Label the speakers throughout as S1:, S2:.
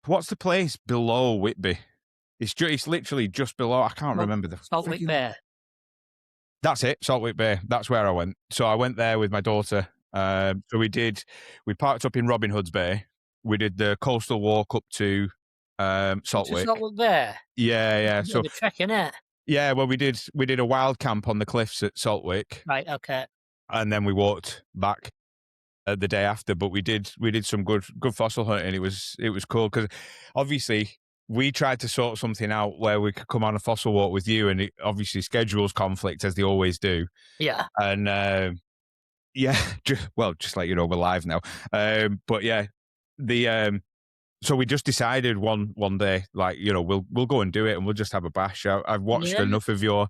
S1: What's the place below Whitby? It's literally just below. I can't remember the
S2: Saltwick
S1: freaking.
S2: Bay.
S1: That's it, Saltwick Bay. That's where I went. So I went there with my daughter. We parked up in Robin Hood's Bay. We did the coastal walk up to
S2: What's a
S1: Saltwick.
S2: Saltwick Bay?
S1: Yeah,
S2: It's
S1: yeah.
S2: a bit
S1: So
S2: of a trek, innit?
S1: yeah, well, we did a wild camp on the cliffs at Saltwick,
S2: Right, okay.
S1: and then we walked back the day after. But we did some good fossil hunting. It was cool because obviously we tried to sort something out where we could come on a fossil walk with you, and it obviously schedules conflict as they always do.
S2: Yeah.
S1: And yeah, just like we're live now. But yeah, the so we just decided one day, like we'll go and do it, and we'll just have a bash. I've watched
S2: Yeah.
S1: enough of your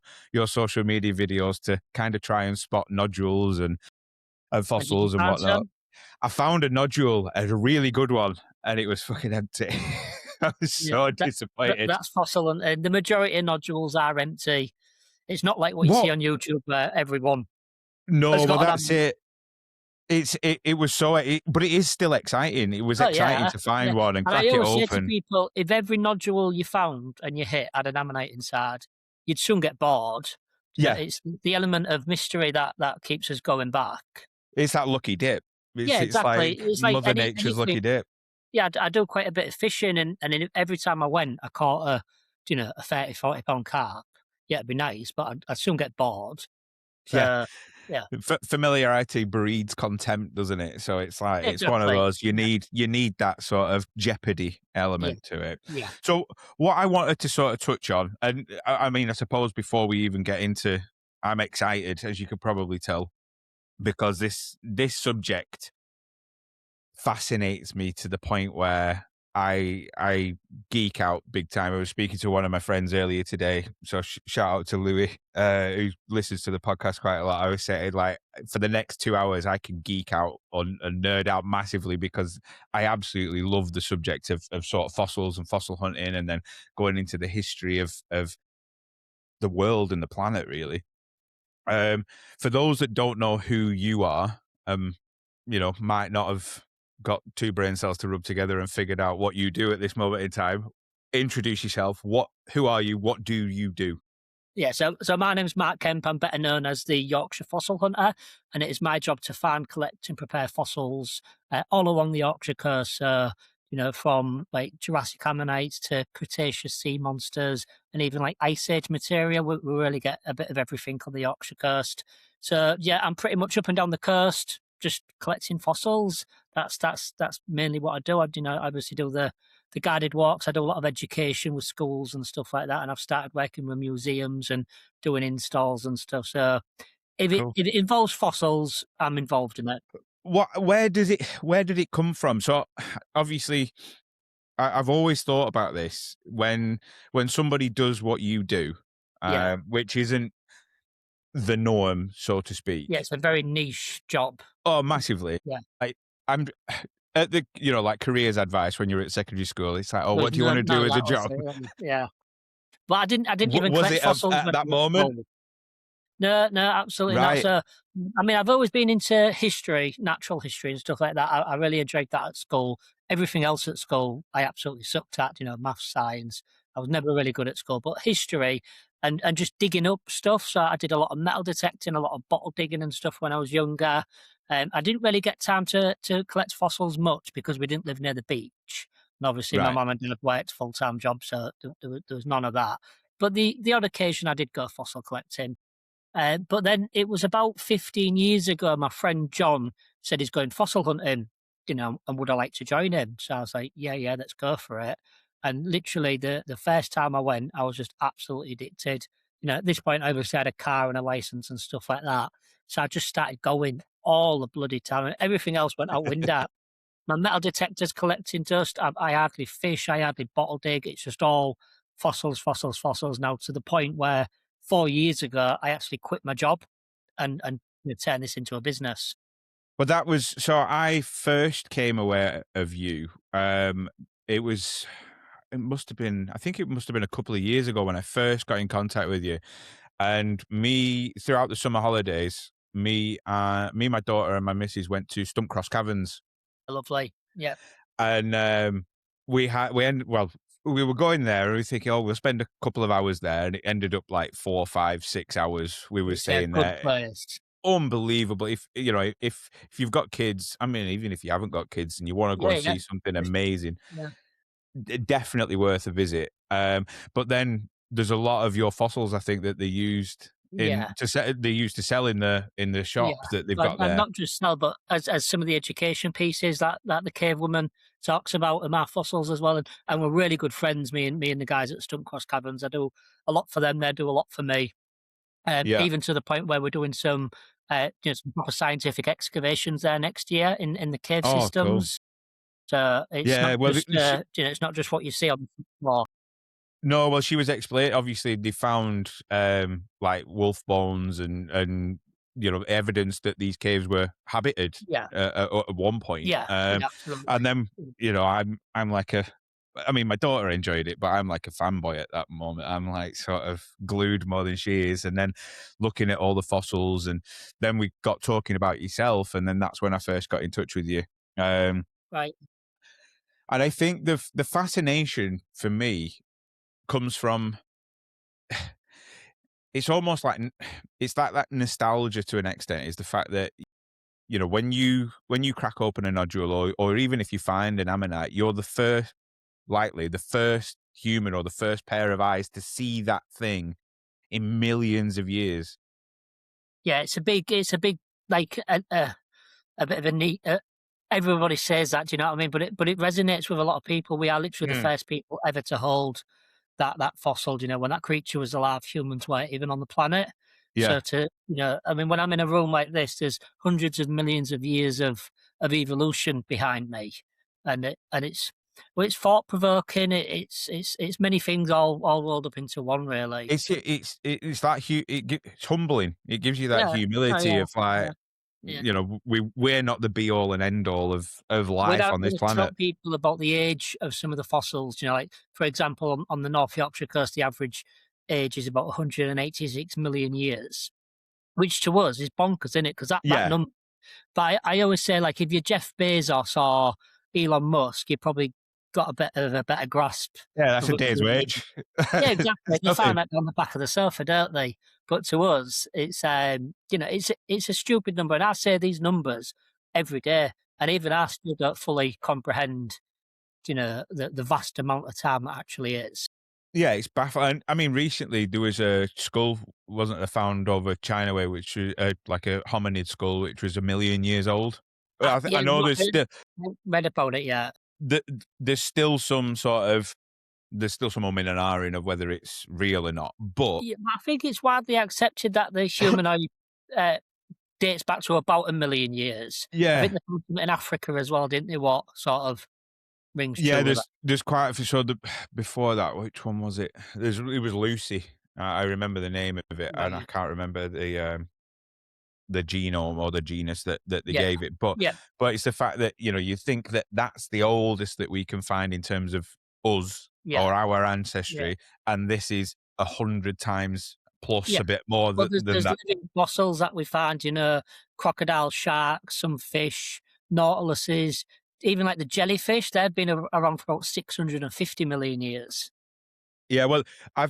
S1: social media videos to kind of try and spot nodules and
S2: And did you
S1: fossils and
S2: find
S1: whatnot.
S2: some?
S1: I found a nodule, a really good one, and it was fucking empty. I was
S2: Yeah,
S1: so
S2: that
S1: disappointed.
S2: that's fossil, and the majority of nodules are empty. It's not like what you see
S1: What?
S2: on YouTube where everyone has
S1: No, well
S2: got an
S1: that's it. It was but it is still exciting. It was
S2: oh,
S1: exciting
S2: yeah,
S1: to
S2: yeah,
S1: find one and
S2: and I
S1: crack it
S2: always say to
S1: open.
S2: people, if every nodule you found and you hit had an ammonite inside, you'd soon get bored. You know,
S1: Yeah,
S2: it's the element of mystery that keeps us going back.
S1: it's that lucky dip. It's
S2: Yeah,
S1: it's
S2: exactly.
S1: like
S2: It's like
S1: Mother Nature's
S2: anything.
S1: lucky dip.
S2: Yeah, I do quite a bit of fishing, and every time I went, I caught a 30, 40 pound carp. Yeah, it'd be nice, but I'd soon get bored.
S1: Yeah.
S2: So, yeah,
S1: Familiarity breeds contempt, doesn't it? So it's like it's one of
S2: exactly.
S1: those
S2: Yeah,
S1: you need that sort of jeopardy
S2: yeah,
S1: element to it.
S2: yeah,
S1: So what I wanted to sort of touch on, and I mean, I suppose before we even get into, I'm excited, as you could probably tell, because this subject fascinates me to the point where I geek out big time. I was speaking to one of my friends earlier today, so shout out to Louis, who listens to the podcast quite a lot. I was saying, like, for the next 2 hours, I can geek out on and nerd out massively because I absolutely love the subject of sort of fossils and fossil hunting, and then going into the history of the world and the planet, really. Um, for those that don't know who you are, might not have got two brain cells to rub together and figured out what you do at this moment in time. Introduce yourself. Who are you? What do you do?
S2: yeah. So my name's Mark Kemp. I'm better known as the Yorkshire fossil hunter, and it is my job to find, collect, and prepare fossils all along the Yorkshire coast. So, from like Jurassic ammonites to Cretaceous sea monsters, and even like Ice Age material. We really get a bit of everything on the Yorkshire coast. So yeah, I'm pretty much up and down the coast, just collecting fossils. That's mainly what I do. I obviously do the guided walks. I do a lot of education with schools and stuff like that, and I've started working with museums and doing installs and stuff. So
S1: Cool.
S2: if it involves fossils, I'm involved in it.
S1: Where did it come from? So obviously, I've always thought about this when somebody does what you do,
S2: Yeah,
S1: which isn't the norm, so to
S2: yeah,
S1: speak.
S2: it's a very niche job.
S1: Oh, massively.
S2: Yeah,
S1: I I'm at the like careers advice when you're at secondary school. It's like, oh,
S2: there's
S1: what do you want to
S2: none
S1: do
S2: of
S1: as a
S2: that.
S1: job?
S2: Yeah, but I didn't even
S1: Was
S2: collect
S1: it
S2: fossils
S1: at
S2: when I
S1: that
S2: was at
S1: moment?
S2: school. No, no, absolutely not.
S1: Right.
S2: So, I mean, I've always been into history, natural history, and stuff like that. I really enjoyed that at school. Everything else at school, I absolutely sucked at. Maths, science. I was never really good at school, but history and just digging up stuff. So I did a lot of metal detecting, a lot of bottle digging and stuff when I was younger. I didn't really get time to collect fossils much because we didn't live near the beach. And obviously, my
S1: Right.
S2: mum and dad worked full time jobs, so there was none of that. But the odd occasion I did go fossil collecting. But then it was about 15 years ago, my friend John said he's going fossil hunting, and would I like to join him? So I was like, yeah, yeah, let's go for it. And literally the first time I went, I was just absolutely addicted. At this point, I obviously had a car and a license and stuff like that. So I just started going all the bloody time. And everything else went out window. My metal detector's collecting dust. I hardly fish. I hardly bottle dig. It's just all fossils, fossils, fossils now to the point where 4 years ago, I actually quit my job and turn this into a business.
S1: But that was so I first came aware of you. It was it must have been I think it must have been a couple of years ago when I first got in contact with you. And me throughout the summer holidays, my daughter and my missus went to Kross Caverns.
S2: Lovely. Yeah.
S1: And we were going there and we were thinking, oh, we'll spend a couple of hours there, and it ended up like 4, 5, 6 hours we were
S2: It's a
S1: staying
S2: good
S1: there.
S2: place.
S1: Unbelievable. If you know, if you've got kids, I mean, even if you haven't got kids and you want to go
S2: Yeah,
S1: and
S2: yeah.
S1: see something amazing,
S2: Yeah.
S1: definitely worth a visit. But then there's a lot of your fossils, I think, that
S2: Yeah.
S1: they used to sell in the
S2: Yeah,
S1: shop that they've
S2: and
S1: got there.
S2: not just now, but as some of the education pieces that the cave woman talks about in our fossils as well, and we're really good friends, me and the guys at Cross Caverns. I do a lot for them, they do a lot for me,
S1: Yeah.
S2: even to the point where we're doing some, some proper scientific excavations there next year in the cave
S1: Oh, cool.
S2: systems. So it's not
S1: Yeah. Well,
S2: just, it's not just what you see on the floor.
S1: no, well, she was explaining. Obviously, they found like wolf bones and evidence that these caves were habited
S2: Yeah,
S1: at one point.
S2: yeah, yeah,
S1: And
S2: absolutely.
S1: then I'm like a, I mean, my daughter enjoyed it, but I'm like a fanboy at that moment. I'm like sort of glued more than she is. And then looking at all the fossils, and then we got talking about yourself, and then that's when I first got in touch with you. Um,
S2: Right.
S1: and I think the fascination for me comes from, it's almost like it's like that nostalgia to an extent, is the fact that, when you crack open a nodule, or even if you find an ammonite, you're the first human or the first pair of eyes to see that thing in millions of years.
S2: Yeah, it's a big, like, a bit of a neat. Everybody says that, do you know what I mean? But it resonates with a lot of people. We are literally the
S1: Mm.
S2: first people ever to hold that fossil. You know, when that creature was alive, humans weren't even on the planet.
S1: Yeah.
S2: So I mean, when I'm in a room like this, there's hundreds of millions of years of evolution behind me, and it's thought provoking. It's many things all rolled up into one, really.
S1: It's that it's humbling. It gives you that
S2: Yeah. Oh
S1: humility
S2: yeah.
S1: of like,
S2: Yeah. Yeah.
S1: we're not the be all and end all of
S2: When
S1: life
S2: I
S1: on this
S2: when I tell
S1: planet.
S2: people about the age of some of the fossils, like, for example, on the North Yorkshire coast, the average age is about 186 million years, which to us is bonkers, isn't it? Because that
S1: Yeah.
S2: number. But I always say, like, if you're Jeff Bezos or Elon Musk, you probably got a better grasp
S1: Yeah, that's
S2: of
S1: a
S2: it.
S1: day's wage.
S2: Yeah, exactly.
S1: It's
S2: They find
S1: nothing.
S2: that on the back of the sofa, don't they? But to us, it's a stupid number, and I say these numbers every day, and even I still don't fully comprehend, the vast amount of time that actually is.
S1: Yeah, it's baffling. I mean, recently there was a skull, wasn't there, found over China way, which was like a hominid skull, which was 1,000,000 years old. Well, I
S2: Yeah, I've
S1: know
S2: not heard read about it yet.
S1: th there's still some sort of there's still some umming and ahhing of whether it's real or not. But
S2: Yeah, but I think it's widely accepted that the humanoid uh, dates back to about 1,000,000 years. I think
S1: yeah,
S2: they found some in Africa as well, didn't they? What sort of rings
S1: yeah,
S2: true with that?
S1: there's quite a few. So before that, which one was it? It was Lucy. I remember the name of it, and I
S2: Right.
S1: can't remember the genome or the genus that they
S2: Yeah.
S1: gave it. But
S2: Yeah.
S1: it's the fact that, you think that that's the oldest that we can find in terms of us
S2: Yeah.
S1: or our
S2: Yeah.
S1: ancestry, and this is 100 times plus
S2: Yeah.
S1: a bit more
S2: Well,
S1: than
S2: there's
S1: that.
S2: living fossils that we find, crocodile, sharks, some fish, nautiluses, even like the jellyfish. They've been around for about 650 million years.
S1: Yeah, well,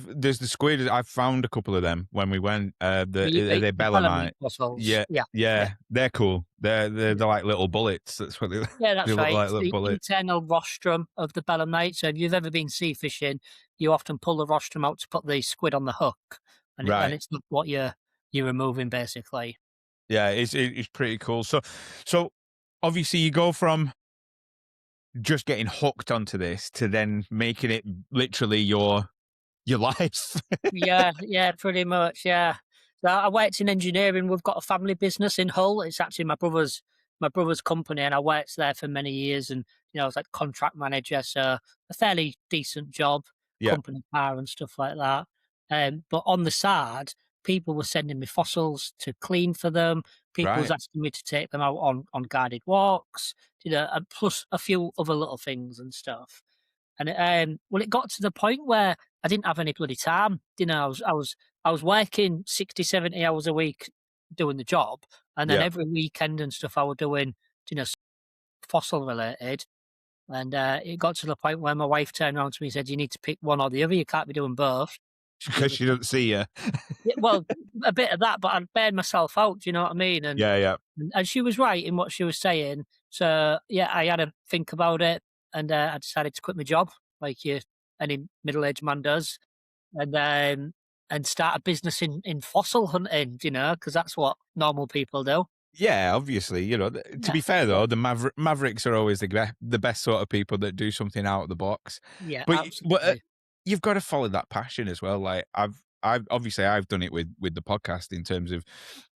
S1: there's the squid. I've found a couple of them when we went. They're
S2: The belemnite
S1: belemite.
S2: fossils.
S1: Yeah,
S2: Yeah. Yeah.
S1: yeah, they're cool.
S2: Yeah.
S1: They're like little bullets. That's what they
S2: Yeah,
S1: they
S2: that's
S1: look
S2: right.
S1: like,
S2: It's
S1: little
S2: the
S1: bullets.
S2: internal rostrum of the belemnite. So if you've ever been sea fishing, you often pull the rostrum out to put the squid on the hook, and
S1: Right.
S2: it's not what you're removing basically.
S1: Yeah, it's pretty cool. So obviously you go from just getting hooked onto this to then making it literally your life.
S2: Yeah, yeah, pretty much, yeah. So I worked in engineering. We've got a family business in Hull. It's actually my brother's company, and I worked there for many years. And I was like contract manager, so a fairly decent job,
S1: Yeah,
S2: company car and stuff like that. But on the side, people were sending me fossils to clean for them. People was
S1: right.
S2: asking me to take them out on guided walks, and plus a few other little things and stuff. And it got to the point where I didn't have any bloody time. I was working 60, 70 hours a week doing the job, and then
S1: Yeah.
S2: every weekend and stuff I was doing, fossil related. And it got to the point where my wife turned around to me and said, "You need to pick one or the other. You can't be doing both."
S1: because she doesn't see you.
S2: Yeah, well, a bit of that, but I'd bailed myself out, do you know what I mean?
S1: Yeah, yeah.
S2: And she was right in what she was saying. So, yeah, I had to think about it, and I decided to quit my job, like any middle-aged man does, and and start a business in fossil hunting, you know, because that's what normal people do.
S1: Yeah, obviously, to
S2: Yeah,
S1: be fair
S2: so
S1: though, the Mavericks are always the best sort of people that do something out of the box.
S2: yeah,
S1: But
S2: absolutely.
S1: you've got to follow that passion as well. Like I've obviously I've done it with the podcast in terms of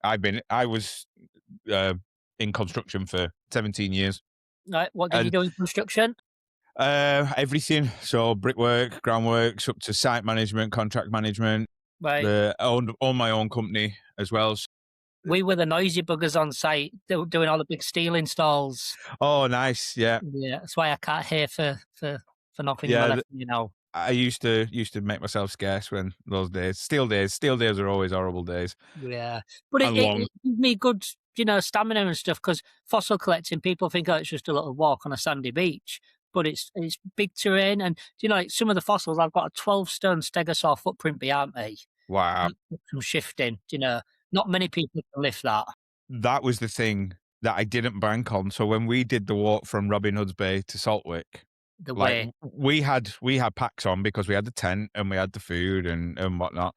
S1: I was uh, in construction for 17 years
S2: Right, what did you
S1: and
S2: do in construction?
S1: everything. So brickwork, groundworks, up to site management, contract management.
S2: Right.
S1: The own my own company as well.
S2: We were the noisy buggers on site doing all the big steel installs.
S1: Oh, nice. Yeah,
S2: Yeah, that's why I can't hear for nothing when I
S1: yeah.
S2: left, you know.
S1: I used to make myself scarce when those days. Steel days are always horrible days
S2: Yeah, but
S1: and long.
S2: it gives me good, you know, stamina and stuff. Because fossil collecting, people think, "Oh, it's just a little walk on a sandy beach," but it's big terrain, and, you know, like, some of the fossils, I've got a 12-stone stegosaur footprint behind me.
S1: Wow,
S2: That took some shifting, you know. Not many people can lift that,
S1: that was the thing that I didn't bank on. So when we did the walk from Robin Hood's Bay to Saltwick,
S2: the
S1: like
S2: weight.
S1: we had packs on because we had the tent and we had the food and whatnot,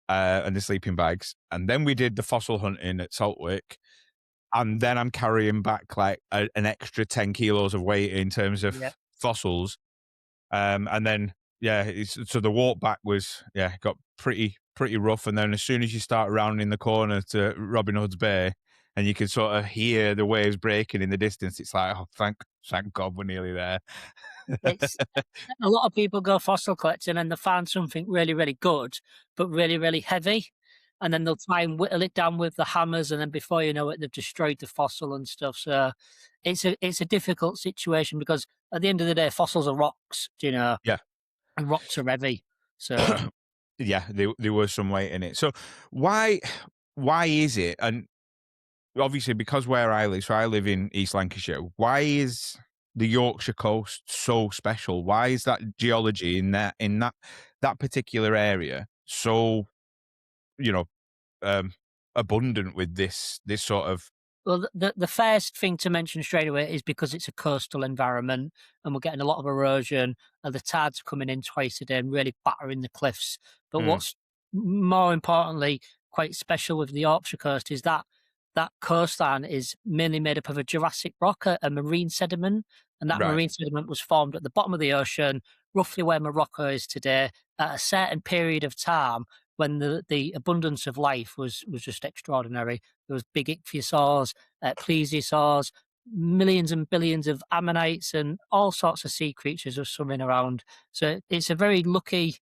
S1: and the sleeping bags, and then we did the fossil hunting at Saltwick, and then I'm carrying back like an extra 10 kilos of weight in terms
S2: Yeah.
S1: of fossils. And then yeah, so the walk back was got pretty rough. And then as soon as you start rounding the corner to Robin Hood's Bay, and you can sort of hear the waves breaking in the distance, it's like, oh, thank God we're nearly there.
S2: It's a lot of people go fossil collecting and they find something really, really good, but really, really heavy. And then they'll try and whittle it down with the hammers, and then before you know it, they've destroyed the fossil and stuff. So it's a difficult situation because at the end of the day, fossils are rocks, you know,
S1: Yeah,
S2: and rocks are heavy. So
S1: yeah, there was some weight in it. So why why is it? And obviously because where I live, so I live in East Lancashire. Why is the Yorkshire coast so special? Why is that geology in that particular area so you know um, abundant with this sort of
S2: well, the first thing to mention straight away is because it's a coastal environment and we're getting a lot of erosion and the tides are coming in twice a day and really battering the cliffs. But
S1: mm,
S2: what's more importantly quite special with the Yorkshire coast is that that coastline is mainly made up of a Jurassic rock, a marine sediment, and that
S1: right?
S2: marine sediment was formed at the bottom of the ocean, roughly where Morocco is today, at a certain period of time when the abundance of life was just extraordinary. There was big ichthyosaurs, plesiosaurs, millions and billions of ammonites, and all sorts of sea creatures were swimming around. So it's a very lucky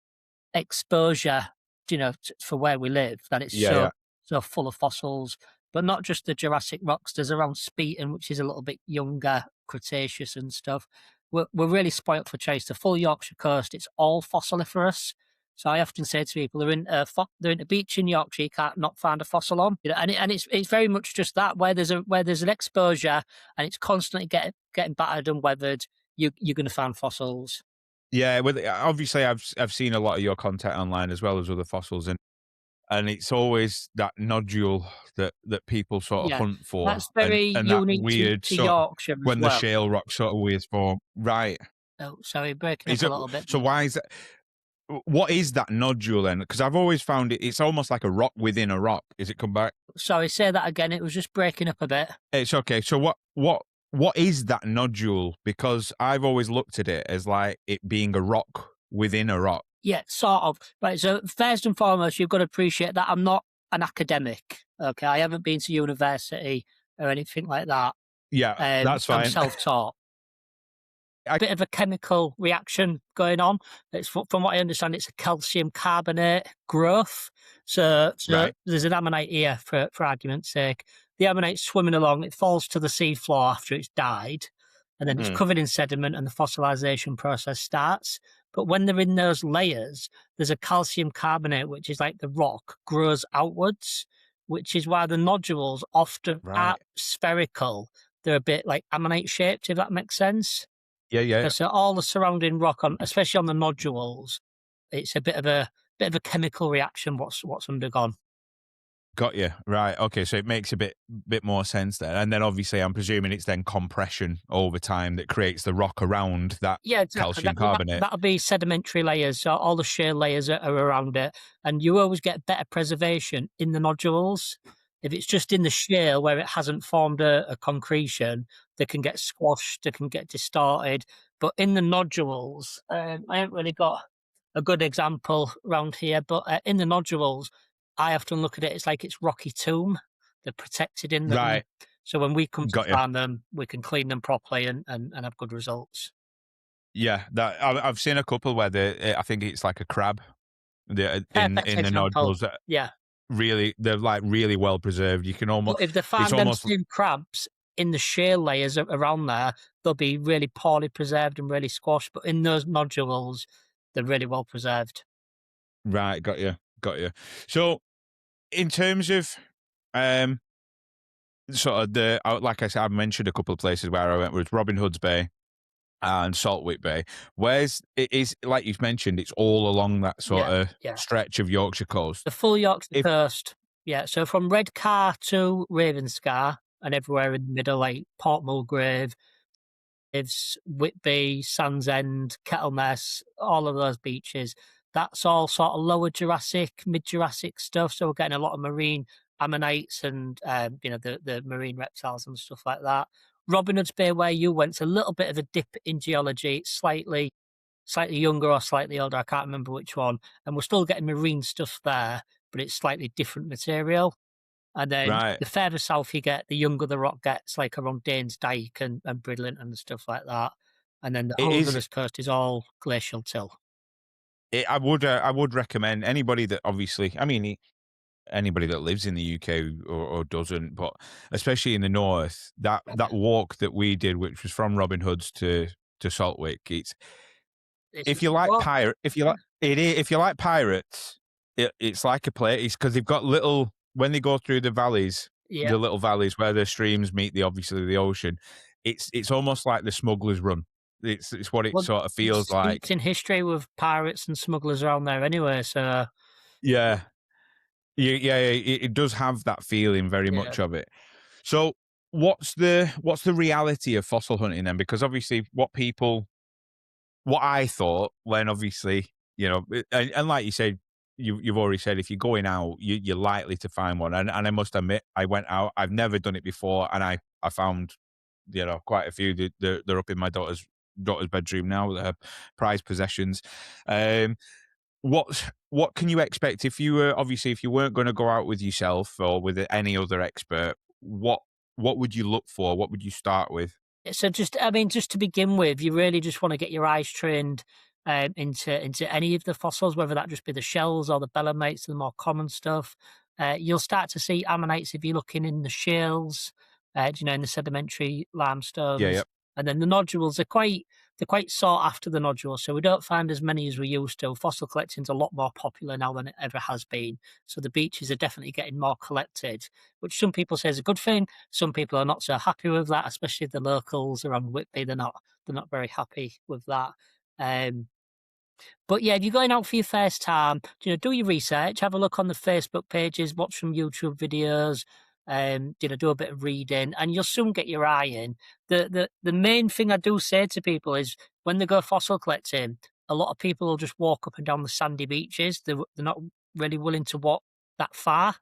S2: exposure, you know, for where we live, that it's
S1: Yeah, yeah,
S2: so full of fossils. But not just the Jurassic rocks. There's around Speeton, which is a little bit younger, Cretaceous and stuff. We're really spoilt for choice. The full Yorkshire coast, it's all fossiliferous. So I often say to people, they're in a beach in Yorkshire, you can't not find a fossil on. You know, and it's very much just that where there's an exposure and it's constantly getting battered and weathered, you're going to find fossils.
S1: yeah. Well, obviously, I've seen a lot of your content online as well as other fossils, and it's always that nodule that people sort of
S2: Yeah,
S1: hunt for,
S2: that's
S1: and
S2: very
S1: that
S2: unique
S1: weird
S2: to
S1: sort of
S2: Yorkshire as
S1: when the
S2: well.
S1: shale rock sort of weird form, right?
S2: Oh, sorry, breaking up
S1: Is
S2: a
S1: it
S2: little bit
S1: so?
S2: there.
S1: Why is that? What is that nodule then? Because I've always found it's almost like a rock within a rock. Is it come back?
S2: Sorry, say that again. It was just breaking up a bit.
S1: It's okay. So what is that nodule? Because I've always looked at it as like it being a rock within a rock.
S2: Yeah, sort of. Right. So first and foremost, you've got to appreciate that I'm not an academic. Okay, I haven't been to university or anything like that.
S1: Yeah, that's
S2: I'm
S1: fine.
S2: self-taught.
S1: I,
S2: Bit of a chemical reaction going on. It's from what I understand, it's a calcium carbonate growth. So
S1: right.
S2: there's an ammonite here for argument's sake. The ammonite's swimming along, it falls to the seafloor after it's died, and then it's
S1: Mm,
S2: covered in sediment and the fossilization process starts. But when they're in those layers, there's a calcium carbonate, which is like the rock, grows outwards, which is why the nodules often aren't
S1: right.
S2: spherical. They're a bit like ammonite shaped, if that makes sense.
S1: Yeah, yeah.
S2: So all the surrounding rock on, especially on the nodules, it's a bit of a chemical reaction what's undergone.
S1: Got you. Right. Okay. So it makes a bit more sense there. And then obviously I'm presuming it's then compression over time that creates the rock around that
S2: Yeah, exactly.
S1: calcium carbonate.
S2: That'll be sedimentary layers, so all the shear layers are around it, and you always get better preservation in the nodules. If it's just in the shale where it hasn't formed a concretion, they can get squashed, they can get distorted. But in the nodules, I haven't really got a good example around here, but in the nodules, I often look at it, it's like it's rocky tomb. They're protected in them.
S1: Right.
S2: So when we come to
S1: Got you.
S2: farm them, we can clean them properly and have good results.
S1: Yeah. That I've seen a couple where I think it's like a crab
S2: Perfect
S1: in the
S2: example.
S1: nodules that
S2: Yeah.
S1: they're like really well preserved. You can almost
S2: But if they
S1: it's
S2: find them
S1: almost
S2: same crabs in the shale layers around there, they'll be really poorly preserved and really squashed. But in those nodules, they're really well preserved.
S1: right. Got you. Got you. So in terms of um sort of like I said, I mentioned a couple of places where I went was Robin Hood's Bay and Saltwick Bay. Where's it is like you've mentioned, it's all along that sort
S2: Yeah,
S1: of
S2: yeah.
S1: stretch of Yorkshire coast.
S2: The full Yorkshire
S1: If
S2: coast. Yeah, so from Redcar to Ravenscar and everywhere in the middle, like Port Mulgrave, Ives, Whitby, Sands End, Kettleness, all of those beaches. That's all sort of lower Jurassic, mid Jurassic stuff. So we're getting a lot of marine ammonites and the marine reptiles and stuff like that. Robin Hood's Bay, where you went, it's a little bit of a dip in geology. It's slightly younger or slightly older. I can't remember which one. And we're still getting marine stuff there, but it's slightly different material. And then
S1: right,
S2: the further south you get, the younger the rock gets, like around Danes Dyke and Bridlington and stuff like that. And then the
S1: it
S2: whole of
S1: is.
S2: this coast is all glacial till.
S1: I would recommend anybody that obviously. I mean, anybody that lives in the UK or doesn't, but especially in the north, that walk that we did, which was from Robin Hood's to Saltwick, it's
S2: It's a good walk.
S1: if you like if you like pirates, it's like a place because they've got little when they go through
S2: Yeah.
S1: the little valleys where the streams meet the obviously the ocean. It's almost like the smuggler's run. It's what it
S2: Well,
S1: sort of
S2: it's
S1: feels
S2: steeped
S1: like.
S2: in history with pirates and smugglers around there anyway. So,
S1: Yeah, yeah, it does have that feeling very
S2: yeah.
S1: much of it. So what's the reality of fossil hunting then? Because obviously what I thought when obviously, and like you said, you've already said if you're going out, you're likely to find one. And I must admit, I went out, I've never done it before, and I found, quite a few. They're up in my daughter's bedroom now, with her prized possessions. Um what can you expect if you were obviously if you weren't going to go out with yourself or with any other expert? What would you look for? What would you start with?
S2: So just to begin with, you really just want to get your eyes trained into any of the fossils, whether that just be the shells or the belemnites, the more common stuff. You'll start to see ammonites if you're looking in the shales, in the sedimentary
S1: Yeah,
S2: limestones,
S1: yeah.
S2: and then the nodules are quite sought after the nodules. So we don't find as many as we used to. Fossil collecting's a lot more popular now than it ever has been. So the beaches are definitely getting more collected, which some people say is a good thing. Some people are not so happy with that, especially the locals around Whitby. They're not very happy with that. Um, but yeah, if you're going out for your first time, do your research, have a look on the Facebook pages, watch some YouTube videos, do a bit of reading, and you'll soon get your eye in. The main thing I do say to people is when they go fossil collecting, a lot of people will just walk up and down the sandy beaches. They're not really willing to walk that far.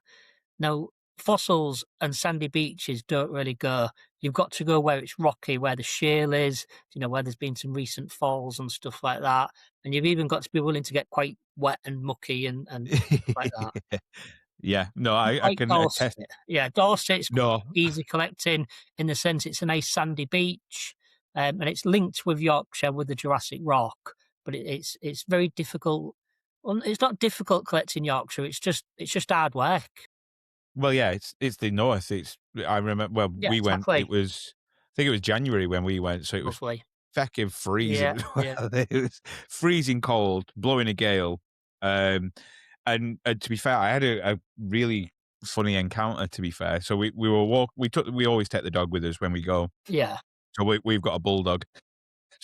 S2: Now, fossils and sandy beaches don't really go. You've got to go where it's rocky, where the shale is, where there's been some recent falls and stuff like that. And you've even got to be willing to get quite wet and mucky and stuff like that.
S1: Yeah, no,
S2: Not
S1: I
S2: quite
S1: can attest.
S2: Dorset. Yeah, Dorset's
S1: No,
S2: easy collecting in the sense it's a nice sandy beach, and it's linked with Yorkshire with the Jurassic Rock, but it's very difficult. Well, it's not difficult collecting Yorkshire. It's just hard work.
S1: well, yeah, it's the north. I remember. Well,
S2: Yeah,
S1: we went.
S2: exactly.
S1: I think it was January when we went, so it was
S2: Lovely.
S1: feckin' freezing
S2: Yeah,
S1: as
S2: yeah,
S1: well. It was freezing cold, blowing a gale. Um, and to be fair, I had a really funny encounter. To be fair, so we always take the dog with us when we go.
S2: yeah.
S1: So we've got a bulldog.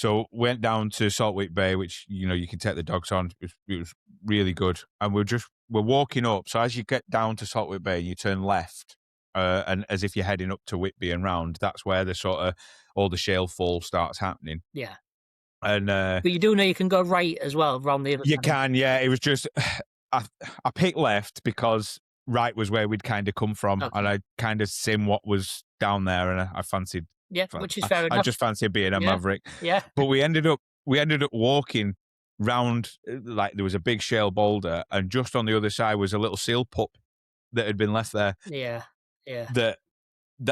S1: So went down to Saltwick Bay, which you can take the dogs on. It was really good, and we're walking up. So as you get down to Saltwick Bay, you turn left, and as if you're heading up to Whitby and round. That's where the sort of all the shale fall starts happening,
S2: Yeah.
S1: and
S2: But you do know you can go right as well around the other
S1: you
S2: side.
S1: can, yeah. It was just I I picked left because right was where we'd kind of come from, and
S2: Okay.
S1: I kind of seen what was down there, and I fancied.
S2: Yeah,
S1: Well,
S2: which is fair
S1: I
S2: enough.
S1: just fancied being a
S2: Yeah.
S1: maverick.
S2: Yeah.
S1: But we ended up walking round, like there was a big shale boulder, and just on the other side was a little seal pup that had been left there
S2: Yeah. Yeah.
S1: that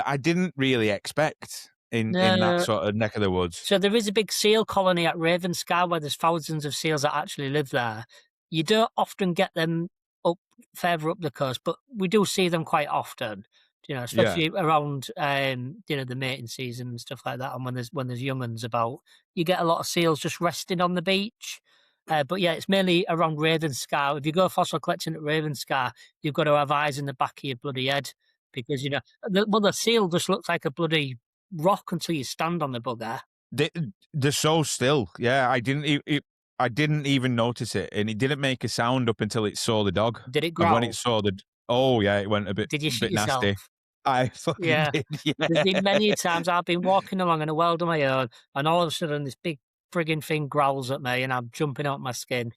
S1: I didn't really expect in that
S2: No.
S1: sort of neck of the woods.
S2: So there is a big seal colony at Ravenscar where there's thousands of seals that actually live there. You don't often get them up further up the coast, but we do see them quite often.
S1: Yeah.
S2: Especially around the mating season and stuff like that, and when there's young uns about, you get a lot of seals just resting on the beach. But yeah, it's mainly around Ravenscar. If you go fossil collecting at Ravenscar, you've got to have eyes in the back of your bloody head because the seal just looks like a bloody rock until you stand on the bugger.
S1: They they're so still. Yeah, I didn't even notice it, and it didn't make a sound up until it saw the dog,
S2: Did it
S1: and when it
S2: growl?
S1: saw oh yeah, it went a
S2: Did you shit
S1: bit nasty.
S2: yourself?
S1: I fucking
S2: Yeah.
S1: did,
S2: There's been many
S1: yeah.
S2: times I've been walking along in a world of my own, and all of a sudden this big frigging thing growls at me, and I'm jumping out my skin.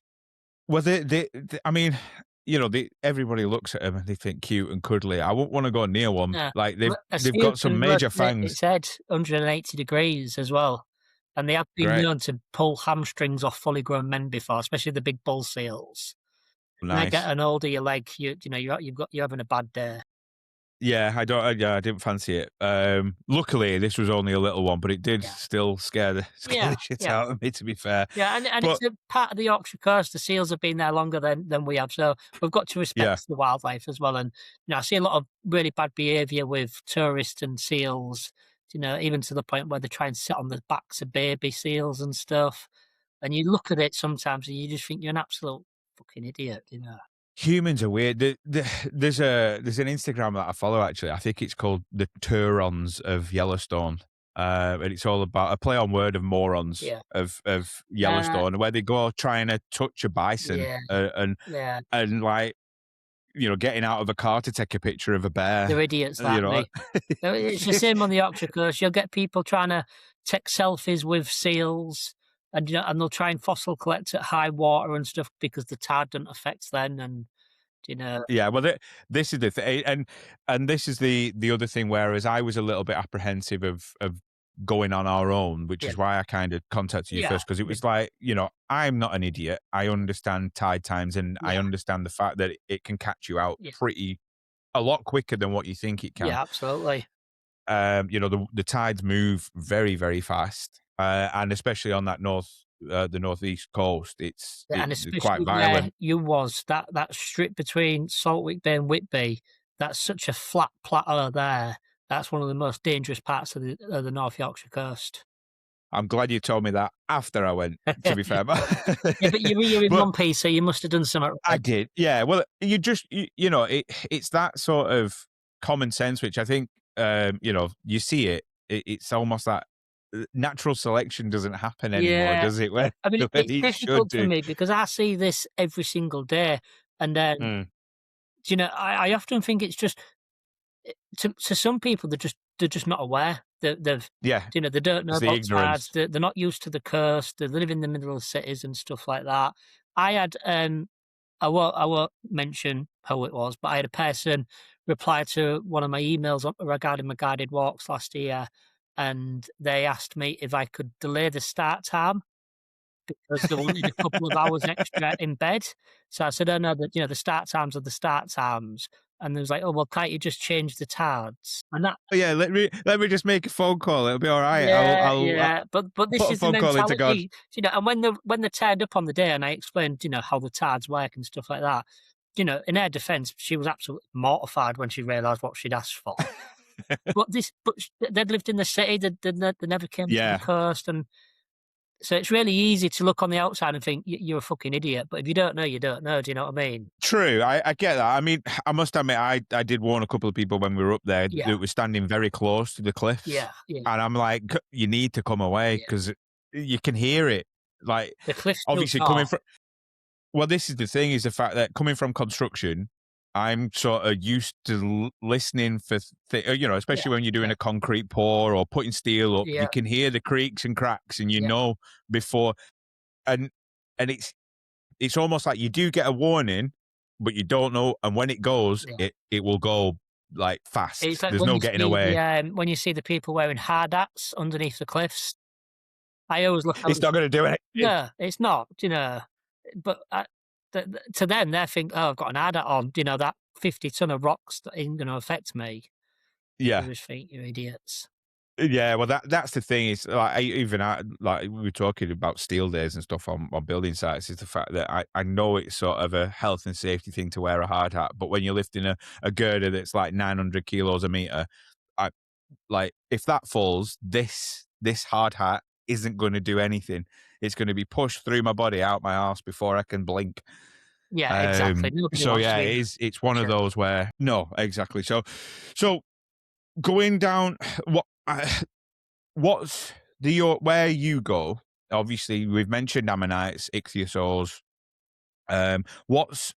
S1: Well, I mean, everybody looks at them and they think cute and cuddly. I wouldn't wanna go near one.
S2: Yeah.
S1: Like,
S2: Well, a
S1: they've
S2: seal
S1: got some
S2: can
S1: major
S2: rotate
S1: fangs.
S2: its head 180 degrees as well, and they have been
S1: Great.
S2: known to pull hamstrings off fully grown men before, especially the big bull seals. And they get
S1: Nice.
S2: an hold of your leg, you're having a bad day.
S1: Yeah, I didn't fancy it. Luckily, this was only a little one, but it did
S2: Yeah.
S1: still scare the scare
S2: Yeah,
S1: the shit
S2: yeah.
S1: out of me, to be fair.
S2: Yeah, and
S1: But
S2: it's a part of the Yorkshire coast. The seals have been there longer than we have, so we've got to
S1: yeah.
S2: respect the wildlife as well. And I see a lot of really bad behaviour with tourists and seals. Even to the point where they try and sit on the backs of baby seals and stuff. And you look at it sometimes, and you just think you're an absolute fucking idiot.
S1: Humans are weird. There's an Instagram that I follow, actually. I think it's called the Turons of Yellowstone. And it's all about a play on word of morons
S2: Yeah,
S1: of
S2: uh,
S1: Yellowstone, where they go trying to touch a bison,
S2: yeah, yeah.
S1: and like, getting out of a car to take a picture of a bear.
S2: They're idiots
S1: You
S2: like
S1: know,
S2: me. It's the same on the Yorkshire coast. You'll get people trying to take selfies with seals, and they'll try and fossil collect at high water and stuff because the tide doesn't affect them. And you know,
S1: yeah, well, this is the thing, and this is the other thing. Whereas I was a little bit apprehensive of going on our own, which
S2: yeah,
S1: is why I kind of contacted you
S2: yeah,
S1: first, because it
S2: yeah,
S1: was like, I'm not an idiot. I understand tide times, and I
S2: yeah,
S1: understand the fact that it can catch you out
S2: yeah,
S1: a lot quicker than what you think it can.
S2: yeah, absolutely.
S1: The tides move very, very fast, and especially on the northeast coast,
S2: Yeah, and
S1: they're quite
S2: especially where
S1: violent.
S2: you was, that strip between Saltwick Bay and Whitby, that's such a flat plateau there. That's one of the most dangerous parts of the North Yorkshire coast.
S1: I'm glad you told me that after I went, to be fair.
S2: Yeah, but you were here in
S1: But
S2: one piece, so you must have done something
S1: I
S2: right.
S1: did, yeah. Well, it's that sort of common sense, which I think, you see it. It's almost that natural selection doesn't happen anymore,
S2: Yeah.
S1: does it? When
S2: I mean,
S1: when
S2: it's
S1: it should
S2: difficult for
S1: do.
S2: me because I see this every single day, and then,
S1: Mm,
S2: I often think it's just to some people, they're just not aware.
S1: yeah,
S2: They don't know
S1: it's the
S2: about tides.
S1: ignorance.
S2: They're not used to the coast. They live in the middle of cities and stuff like that. I had, I won't mention who it was, but I had a person reply to one of my emails regarding my guided walks last year, and they asked me if I could delay the start time because they wanted a couple of hours extra in bed. So I said, "Oh, no, the start times are the start times." And they was like, "Oh, well, can't you just change the tides?" And that
S1: Oh, yeah, let me just make a phone call. It'll be all right.
S2: yeah,
S1: I'll
S2: yeah, but this
S1: put a
S2: is the
S1: phone call into God.
S2: mentality, and when they turned up on the day and I explained, how the tides work and stuff like that, in her defense, she was absolutely mortified when she realized what she'd asked for. They'd lived in the city, they never came to the
S1: Yeah.
S2: coast, and so it's really easy to look on the outside and think you're a fucking idiot, but if you don't know, you don't know. Do you know what I mean?
S1: True, I get that. I mean, I must admit, I did warn a couple of people when we were up there
S2: Yeah,
S1: that were standing very close to the cliffs,
S2: yeah, yeah,
S1: and I'm like, You need to come away
S2: yeah.
S1: because you can hear it. Like,
S2: The cliffs still
S1: obviously coming
S2: talk.
S1: from well, this is the thing, is the fact that coming from construction, I'm sort of used to listening for,
S2: Yeah,
S1: especially when you're doing
S2: yeah,
S1: a concrete pour or putting steel up, you
S2: yeah,
S1: can hear the creaks and cracks, and
S2: yeah,
S1: before, and it's almost like you do get a warning, but you don't know, and when it goes,
S2: yeah.
S1: it will go like
S2: It's
S1: fast.
S2: like
S1: There's
S2: when
S1: no
S2: you
S1: getting
S2: see
S1: away.
S2: when you see the people wearing hard hats underneath the cliffs. I always look out
S1: It's
S2: and
S1: not going to do anything.
S2: no, it's not, but, to them, they think, "Oh, I've got an hard hat on," that 50 ton of rocks that ain't gonna affect me. I
S1: Yeah.
S2: just think, "You idiots."
S1: Yeah, well, that's the thing is, like, like we were talking about steel days and stuff on building sites, is the fact that I know it's sort of a health and safety thing to wear a hard hat, but when you're lifting a girder that's like 900 kilos a meter, I like, if that falls, this hard hat isn't going to do anything. It's going to be pushed through my body out my arse before I can blink.
S2: Yeah, exactly. Nobody
S1: So
S2: wants to
S1: yeah,
S2: be in that
S1: it's one of
S2: position.
S1: those where no, exactly. So going down, what what's where you go? Obviously, we've mentioned ammonites, ichthyosaurs. What's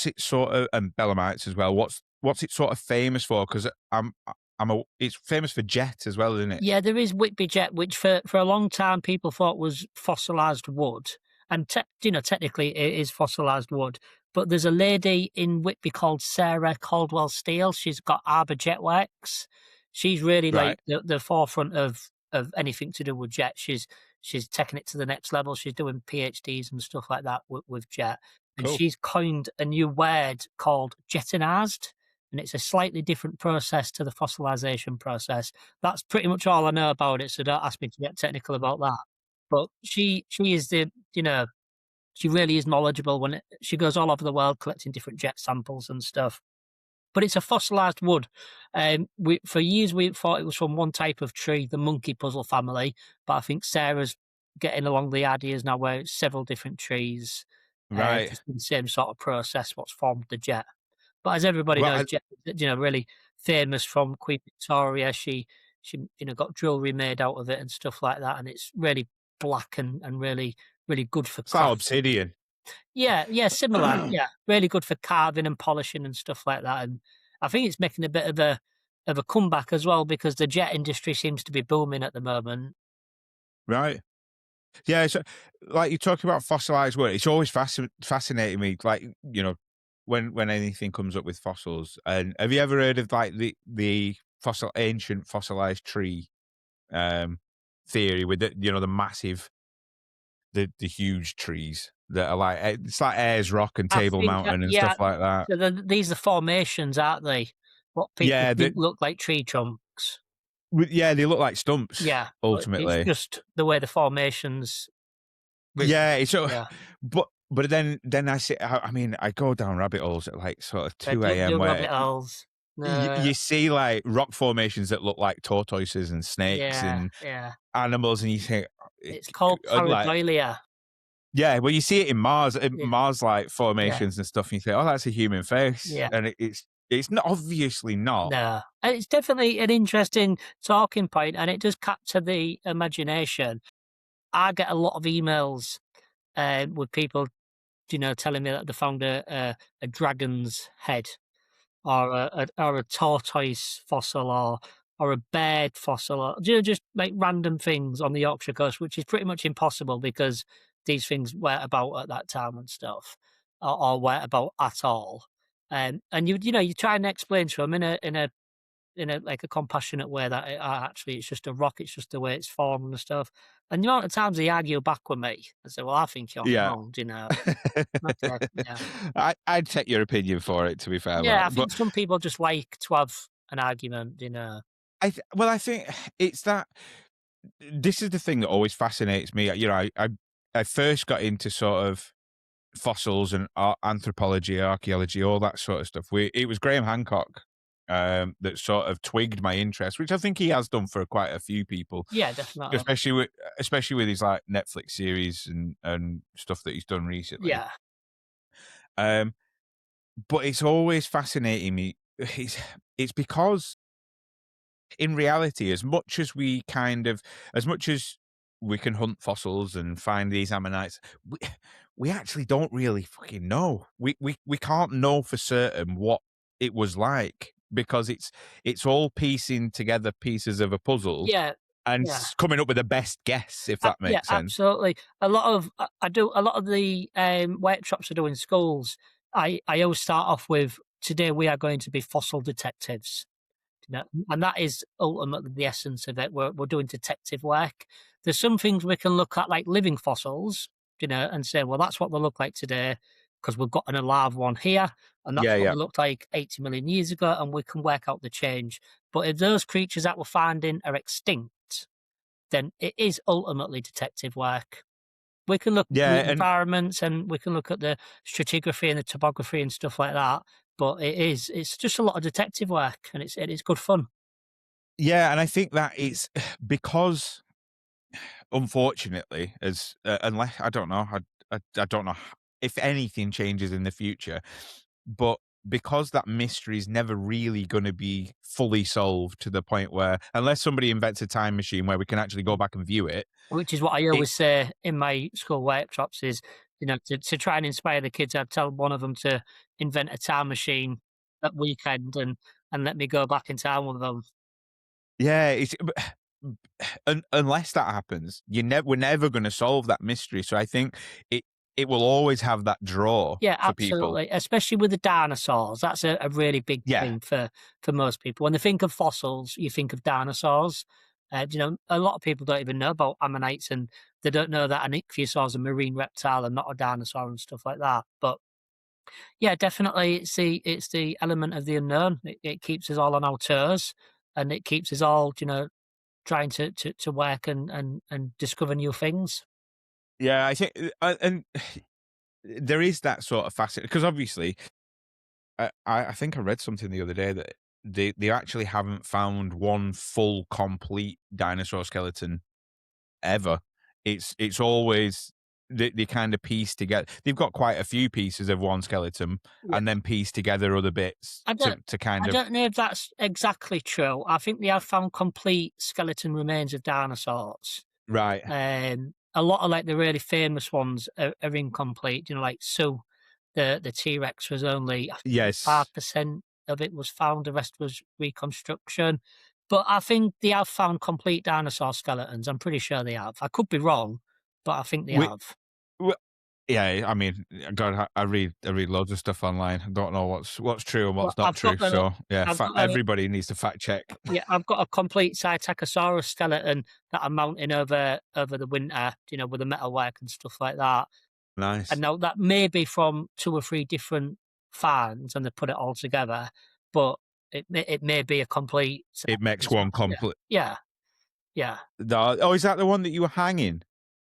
S1: it sort of, and belemnites as well? What's it sort of famous for? Because it's famous for jet as well, isn't it?
S2: Yeah, there is Whitby jet, which for a long time people thought was fossilized wood, and technically it is fossilized wood. But there's a lady in Whitby called Sarah Caldwell Steele. She's got Arbor Jet Works. She's really
S1: Right.
S2: like the forefront of anything to do with jet. She's taking it to the next level. She's doing PhDs and stuff like that with jet, and
S1: Cool.
S2: she's coined a new word called jetinized, and it's a slightly different process to the fossilization process. That's pretty much all I know about it, so don't ask me to get technical about that. But she is she really is knowledgeable she goes all over the world collecting different jet samples and stuff. But it's a fossilized wood. For years we thought it was from one type of tree, the monkey puzzle family, but I think Sarah's getting along the ideas now where it's several different trees,
S1: Right.
S2: just in the same sort of process what's formed the jet. But as everybody
S1: Well,
S2: knows, Jet, really famous from Queen Victoria. She got jewelry made out of it and stuff like that, and it's really black and really really good for
S1: it's like
S2: craft.
S1: obsidian.
S2: Yeah, yeah, similar. Yeah, really good for carving and polishing and stuff like that. And I think it's making a bit of a comeback as well because the jet industry seems to be booming at the moment.
S1: Right. Yeah. So, like you talk about fossilized wood, it's always fascinating me. Like, when anything comes up with fossils, and have you ever heard of like the ancient fossilized tree um theory with the massive, the huge trees that are like, it's like Ayers Rock and
S2: I
S1: Table
S2: think,
S1: Mountain and
S2: yeah,
S1: stuff like that.
S2: so these are formations, aren't they? What people
S1: Yeah,
S2: think look like tree trunks.
S1: yeah, they look like stumps
S2: Yeah, but it's
S1: ultimately.
S2: just the way the formations res
S1: Yeah, it's so,
S2: yeah.
S1: but then I mean, I go down rabbit holes at like sort of 2
S2: Don't
S1: a.m.
S2: do
S1: where
S2: rabbit holes. No,
S1: you see like rock formations that look like tortoises and snakes
S2: yeah,
S1: and
S2: yeah.
S1: animals, and you think,
S2: It's called
S1: like,
S2: pareidolia.
S1: yeah, well, you see it in
S2: Yeah,
S1: Mars like
S2: yeah,
S1: formations and stuff, and you think, oh, that's a human face,
S2: yeah.
S1: and it's not, obviously not.
S2: No, and it's definitely an interesting talking point, and it does capture the imagination. I get a lot of emails, with people, telling me that they found a dragon's head or a tortoise fossil or a bird fossil or just like random things on the Yorkshire coast, which is pretty much impossible because these things weren't about at that time and stuff, or weren't about at all. And you try and explain to them in a like a compassionate way that actually it's just a rock, it's just the way it's formed and stuff. And the amount of times they argue back with me, I say, "Well, I think you're
S1: Yeah.
S2: wrong," Okay, yeah.
S1: I'd take your opinion for it, to be fair,
S2: Yeah,
S1: Mark.
S2: I
S1: But
S2: think some people just like to have an argument.
S1: I think it's that. This is the thing that always fascinates me. I first got into sort of fossils and anthropology, archaeology, all that sort of stuff. It was Graham Hancock that sort of twigged my interest, which I think he has done for quite a few people,
S2: Yeah, definitely.
S1: especially with his like Netflix series and stuff that he's done recently.
S2: Yeah.
S1: Um, but it's always fascinating me. It's because in reality, as much as we can hunt fossils and find these ammonites. We, we actually don't really fucking know. We can't know for certain what it was like because it's all piecing together pieces of a puzzle
S2: Yeah,
S1: and
S2: yeah.
S1: coming up with the best guess, if
S2: Ab
S1: that
S2: Yeah,
S1: makes sense.
S2: absolutely. A lot of I do a lot of the, workshops I do in schools, I always start off with, "Today we are going to be fossil detectives." You know, and that is ultimately the essence of it. We're doing detective work. There's some things we can look at, like living fossils, and say, "Well, that's what they look like today, because 'cause we've got an alive one here, and that's
S1: Yeah,
S2: what
S1: yeah.
S2: they looked like 80 million years ago," and we can work out the change. But if those creatures that we're finding are extinct, then it is ultimately detective work. We can look at
S1: Yeah,
S2: the
S1: and
S2: environments and we can look at the stratigraphy and the topography and stuff like that, but it's just a lot of detective work, and it is good fun.
S1: yeah, and I think that it's because unfortunately, as unless I don't know, I don't know if anything changes in the future, but because that mystery is never really going to be fully solved to the point where, unless somebody invents a time machine where we can actually go back and view it,
S2: Which is what I
S1: it
S2: always say in my school workshops is, to try and inspire the kids, I'd tell one of them to invent a time machine at weekend and let me go back in time with them.
S1: yeah, it's unless that happens, we're never going to solve that mystery. So I think it it will always have that draw
S2: Yeah,
S1: for people.
S2: absolutely, especially with the dinosaurs. That's a really big
S1: Yeah,
S2: thing for most people. When they think of fossils, you think of dinosaurs. A lot of people don't even know about ammonites, and they don't know that an ichthyosaur is a marine reptile and not a dinosaur and stuff like that. But yeah, definitely, it's the element of the unknown. It keeps us all on our toes, and it keeps us all, trying to work and discover new things.
S1: yeah, I think, and there is that sort of facet because obviously I think I read something the other day that they actually haven't found one full complete dinosaur skeleton ever. It's always they kind of piece together. They've got quite a few pieces of one skeleton
S2: Yeah.
S1: and then piece together other bits
S2: I don't
S1: to
S2: I
S1: kind of
S2: don't know if that's exactly true. I think they have found complete skeleton remains of dinosaurs.
S1: right.
S2: A lot of, like, the really famous ones are incomplete, like Sue, the T-Rex was only, I think,
S1: Yes,
S2: 5% of it was found, the rest was reconstruction. But I think they have found complete dinosaur skeletons, I'm pretty sure they have. I could be wrong, but I think they
S1: we,
S2: have.
S1: we yeah. I mean, God, I read loads of stuff online. I don't know what's true and
S2: Well,
S1: what's not true. So yeah,
S2: I've got a
S1: everybody needs to fact check.
S2: Yeah, I've got a complete Psittacosaurus skeleton that I'm mounting over the winter, with the metalwork and stuff like that. And
S1: Nice.
S2: now that may be from 2 or 3 different finds, and they put it all together, but it may be a complete
S1: It makes one
S2: Psittacosaurus. Yeah.
S1: complete.
S2: Yeah, yeah.
S1: Oh, is that the one that you were hanging?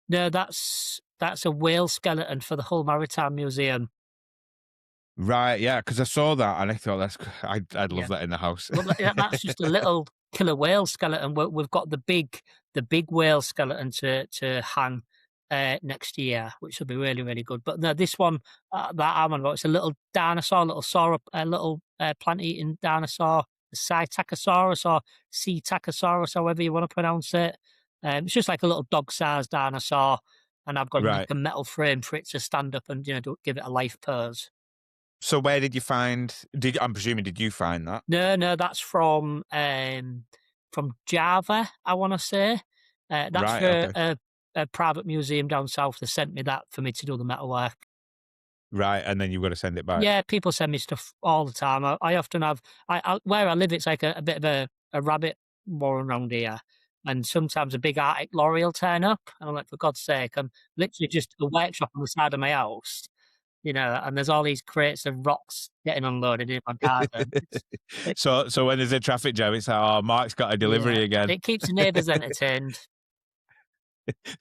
S2: No, that's a whale skeleton for the Hull Maritime Museum.
S1: Right, yeah, because I saw that and I thought I'd
S2: Yeah.
S1: love that in the house.
S2: Well, that's just a little killer whale skeleton. We've got the big whale skeleton to hang next year, which will be really, really good. But no, this one that I'm on about, it's a little dinosaur, a little plant eating dinosaur, the Psittacosaurus or Psittacosaurus, however you want to pronounce it. It's just like a little dog-sized dinosaur, and I've got to make
S1: Right.
S2: a metal frame for it to stand up and give it a life pose.
S1: So where did you find I'm presuming did you find that?
S2: No, no, that's from Java, I wanna say. That's
S1: Right,
S2: for
S1: okay.
S2: a private museum down south. They sent me that for me to do the metalwork.
S1: Right, and then you've gotta send it back.
S2: Yeah, people send me stuff all the time. I often have where I live, it's like a bit of a rabbit warren around here, and sometimes a big Arctic lorry will turn up, and I'm like, "For God's sake, I'm literally just a workshop on the side of my house," and there's all these crates of rocks getting unloaded in my garden. It
S1: So when there's a traffic jam, it's like, "Oh, Mark's got a
S2: Yeah,
S1: delivery again."
S2: it keeps the neighbours entertained.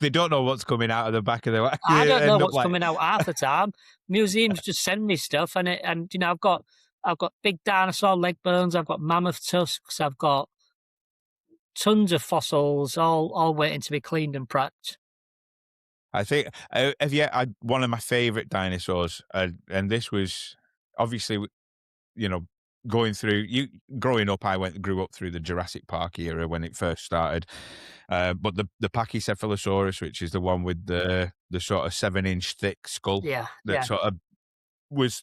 S1: They don't know what's coming out of the back of the wagon.
S2: I
S1: They
S2: don't know
S1: end up
S2: what's
S1: like
S2: coming out half the time. Museums just send me stuff, I've got big dinosaur leg bones, I've got mammoth tusks, I've got tons of fossils, all waiting to be cleaned and prepped.
S1: I think have you one of my favorite dinosaurs, and this was obviously, you know, going through you growing up, grew up through the Jurassic Park era when it first started. But the Pachycephalosaurus, which is the one with the sort of 7-inch thick skull
S2: Yeah,
S1: that
S2: yeah,
S1: sort of was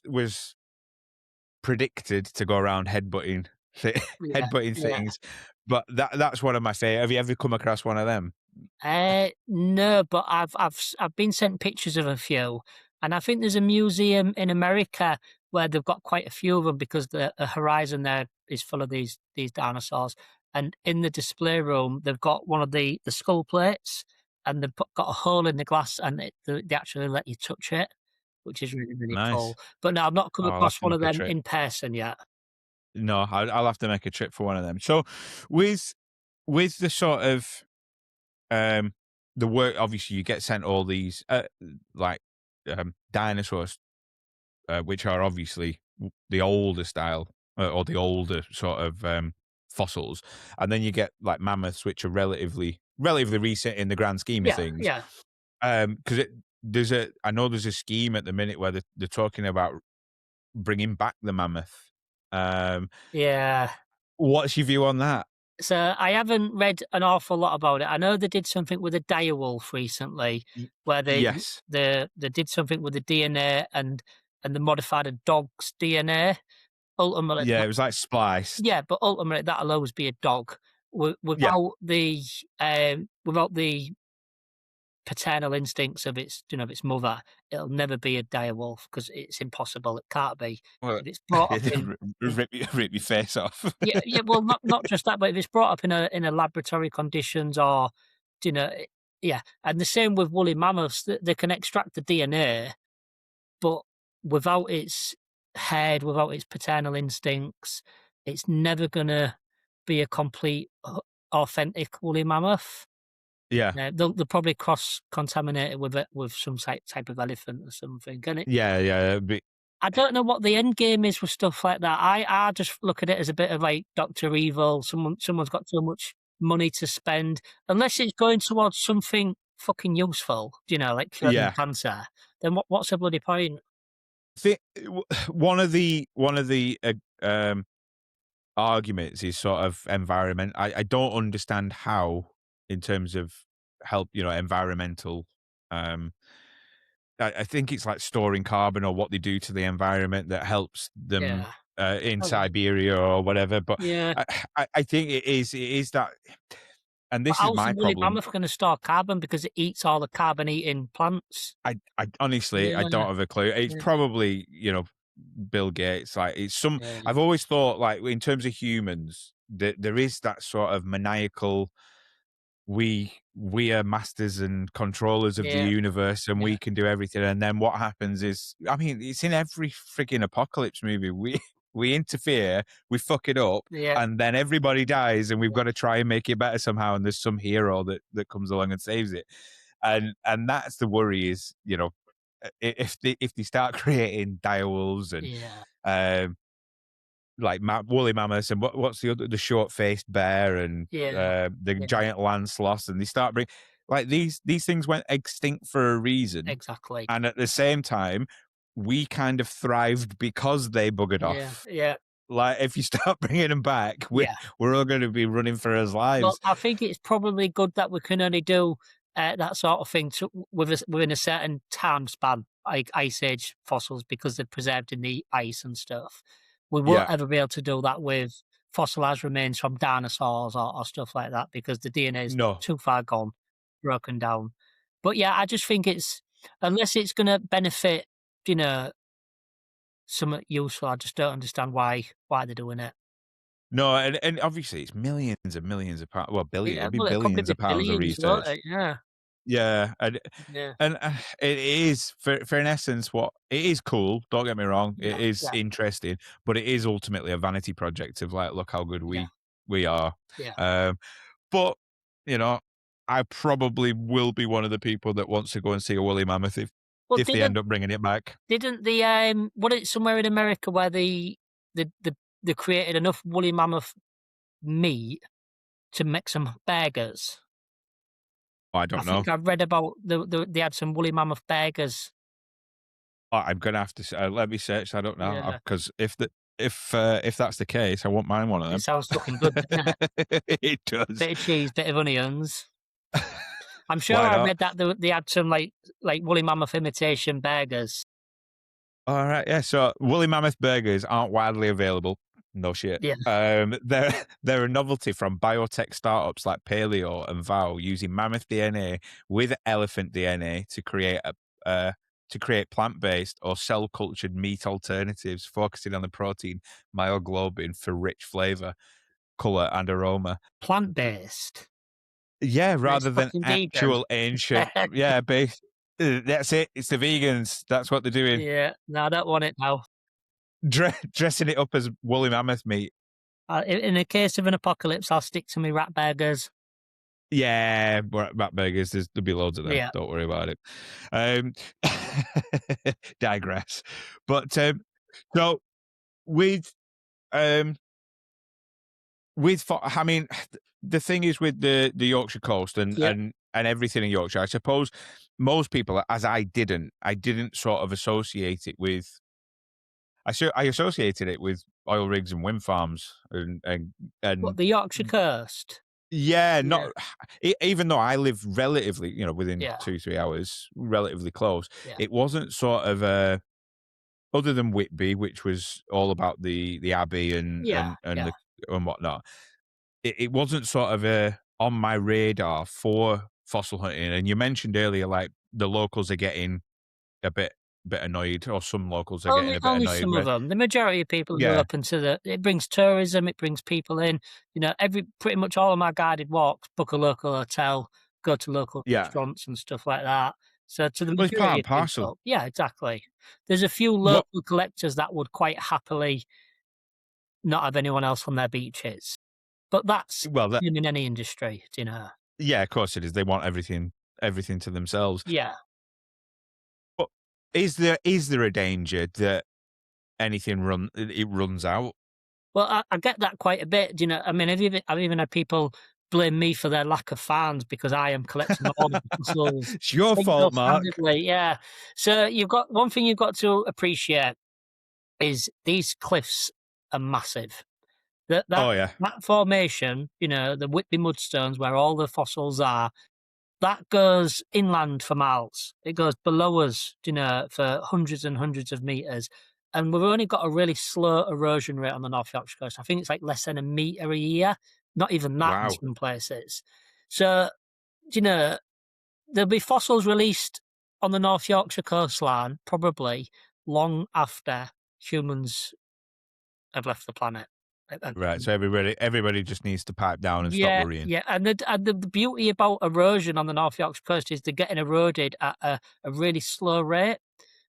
S1: predicted to go around headbutting
S2: yeah,
S1: headbutting
S2: yeah.
S1: things. But that's one of my favorite. Have you ever come across one of them?
S2: No, but I've been sent pictures of a few, and I think there's a museum in America where they've got quite a few of them because the horizon there is full of these dinosaurs. And in the display room, they've got one of the skull plates, and got a hole in the glass, and they actually let you touch it, which is really really
S1: Nice.
S2: cool. But no, I've not come
S1: Oh, I'll have
S2: across
S1: to
S2: one of
S1: make a
S2: them
S1: trip.
S2: in person yet.
S1: No, I'll have to make a trip for one of them. So, with the sort of um the work, obviously you get sent all these like dinosaurs, which are obviously the older style, or the older sort of fossils, and then you get like mammoths, which are relatively recent in the grand scheme of
S2: Yeah,
S1: things.
S2: yeah,
S1: Because I know there's a scheme at the minute where they're talking about bringing back the mammoth. Um,
S2: yeah.
S1: what's your view on that?
S2: So I haven't read an awful lot about it. I know they did something with a direwolf recently,
S1: Y-
S2: where
S1: yes,
S2: they did something with the DNA and they modified a dog's DNA. Ultimately,
S1: yeah, it was like spliced.
S2: yeah, but ultimately that'll always be a dog.
S1: Yeah,
S2: Without the paternal instincts of its mother, it'll never be a direwolf because it's impossible. It can't be.
S1: well,
S2: If it's brought up in
S1: rip your face off.
S2: Yeah, yeah, well, not just that, but if it's brought up in a laboratory conditions or, you know, yeah, and the same with woolly mammoths, they can extract the DNA, but without its head, without its paternal instincts, it's never gonna be a complete, authentic woolly mammoth.
S1: Yeah,
S2: They'll probably cross-contaminate it with some type of elephant or something, and
S1: yeah, yeah.
S2: I don't know what the end game is with stuff like that. I just look at it as a bit of like Doctor Evil. Someone's got so much money to spend, unless it's going towards something fucking useful, like curing
S1: Yeah.
S2: cancer. Then what's the bloody point?
S1: One of the arguments is sort of environment. I don't understand how, in terms of help, environmental. Um, I think it's like storing carbon or what they do to the environment that helps them
S2: Yeah.
S1: in
S2: Okay.
S1: Siberia or whatever. But
S2: Yeah.
S1: I, I think it is that, and
S2: But
S1: this is
S2: how's the
S1: my
S2: woolly
S1: problem.
S2: mammoth going to store carbon because it eats all the carbon eating plants?
S1: I honestly, I
S2: Yeah.
S1: don't have a clue. It's
S2: Yeah.
S1: probably, Bill Gates. Like, it's some.
S2: Yeah.
S1: I've always thought, like, in terms of humans, that there is that sort of maniacal. We are masters and controllers of the
S2: Yeah.
S1: universe, and
S2: Yeah.
S1: we can do everything. And then what happens is, I mean, it's in every freaking apocalypse movie. We we interfere, we fuck it up,
S2: Yeah.
S1: and then everybody dies, and we've got to try and make it better somehow. And there's some hero that comes along and saves it. And that's the worry is, if they start creating direwolves and
S2: Yeah.
S1: um like woolly mammoths, and what's the other, the short faced bear, and
S2: Yeah.
S1: the
S2: Yeah.
S1: giant land sloths, and they start bring like these things went extinct for a reason,
S2: Exactly.
S1: and at the same time, we kind of thrived because they buggered
S2: Yeah.
S1: off.
S2: Yeah.
S1: Like, if you start bringing them back,
S2: Yeah.
S1: we're all going to be running for our
S2: Well,
S1: lives.
S2: I think it's probably good that we can only do that sort of thing within a certain time span, like Ice Age fossils, because they're preserved in the ice and stuff. We won't
S1: Yeah,
S2: ever be able to do that with fossilized remains from dinosaurs or stuff like that because the DNA is
S1: no,
S2: too far gone, broken down. But yeah, I just think unless it's going to benefit, you know, something useful, I just don't understand why they're doing it.
S1: no, and obviously it's millions and millions of pounds. Well, billion,
S2: Yeah,
S1: it'd be
S2: well, it could be
S1: billions of
S2: the
S1: pounds of
S2: billions, won't
S1: research.
S2: it? Yeah,
S1: Yeah,
S2: yeah,
S1: and it is for in essence what it is cool. Don't get me wrong; it
S2: yeah,
S1: is
S2: yeah,
S1: interesting, but it is ultimately a vanity project of like, look how good
S2: yeah,
S1: we are.
S2: yeah.
S1: Um, but you know, I probably will be one of the people that wants to go and see a woolly mammoth
S2: Well,
S1: if they end up bringing it back.
S2: didn't the what it's somewhere in America where the the they created enough woolly mammoth meat to make some burgers.
S1: I
S2: I
S1: don't know.
S2: think I've read about they had some woolly mammoth burgers.
S1: I'm gonna have to let me search. I don't know
S2: Yeah,
S1: because If that's the case, I won't mind one of
S2: It
S1: them.
S2: sounds looking good, doesn't it?
S1: It does.
S2: Bit of cheese, bit of onions. I'm sure
S1: Why
S2: I
S1: not?
S2: read that they had some like woolly mammoth imitation burgers.
S1: All right, yeah. So woolly mammoth burgers aren't widely available. No shit.
S2: Yeah,
S1: They're a novelty from biotech startups like Paleo and Vow using mammoth DNA with elephant DNA uh, to create plant-based or cell-cultured meat alternatives, focusing on the protein myoglobin for rich flavor, color, and aroma.
S2: plant-based.
S1: Yeah,
S2: And it's
S1: rather than
S2: fucking vegan.
S1: actual ancient. Yeah, based. That's it. It's the vegans. That's what they're doing.
S2: Yeah, no, I don't want it now.
S1: Dressing it up as woolly mammoth meat.
S2: In the case of an apocalypse, I'll stick to my rat burgers.
S1: Yeah, rat burgers. There'll be loads of them.
S2: Yeah,
S1: Don't worry about it. Um, digress. But so with um I mean, the thing is with the Yorkshire coast and
S2: yeah.
S1: everything in Yorkshire. I suppose most people, as I didn't sort of associate it with. I associated it with oil rigs and wind farms
S2: What,
S1: and
S2: the Yorkshire coast?
S1: yeah,
S2: Yeah,
S1: not even though I live relatively, within
S2: yeah,
S1: 2-3 hours, relatively close.
S2: yeah,
S1: It wasn't sort of other than Whitby, which was all about the abbey
S2: yeah,
S1: and
S2: yeah.
S1: and whatnot. It wasn't sort of on my radar for fossil hunting. And you mentioned earlier, like the locals are getting a bit annoyed, or some locals are getting
S2: Only
S1: a bit
S2: only
S1: annoyed.
S2: some of
S1: Where
S2: them. The majority of people are
S1: yeah,
S2: open to it brings tourism, it brings people in. Pretty much all of my guided walks, book a local hotel, go to local
S1: yeah.
S2: restaurants and stuff like that. So to the
S1: Well, it's part
S2: majority
S1: and
S2: of
S1: parcel.
S2: people, yeah, exactly. There's a few
S1: What?
S2: local collectors that would quite happily not have anyone else on their beaches, but that's
S1: Well, that
S2: in any industry.
S1: yeah, of course it is. They want everything to themselves.
S2: Yeah.
S1: But is there a danger that it runs out?
S2: Well, I get that quite a bit. I mean, I've even had people blame me for their lack of fans because I am collecting all of the fossils
S1: It's your fault, Mark.
S2: single-handedly, yeah. So one thing you've got to appreciate is these cliffs are massive. That that
S1: Oh yeah,
S2: that formation, the Whitby mudstones where all the fossils are, that goes inland for miles. It goes below us, for hundreds and hundreds of meters. And we've only got a really slow erosion rate on the North Yorkshire coast. I think it's like less than a meter a year, not even that in
S1: wow.
S2: some places. So, you know, there'll be fossils released on the North Yorkshire coastline probably long after humans have left the planet.
S1: Right. So everybody just needs to pipe down and stop
S2: Yeah,
S1: worrying.
S2: yeah, and the beauty about erosion on the North Yorkshire coast is they're getting eroded at a really slow rate,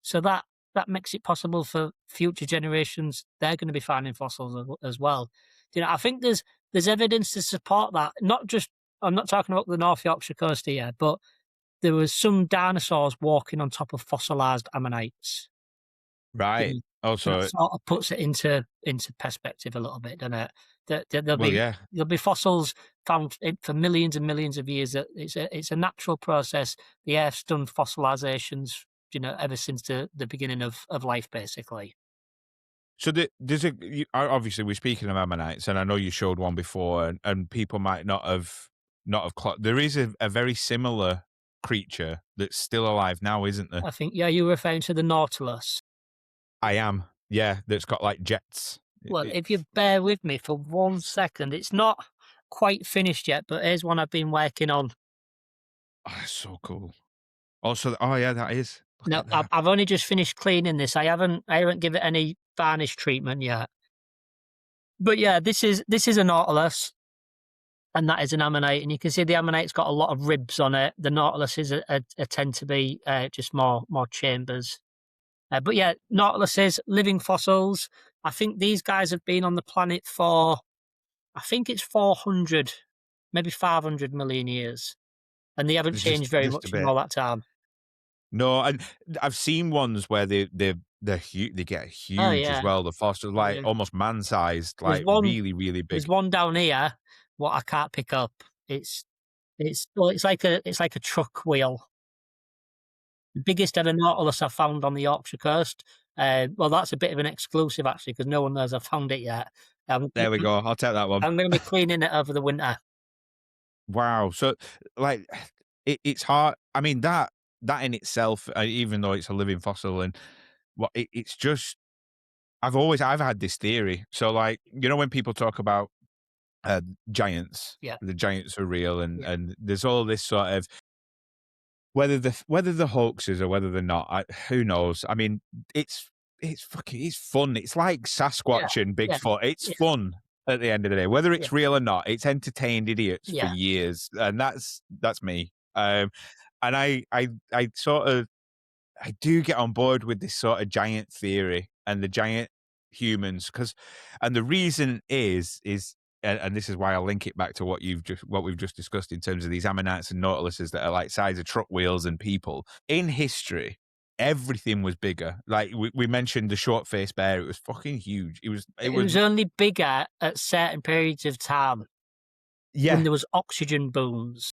S2: so that makes it possible for future generations. They're going to be finding fossils as well. I think there's evidence to support that. Not just I'm not talking about the North Yorkshire coast here, but there was some dinosaurs walking on top of fossilized ammonites.
S1: Right.
S2: Yeah. That
S1: Also,
S2: sort of puts it into perspective a little bit, doesn't it? That there'll
S1: well,
S2: be
S1: yeah.
S2: there'll be fossils found for millions and millions of years. That it's a natural process. The Earth's done fossilizations, ever since the beginning of life, basically.
S1: So obviously we're speaking of ammonites, and I know you showed one before, and people might not have there is a very similar creature that's still alive now, isn't there?
S2: I think, yeah, you're referring to the Nautilus.
S1: I am. Yeah, that's got like jets.
S2: Well, if you bear with me for 1 second, it's not quite finished yet, but here's one I've been working on.
S1: Oh, that's so cool. Also, oh yeah, that is. Look
S2: No,
S1: at
S2: I've,
S1: that.
S2: I've only just finished cleaning this. I haven't given it any varnish treatment yet. But yeah, this is a Nautilus, and that is an ammonite, and you can see the ammonite's got a lot of ribs on it. The Nautilus is a tend to be just more chambers. But yeah, Nautiluses, living fossils. I think these guys have been on the planet for, I think it's 400, maybe 500 million years, and they haven't
S1: It's
S2: changed very
S1: just a
S2: much in
S1: bit.
S2: all that time.
S1: No, and I've seen ones where they get
S2: Oh
S1: huge as
S2: yeah,
S1: well. The fossils like
S2: yeah.
S1: almost man sized,
S2: There's
S1: like
S2: one.
S1: really really
S2: There's
S1: big.
S2: one down here. What I can't pick up. It's like a truck wheel. The biggest ever Nautilus I found on the Yorkshire coast Well, that's a bit of an exclusive actually, because no one knows I've found it yet. I'm
S1: There we go. I'll take that one.
S2: I'm gonna be cleaning it over the winter.
S1: Wow. So, like, it's hard. I mean, that in itself, even though it's a living fossil, and what it's just, I've had this theory. So, like, when people talk about uh, giants,
S2: Yeah,
S1: the giants are real, and
S2: yeah,
S1: there's all this sort of whether the hoaxes or whether they're not, who knows? I mean, it's it's fun. It's like
S2: yeah,
S1: Sasquatch and
S2: yeah,
S1: Bigfoot. It's
S2: yeah,
S1: fun at the end of the day, whether
S2: yeah,
S1: it's real or not. It's entertained idiots for
S2: yeah.
S1: years, and that's me. And I sort of I do get on board with this sort of giant theory and the giant humans, because, and the reason is, and this is why I'll link it back to what we've just discussed in terms of these ammonites and nautiluses that are like size of truck wheels and people in history. Everything was bigger. Like we mentioned the short faced bear, it was fucking huge. It
S2: It
S1: was
S2: was only bigger at certain periods of time when
S1: yeah.
S2: there was oxygen booms.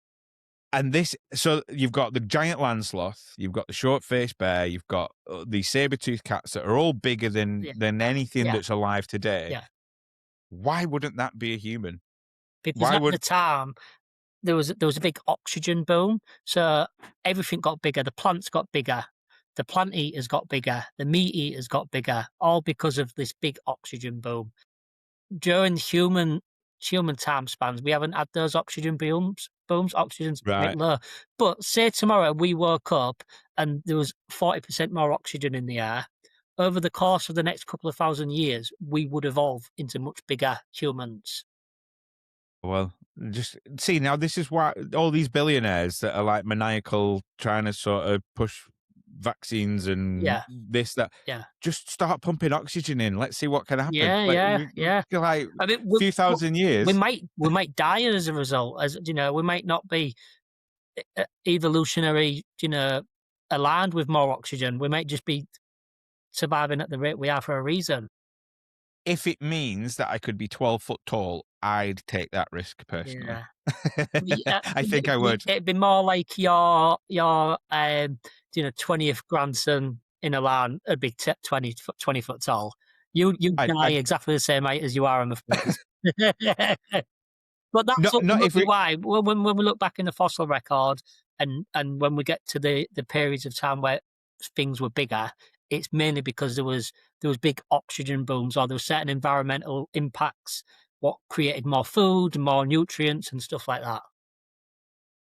S1: And this, so you've got the giant land sloth, you've got the short faced bear, you've got these saber toothed cats that are all bigger
S2: Yeah,
S1: than anything
S2: yeah,
S1: that's alive today.
S2: yeah.
S1: Why wouldn't that be a human?
S2: Because
S1: Why
S2: at the
S1: would
S2: time there was a big oxygen boom, so everything got bigger. The plants got bigger, the plant eaters got bigger, the meat eaters got bigger, all because of this big oxygen boom. During human time spans, we haven't had those oxygen booms. Oxygen's quite
S1: right?
S2: low. But say tomorrow we woke up and there was 40% more oxygen in the air. Over the course of the next couple of thousand years, we would evolve into much bigger humans.
S1: Well, just see now. This is why all these billionaires that are like maniacal, trying to sort of push vaccines and
S2: Yeah,
S1: this that.
S2: yeah.
S1: Just start pumping oxygen in. Let's see what can happen.
S2: Yeah,
S1: Like
S2: yeah, yeah.
S1: like
S2: I mean,
S1: few thousand
S2: we
S1: years.
S2: might die as a result. As you know, we might not be evolutionary, aligned with more oxygen. We might just be surviving at the rate we are for a reason.
S1: If it means that I could be 12 foot tall, I'd take that risk personally.
S2: Yeah. Yeah,
S1: I think I would.
S2: it'd be more like your 20th grandson in a land would be 20 foot tall. You'd die
S1: I'd
S2: exactly the same height as you are, I'm afraid. But that's
S1: not if
S2: ultimately
S1: we.
S2: why when we look back in the fossil record and when we get to the periods of time where things were bigger, it's mainly because there was big oxygen booms or there were certain environmental impacts what created more food, more nutrients and stuff like that.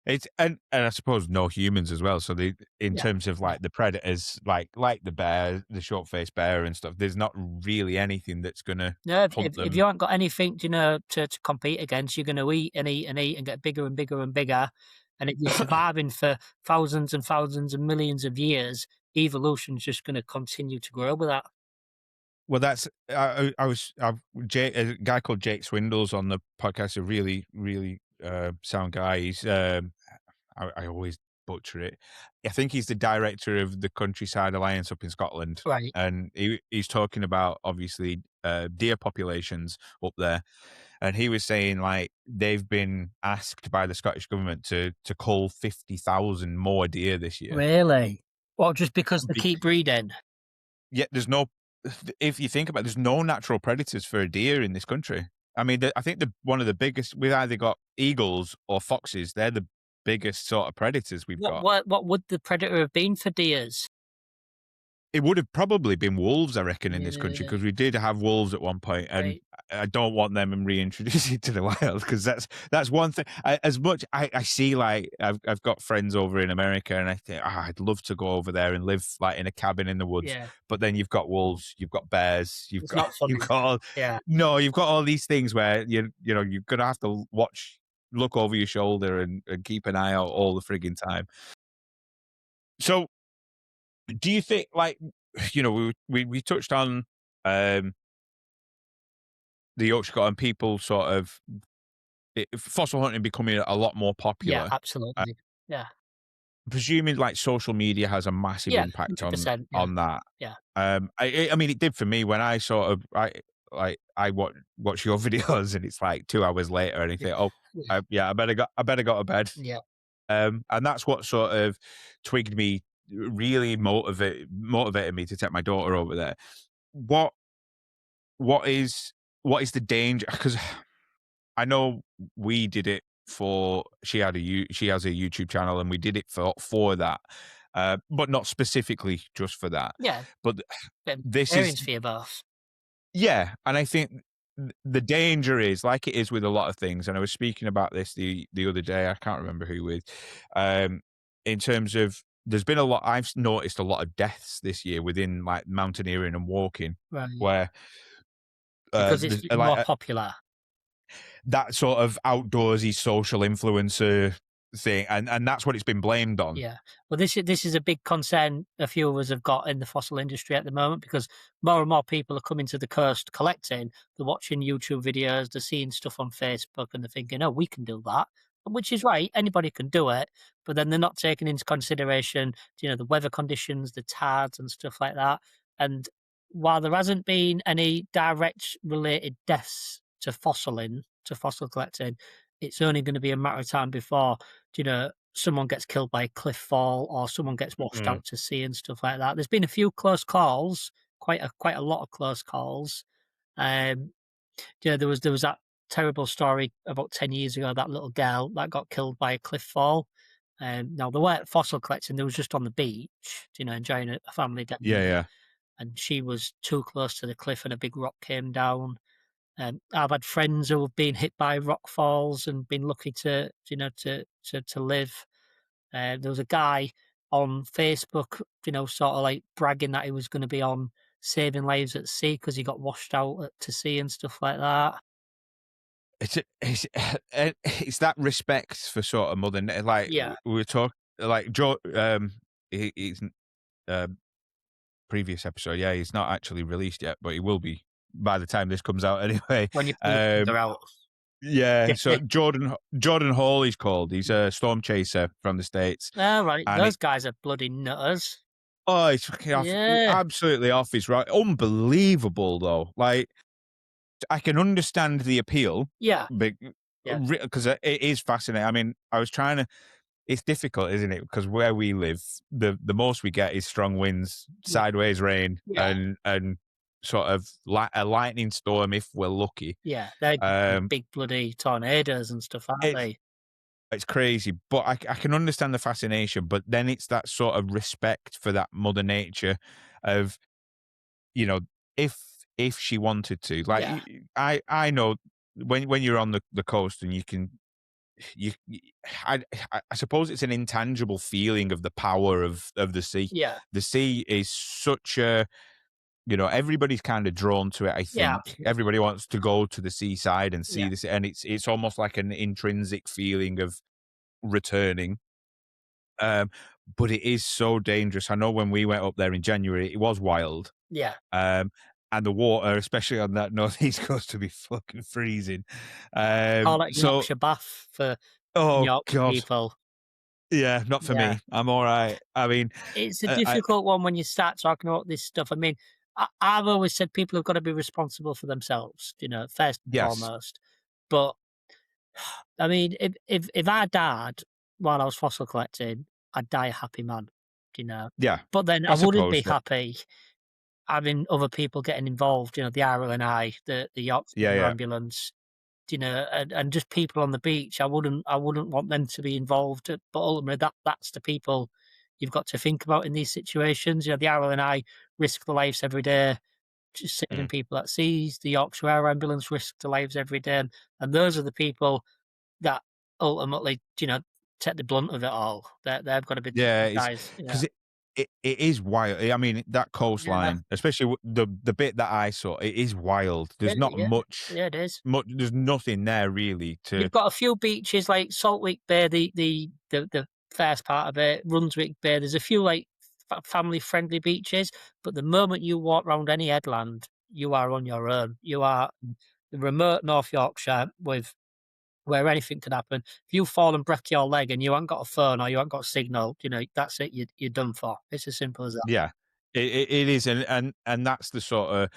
S1: It's and I suppose no humans as well. So they, in
S2: Yeah,
S1: terms of
S2: yeah.
S1: like the predators, like the bear, the short faced bear and stuff. There's not really anything that's gonna
S2: No, if
S1: hunt
S2: if you
S1: them.
S2: haven't got anything, to compete against, you're gonna eat and eat and eat and get bigger and bigger and bigger. And if you're surviving for thousands and thousands and millions of years, evolution's just gonna continue to grow with that.
S1: Well, that's I was a guy called Jake Swindles on the podcast. A really sound guy. He's I always butcher it. I think he's the director of the Countryside Alliance up in Scotland,
S2: Right.
S1: and he's talking about obviously deer populations up there, and he was saying like they've been asked by the Scottish government to cull 50,000 more deer this year.
S2: Really? Well, just because they keep breeding?
S1: Yet there's no, if you think about it, there's no natural predators for a deer in this country. I mean, I think the one of the biggest, we've either got eagles or foxes. They're the biggest sort of predators we've
S2: What
S1: got.
S2: what what would the predator have been for deers?
S1: It would have probably been wolves, I reckon, in this country,
S2: Yeah,
S1: because we did have wolves at one point, and
S2: right.
S1: I don't want them reintroduced into the wild, because that's one thing. As much I see, like I've got friends over in America, and I think I'd love to go over there and live like in a cabin in the woods.
S2: Yeah.
S1: But then you've got wolves, you've got bears, you've
S2: It's
S1: got
S2: not funny. Yeah.
S1: you've got all these things where you're gonna have to look over your shoulder and keep an eye out all the frigging time. So do you think, like, we touched on um, the Yorkshire Court and people sort of fossil hunting becoming a lot more
S2: Yeah,
S1: popular. Uh,
S2: absolutely. Yeah.
S1: Presuming like social media has a massive
S2: Yeah,
S1: impact on
S2: 100%. Yeah.
S1: that.
S2: Yeah.
S1: I mean, it did for me when I sort of I watch your videos and it's like 2 hours later and I
S2: Yeah.
S1: think, oh,
S2: Yeah.
S1: yeah, I better go to bed.
S2: Yeah.
S1: And that's what sort of twigged me really motivated me to take my daughter over there. What what is what is the danger? Because I know we did it for she has a YouTube channel, and we did it for that, but not specifically just for that.
S2: Yeah,
S1: But
S2: bit of
S1: this is
S2: experience for you both.
S1: yeah, and I think the danger is like it is with a lot of things, and I was speaking about this the other day. I can't remember who with, um, in terms of there's been a lot. I've noticed a lot of deaths this year within like mountaineering and walking,
S2: Right.
S1: where
S2: Because it's
S1: there's like
S2: more popular.
S1: that sort of outdoorsy social influencer thing, and that's what it's been blamed on.
S2: Yeah. Well, this is a big concern a few of us have got in the fossil industry at the moment because more and more people are coming to the coast collecting. They're watching YouTube videos, they're seeing stuff on Facebook, and they're thinking, "Oh, we can do that," which is right. Anybody can do it, but then they're not taking into consideration, the weather conditions, the tides, and stuff like that. And while there hasn't been any direct related deaths to fossil collecting, it's only going to be a matter of time before someone gets killed by a cliff fall or someone gets washed
S1: Mm.
S2: out to sea and stuff like that. There's been a few close calls, quite a lot of close calls. Um, there was that terrible story about 10 years ago. That little girl that got killed by a cliff fall. Now they weren't fossil collecting; they was just on the beach, enjoying a family day.
S1: Yeah, yeah.
S2: And she was too close to the cliff, and a big rock came down. I've had friends who have been hit by rock falls and been lucky to live. There was a guy on Facebook, sort of like bragging that he was going to be on saving lives at sea because he got washed out to sea and stuff like that.
S1: It's it's that respect for sort of like
S2: Yeah.
S1: we were talking like Joe. He's previous episode. Yeah, he's not actually released yet, but he will be by the time this comes out anyway.
S2: When your penises
S1: Um,
S2: are out.
S1: yeah, so Jordan Hall he's called. He's a storm chaser from the States,
S2: All right.
S1: and
S2: Those guys are bloody nutters.
S1: he's fucking off,
S2: Yeah.
S1: absolutely off his right. Unbelievable though. Like I can understand the appeal,
S2: Yeah. Yeah.
S1: because it is fascinating. I mean, I was trying to. It's difficult, isn't it? Because where we live, the most we get is strong winds,
S2: Yeah.
S1: sideways rain,
S2: Yeah.
S1: and sort of a lightning storm if we're lucky.
S2: Yeah. They're
S1: Um,
S2: big bloody tornadoes and stuff, aren't
S1: it's
S2: they?
S1: it's crazy, but I can understand the fascination. But then it's that sort of respect for that mother nature of you know if she wanted to, like
S2: Yeah.
S1: I know when you're on the coast and you can you I I suppose it's an intangible feeling of the power of the sea.
S2: Yeah.
S1: The sea is such a everybody's kind of drawn to it. I
S2: Yeah.
S1: think
S2: Absolutely.
S1: everybody wants to go to the seaside and
S2: Yeah.
S1: see this, and it's almost like an intrinsic feeling of returning. Um, but it is so dangerous. I know when we went up there in January, it was wild.
S2: Yeah.
S1: Um, and the water, especially on that northeast coast, to be fucking freezing.
S2: Call it
S1: So,
S2: Yorkshire bath for
S1: oh
S2: Yorkshire
S1: god,
S2: people.
S1: yeah, not for
S2: Yeah.
S1: me. I'm all right. I mean,
S2: It's a
S1: I
S2: difficult one when you start talking about this stuff. I mean, I've always said people have got to be responsible for themselves, first and
S1: yes,
S2: foremost. But I mean, if I died while I was fossil collecting, I'd die a happy man, you know.
S1: yeah,
S2: But then
S1: I
S2: I wouldn't be
S1: suppose that.
S2: happy having other people getting involved, the RLNI, the Yorkshire
S1: Yeah, yeah,
S2: ambulance, and just people on the beach. I wouldn't want them to be involved. But ultimately, that's the people you've got to think about in these situations. The RLNI risk their lives every day, just saving
S1: mm.
S2: people at seas. The Yorkshire Air Ambulance risk their lives every day, and those are the people that ultimately, take the blunt of it all. They've got to be
S1: Yeah,
S2: the
S1: it's
S2: guys. Yeah,
S1: because it is wild. I mean, that
S2: yeah,
S1: coastline, especially the bit that I saw, it is wild. There's
S2: really,
S1: not
S2: yeah, yeah. It is.
S1: there's nothing there really to.
S2: You've got a few beaches like Saltwick Bay, the first part of it, Runswick Bay. There's a few like family friendly beaches, but the moment you walk around any headland, you are on your own. You are the remote North Yorkshire with where anything can happen. If you fall and break your leg and you haven't got a phone or you haven't got a signal, that's it. You're done for. It's as simple as that.
S1: Yeah, it is, and that's the sort of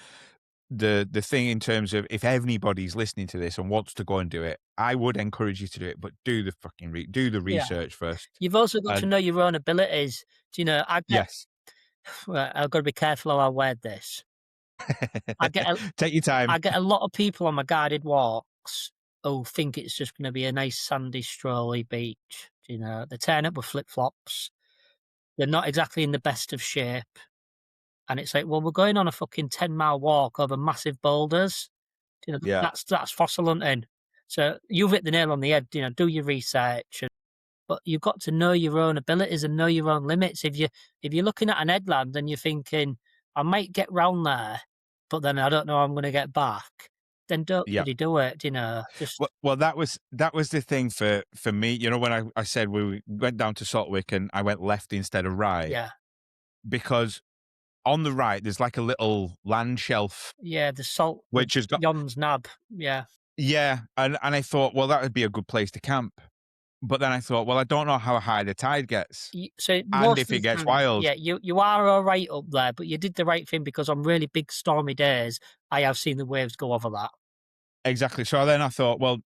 S1: the thing in terms of if anybody's listening to this and wants to go and do it, I would encourage you to do it, but do the fucking do the
S2: Yeah.
S1: research first.
S2: You've also got to
S1: And
S2: know your own abilities. Do you know, I get
S1: yes,
S2: well, I've got to be careful how I word this. I get a
S1: take your time.
S2: I get a lot of people on my guided walks who think it's just gonna be a nice sandy, strolly beach. You know, they turn up with flip-flops. They're not exactly in the best of shape, and it's like, "Well, we're going on a fucking 10-mile walk over massive boulders." You know,
S1: Yeah,
S2: that's fossil hunting. So you've hit the nail on the head, you know, do your research, but you've got to know your own abilities and know your own limits. If you're looking at an headland and you're thinking, "I might get round there, but then I don't know how I'm gonna get back," then don't
S1: yeah.
S2: bloody do it, you know, just
S1: Well, that was the thing for me. You know, when I said we went down to Saltwick and I went left instead of right,
S2: yeah.
S1: because on the right there's like a little land shelf
S2: Yeah, the salt the
S1: which has got
S2: Yon's Nab, yeah.
S1: yeah, and I thought, well, that would be a good place to camp. But then I thought, well, I don't know how high the tide gets
S2: So
S1: and
S2: most
S1: if
S2: of
S1: it
S2: the
S1: gets
S2: time,
S1: wild.
S2: yeah, you are alright up there, but you did the right thing because on really big stormy days, I have seen the waves go over that.
S1: Exactly. So then I thought, well,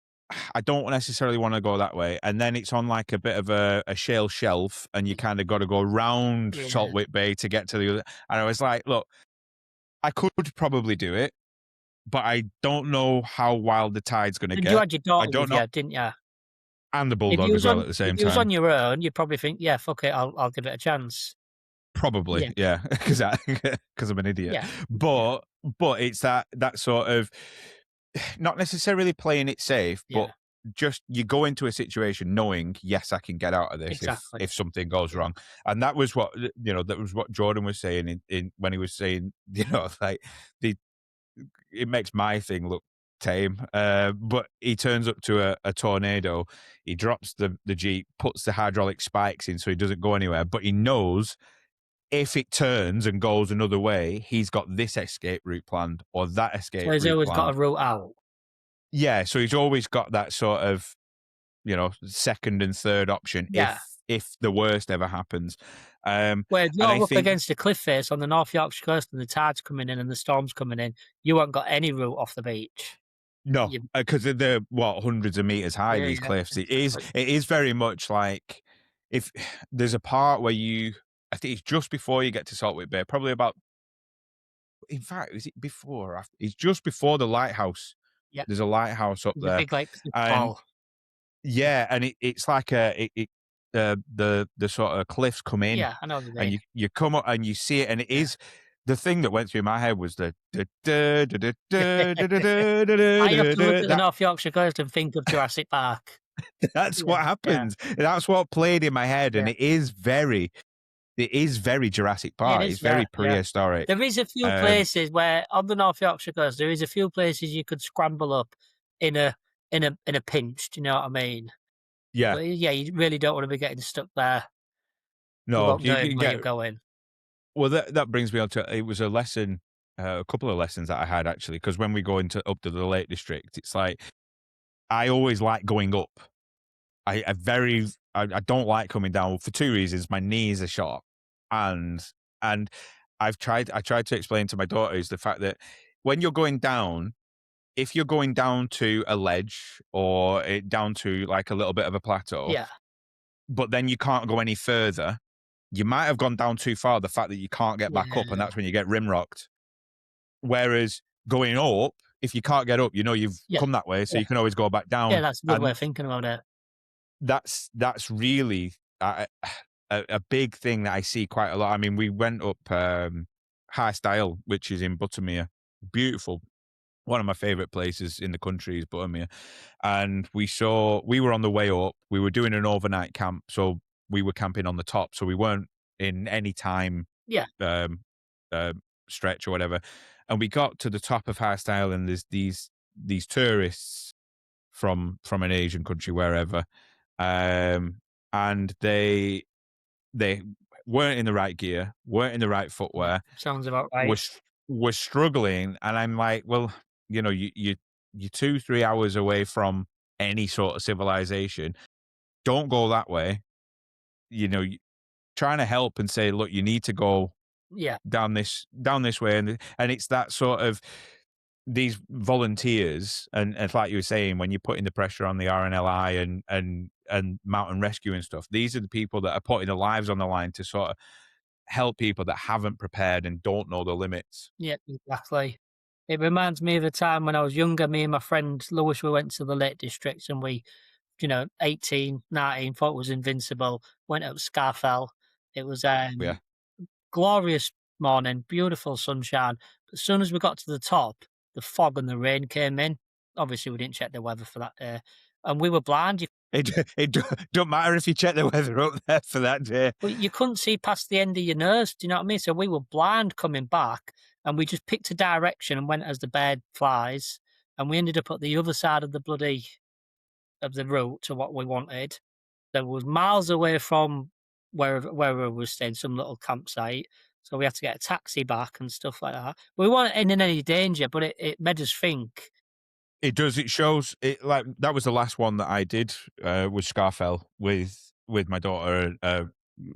S1: I don't necessarily want to go that way. And then it's on like a bit of a shale shelf, and you kind of got to go round
S2: Yeah.
S1: Saltwick Bay to get to the other. And I was like, look, I could probably do it, but I don't know how wild the tide's going to
S2: And you
S1: get.
S2: had your
S1: I
S2: daughter
S1: don't
S2: with
S1: know,
S2: you, didn't you?
S1: and the bulldog as well at the
S2: If
S1: same
S2: you was on
S1: time.
S2: your own, you'd probably think, "Yeah, fuck it, I'll give it a chance."
S1: Probably,
S2: Yeah,
S1: yeah, because because I'm an idiot.
S2: yeah, yeah,
S1: But it's that sort of not necessarily playing it safe, but
S2: yeah,
S1: just you go into a situation knowing, yes, I can get out of this
S2: exactly.
S1: if something goes
S2: Yeah.
S1: wrong. And that was what that was what Jordan was saying in when he was saying, like the it makes my thing look tame. But he turns up to a tornado, he drops the Jeep, puts the hydraulic spikes in so he doesn't go anywhere, but he knows if it turns and goes another way, he's got this escape route planned or that
S2: So
S1: escape
S2: he's
S1: route
S2: always got a
S1: planned.
S2: route out.
S1: Yeah, so he's always got that sort of, second and third option
S2: Yeah.
S1: if the worst ever happens.
S2: Where if
S1: And I
S2: you're up
S1: think
S2: against a cliff face on the North Yorkshire coast and the tide's coming in and the storm's coming in, you haven't got any route off the beach.
S1: no,
S2: You
S1: because they're what hundreds of meters high.
S2: Yeah,
S1: These
S2: yeah,
S1: cliffs. It is
S2: exactly.
S1: it is very much like if there's a part where I think it's just before you get to Saltwick Bay, probably about. In fact, is it before or after? It's just before the lighthouse.
S2: Yeah,
S1: There's a lighthouse up
S2: there's a
S1: there,
S2: big, like, cliff
S1: and
S2: wall.
S1: yeah, and it's like the sort of cliffs come in,
S2: Yeah, I know what you
S1: and
S2: mean.
S1: you come up and you see it, and it
S2: Yeah.
S1: is the thing that went through my head was the da da da da da da da da da
S2: I have
S1: da
S2: to look
S1: da
S2: at the
S1: that
S2: North Yorkshire coast and think of Jurassic Park.
S1: that's
S2: Yeah,
S1: what
S2: yeah,
S1: happens. That's what played in my head, and
S2: yeah.
S1: it is very Jurassic
S2: It
S1: Park.
S2: is,
S1: It's
S2: yeah,
S1: very
S2: yeah.
S1: prehistoric.
S2: There is a few
S1: Um,
S2: places where on the North Yorkshire coast, there is a few places you could scramble up in a pinch, do you know what I mean?
S1: yeah,
S2: But, yeah, you really don't wanna be getting stuck there
S1: no,
S2: without
S1: you
S2: knowing
S1: can
S2: where you're
S1: get.
S2: going.
S1: Well, that brings me on to it was a lesson, a couple of lessons that I had actually, because when we go into up to the Lake District, it's like I always like going up. I don't like coming down for two reasons. My knees are shot, and and I tried to explain to my daughters the fact that when you're going down, if you're going down to a ledge or down to like a little bit of a plateau,
S2: Yeah,
S1: but then you can't go any further, you might have gone down too far. The fact that you can't get back up, and
S2: yeah,
S1: that's when you get rim rocked. Whereas going up, if you can't get up, you've
S2: yeah,
S1: come that way, so
S2: yeah.
S1: you can always go back
S2: Yeah,
S1: down.
S2: that's a good way
S1: And
S2: of thinking about it.
S1: that's really a big thing that I see quite a lot. I mean, we went up High Style, which is in Buttermere. Beautiful. One of my favorite places in the country is Buttermere. And we were on the way up. We were doing an overnight camp, so we were camping on the top, so we weren't in any time
S2: Yeah,
S1: um, uh, stretch or whatever. And we got to the top of High Style, and there's these tourists from an Asian country, wherever, um, and they weren't in the right gear, weren't in the right
S2: yeah,
S1: footwear,
S2: sounds about right.
S1: was was struggling, and I'm like, well, you're 2-3 hours away from any sort of civilization. Don't go that way. Trying to help and say, look, you need to go
S2: Yeah,
S1: down this way, and it's that sort of. these volunteers, and it's like you were saying, when you're putting the pressure on the RNLI and mountain rescue and stuff, these are the people that are putting their lives on the line to sort of help people that haven't prepared and don't know the limits.
S2: Yeah, exactly. It reminds me of a time when I was younger, me and my friend Lewis, we went to the Lake District and we, 18, 19, thought it was invincible, went up Scarfell. It was
S1: Yeah.
S2: glorious morning, beautiful sunshine. But as soon as we got to the top, the fog and the rain came in. Obviously, we didn't check the weather for that day, and we were blind.
S1: It don't matter if you check the weather up there for that day.
S2: You couldn't see past the end of your nose. Do you know what I mean? So we were blind coming back, and we just picked a direction and went as the bird flies, and we ended up at the other side of the route to what we wanted. That was miles away from where we were staying, some little campsite. So we had to get a taxi back and stuff like that. We weren't in any danger, but it made us think.
S1: It does. It shows. It like that was the last one that I did was Scarfell with my daughter.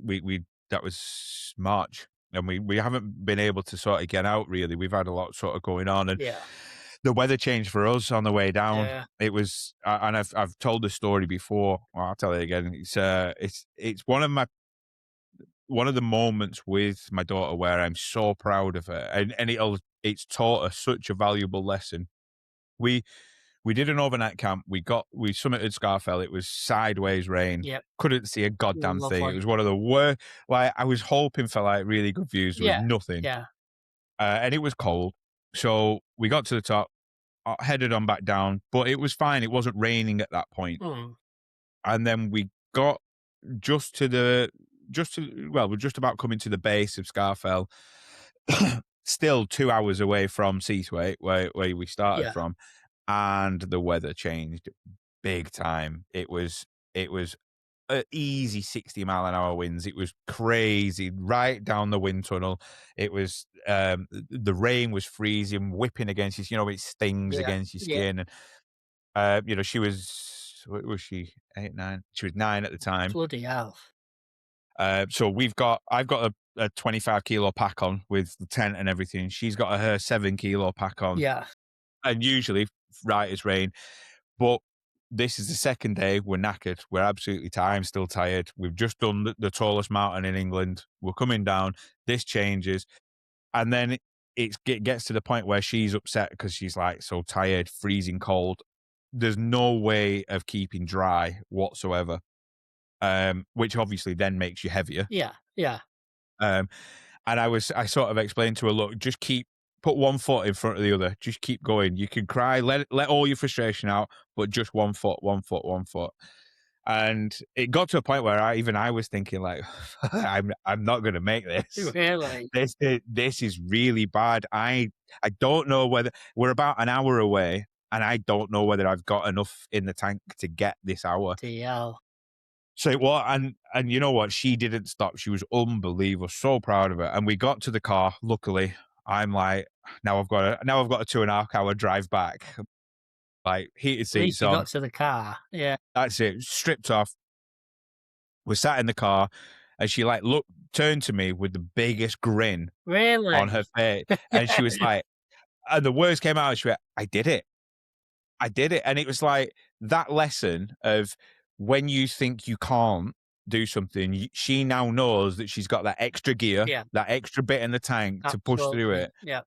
S1: We that was March, and we haven't been able to sort of get out really. We've had a lot sort of going on, and
S2: Yeah,
S1: the weather changed for us on the way down.
S2: yeah,
S1: It was, and I've told the story before. Well, I'll tell it again. It's one of the moments with my daughter where I'm so proud of her, and it's taught her such a valuable lesson. We we did an overnight camp. We summited Scarfell. It was sideways rain.
S2: yep,
S1: Couldn't see a goddamn thing. It
S2: lovely.
S1: was one of the worst. Like I was hoping for like really good views. There was
S2: Yeah,
S1: nothing,
S2: yeah,
S1: and it was cold. So we got to the top, headed on back down, but it was fine. It wasn't raining at that point.
S2: mm,
S1: And then we got we're just about coming to the base of Scarfell. Still 2 hours away from Seathwaite, where we started
S2: yeah,
S1: from, and the weather changed big time. It was a easy 60-mile-an-hour winds. It was crazy right down the wind tunnel. It was the rain was freezing, whipping against you. It stings
S2: yeah,
S1: against your
S2: yeah.
S1: skin. And she was, what was she, 8, 9? She was 9 at the time.
S2: Bloody hell.
S1: So I've got a 25-kilo pack on with the tent and everything. She's got her 7-kilo pack on,
S2: Yeah,
S1: and usually right as rain. But this is the second day. We're knackered. We're absolutely tired. I'm still tired. We've just done the tallest mountain in England. We're coming down. This changes, and then it gets to the point where she's upset because she's like so tired, freezing cold. There's no way of keeping dry whatsoever, which obviously then makes you heavier.
S2: yeah, yeah.
S1: Um, and I sort of explained to her, look, just put one foot in front of the other. Just keep going. You can cry, let all your frustration out, but just one foot, one foot, one foot. And it got to a point where I was thinking like, I'm not going to make this.
S2: Really?
S1: This is really bad. I don't know whether we're about an hour away, and I don't know whether I've got enough in the tank to get this hour.
S2: DL.
S1: So what? And you know what? She didn't stop. She was unbelievable. So proud of her. And we got to the car. Luckily, I'm like, now I've got a 2.5 hour drive back. Like heated
S2: At least
S1: seats
S2: you got
S1: on.
S2: to the car. Yeah.
S1: That's it. Stripped off. We're sat in the car, and she like turned to me with the biggest grin on
S2: Really?
S1: her face, and she was like, and the words came out. She went, "I did it. I did it." And it was like that lesson of when you think you can't do something, she now knows that she's got that extra gear,
S2: Yeah,
S1: that extra bit in the tank to push through
S2: absolutely.
S1: it.
S2: Yeah,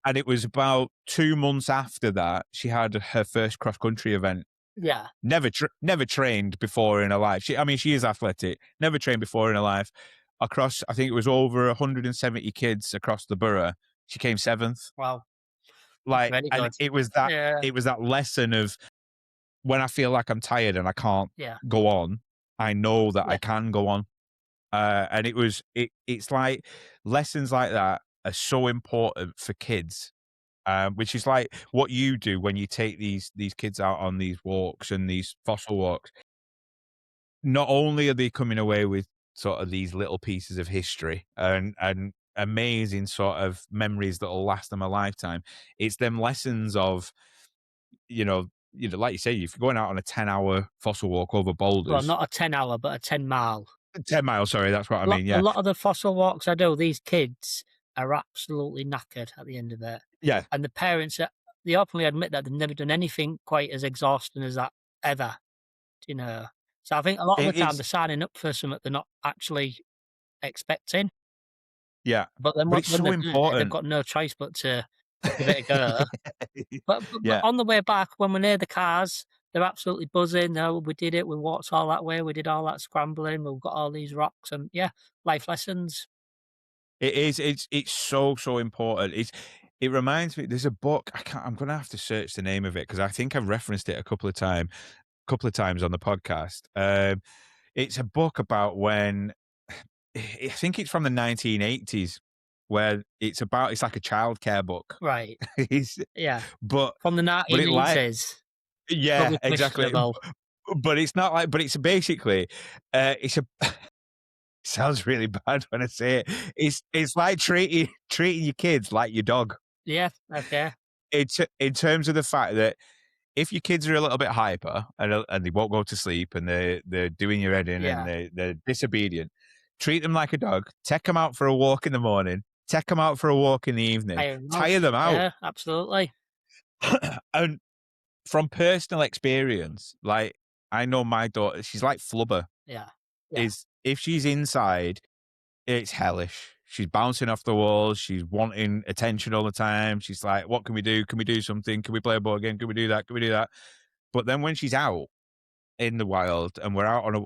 S1: And it was about 2 months after that, she had her first cross country event.
S2: yeah,
S1: Never trained before in her life. She is athletic. Never trained before in her life. Across, I think it was over 170 kids across the borough. She came seventh.
S2: wow,
S1: Like,
S2: very
S1: and
S2: good.
S1: it was that
S2: Yeah,
S1: lesson of when I feel like I'm tired and I can't
S2: yeah,
S1: go on, I know that I
S2: yeah.
S1: can go on. And it's like lessons like that are so important for kids, which is like what you do when you take these kids out on these walks and these fossil walks. Not only are they coming away with sort of these little pieces of history and amazing sort of memories that'll last them a lifetime, it's them lessons of, like you say, if you're going out on a 10-hour fossil walk over
S2: Well,
S1: boulders,
S2: not a 10-hour, but a 10-mile.
S1: 10 miles, sorry, that's what I mean,
S2: A
S1: yeah.
S2: lot of the fossil walks I do, these kids are absolutely knackered at the end of it,
S1: Yeah,
S2: and the parents are they openly admit that they've never done anything quite as exhausting as that ever, you know? So I think a lot of the time
S1: it's
S2: they're signing up for something they're not actually expecting,
S1: yeah,
S2: but then
S1: but it's
S2: when
S1: so
S2: they do it, they've
S1: important.
S2: got no choice but to give it a go. But
S1: Yeah,
S2: on the way back, when we're near the cars, they're absolutely buzzing. "No, we did it. We walked all that way. We did all that scrambling. We've got all these rocks," and yeah, life lessons.
S1: it is. It's so, so important. It reminds me there's a book, I'm gonna have to search the name of it because I think I've referenced it a couple of times on the podcast. It's a book about when I think it's from the 1980s, where it's like a childcare book.
S2: Right.
S1: It's
S2: Yeah.
S1: but
S2: From the
S1: but it like
S2: 1980s.
S1: yeah,
S2: Probably
S1: exactly.
S2: questionable.
S1: But it's not like but it's basically, it's a sounds really bad when I say it. It's like treating your kids like your dog.
S2: Yeah, okay.
S1: It's in terms of the fact that if your kids are a little bit hyper and they won't go to sleep and they're doing your head in and
S2: Yeah.
S1: they're disobedient, treat them like a dog. Take them out for a walk in the morning. Take them out for a walk in the evening.
S2: Tire 'em out.
S1: Tire them out.
S2: Yeah, absolutely.
S1: And from personal experience, like I know my daughter, she's like Flubber.
S2: Yeah. Yeah.
S1: Is if she's inside, it's hellish. She's bouncing off the walls. She's wanting attention all the time. She's like, "What can we do? Can we do something? Can we play a board game? Can we do that? Can we do that?" But then when she's out in the wild and we're out on a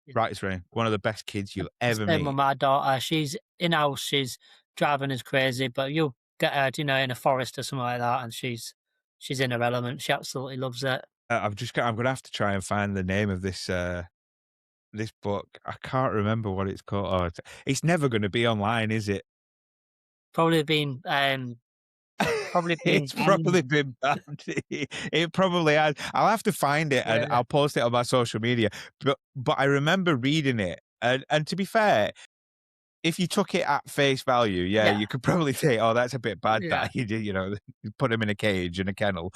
S2: Yeah.
S1: right, it's Ray, one of the best kids you'll
S2: The
S1: ever
S2: same with
S1: meet.
S2: my daughter. She's in-house, she's driving us crazy, but you'll get her, in a forest or something like that, and she's in her element. She absolutely loves it.
S1: I'm gonna have to try and find the name of this book. I can't remember what it's called. Oh, it's never gonna be online, is it?
S2: Probably been, probably been
S1: It's probably been banned. It probably has. I'll have to find it and
S2: yeah,
S1: I'll post it on my social media. But I remember reading it, and to be fair, if you took it at face value, yeah,
S2: yeah,
S1: you could probably say, "Oh, that's a bit bad
S2: yeah.
S1: that you did, you put him in a cage in a kennel."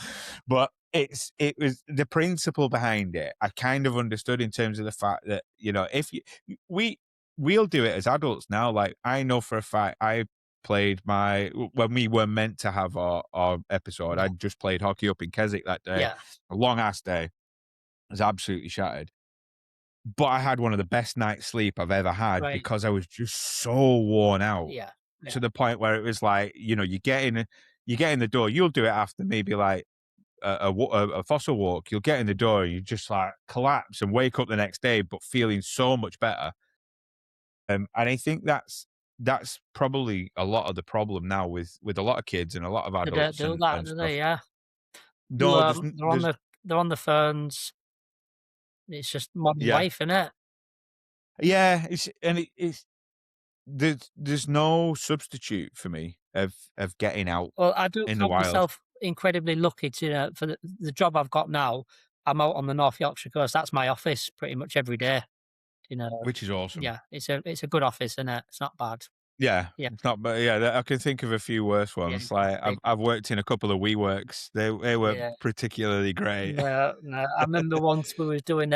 S1: But it was the principle behind it. I kind of understood in terms of the fact that, if you we we'll do it as adults now. Like I know for a fact I played my when we were meant to have our episode, I
S2: Yeah,
S1: just played hockey up in Keswick that day.
S2: yeah,
S1: A long ass day. I was absolutely shattered. But I had one of the best night's sleep I've ever had
S2: right.
S1: because I was just so worn out
S2: Yeah, yeah.
S1: to the point where it was like, you get in the door, you'll do it after maybe like a fossil walk. You'll get in the door and you just like collapse and wake up the next day, but feeling so much better. And I think that's probably a lot of the problem now with a lot of kids and a lot of
S2: They don't
S1: adults
S2: do
S1: and
S2: that,
S1: and
S2: do they?
S1: stuff.
S2: Yeah.
S1: No,
S2: They're on they're on the phones. It's just modern
S1: yeah,
S2: life, innit?
S1: yeah. It's there's no substitute for me of getting out
S2: Well, I do
S1: in the
S2: count
S1: wild,
S2: myself incredibly lucky to, for the job I've got now. I'm out on the North Yorkshire coast. That's my office pretty much every day. You know,
S1: which is awesome.
S2: yeah, it's a good office, isn't it? It's not bad.
S1: Yeah,
S2: Yeah,
S1: it's not, but yeah, I can think of a few worse
S2: yeah,
S1: ones. Like I've
S2: exactly.
S1: I've worked in a couple of WeWorks. They weren't
S2: Yeah,
S1: particularly great.
S2: no, no. I remember once we was doing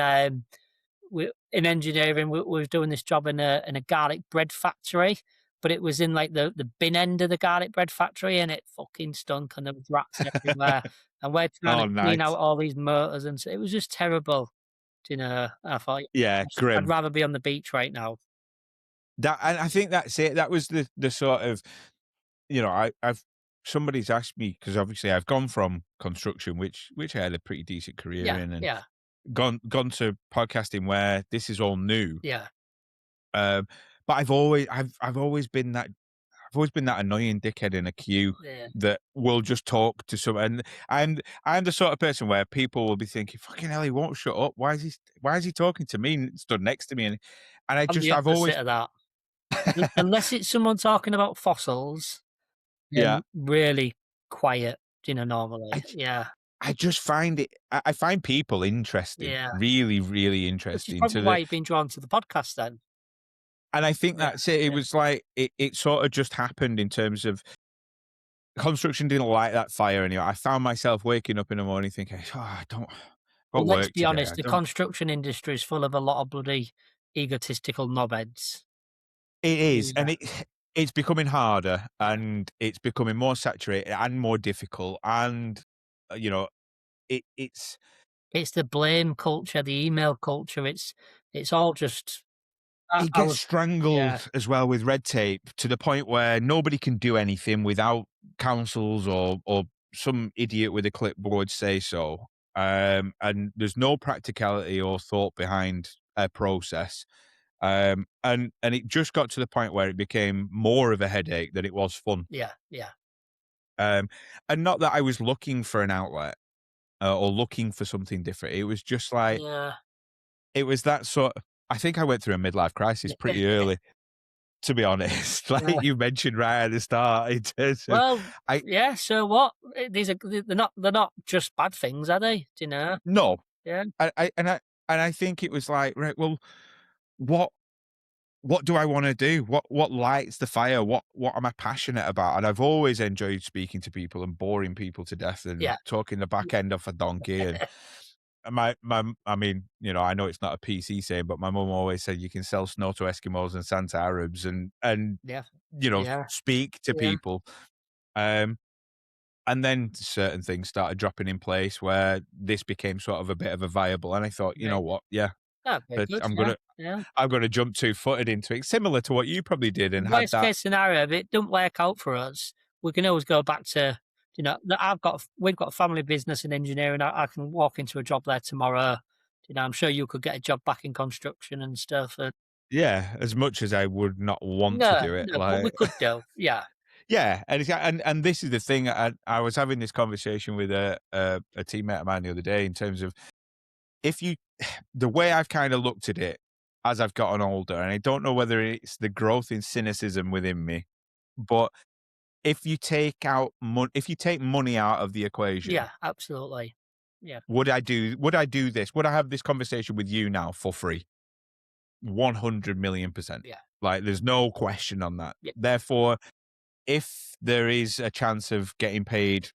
S2: we in engineering. We was doing this job in a garlic bread factory, but it was in like the bin end of the garlic bread factory, and it fucking stunk, and there was rats everywhere. And we're trying
S1: Oh,
S2: to clean out
S1: nice.
S2: all these motors, and it was just terrible. I thought,
S1: Yeah,
S2: I'd
S1: grim.
S2: rather be on the beach right now.
S1: That and I think that's it. That was the sort of I've somebody's asked me because obviously I've gone from construction, which I had a pretty decent career
S2: Yeah,
S1: in, and
S2: yeah,
S1: gone to podcasting where this is all new.
S2: yeah,
S1: Um, but I've always been that annoying dickhead in a queue
S2: yeah.
S1: that will just talk to some. And I'm the sort of person where people will be thinking, "Fucking hell, he won't shut up. Why is he talking to me and stood next to me?" And
S2: I'm the
S1: I've always
S2: opposite of that. Unless it's someone talking about fossils,
S1: yeah.
S2: then really quiet, normally.
S1: I j-
S2: Yeah,
S1: I just find I find people interesting,
S2: yeah.
S1: really, really
S2: Which is
S1: interesting
S2: probably
S1: to
S2: why
S1: the.
S2: you've been drawn to the podcast then.
S1: And I think
S2: Yeah,
S1: that's it. It
S2: yeah.
S1: was like it sort of just happened in terms of construction didn't light that fire anyway. I found myself waking up in the morning thinking, "Oh, I don't
S2: Well,
S1: got
S2: let's
S1: work
S2: be
S1: today.
S2: honest,
S1: I
S2: the
S1: don't."
S2: construction industry is full of a lot of bloody egotistical knobheads.
S1: It is, and
S2: Yeah,
S1: it's becoming harder,
S2: Yeah.
S1: and it's becoming more saturated and more difficult, and, you know, it's
S2: It's the blame culture, the email culture. It's all just.
S1: it
S2: I
S1: gets
S2: was. Yeah.
S1: strangled as well with red tape to the point where nobody can do anything without councils or some idiot with a clipboard say so. And there's no practicality or thought behind a process. And it just got to the point where it became more of a headache than it was fun.
S2: Yeah. Yeah.
S1: Um, and not that I was looking for an outlet, or looking for something different. It was just like
S2: Yeah.
S1: it was that sort. I think I went through a midlife crisis pretty early, to be honest. Like
S2: Yeah.
S1: you mentioned right at the start, in terms of,
S2: Well,
S1: I
S2: yeah, so what? These are they're not just bad things, are they? Do you know?
S1: no,
S2: Yeah.
S1: I think it was like, right, well, what what do I want to do? What lights the fire? What am I passionate about? And I've always enjoyed speaking to people and boring people to death and
S2: Yeah.
S1: talking the back end off a donkey. And I mean, I know it's not a PC saying, but my mum always said you can sell snow to Eskimos and Santa Arabs and
S2: Yeah.
S1: you know,
S2: Yeah.
S1: speak to
S2: Yeah.
S1: people. Um, and then certain things started dropping in place where this became sort of a bit of a viable. And I thought, you know
S2: Right.
S1: what, yeah,
S2: Yeah, very
S1: that
S2: good.
S1: I'm
S2: Yeah.
S1: gonna
S2: Yeah.
S1: I'm gonna jump 2-footed into it, similar to what you probably did and had
S2: Worst
S1: that.
S2: case scenario, if it don't work out for us, we can always go back to, we've got a family business in engineering. I can walk into a job there tomorrow. I'm sure you could get a job back in construction and stuff.
S1: Yeah, as much as I would not want to
S2: No,
S1: do it,
S2: no, but we
S1: like
S2: could do. Yeah.
S1: yeah, and this is the thing. I was having this conversation with a teammate of mine the other day in terms of, if you the way I've kind of looked at it as I've gotten older, and I don't know whether it's the growth in cynicism within me, but if you take money out of the equation,
S2: Yeah, absolutely. Yeah.
S1: would I do this? Would I have this conversation with you now for free? 100 million%.
S2: Yeah.
S1: Like, there's no question on that.
S2: Yeah.
S1: Therefore, if there is a chance of getting paid,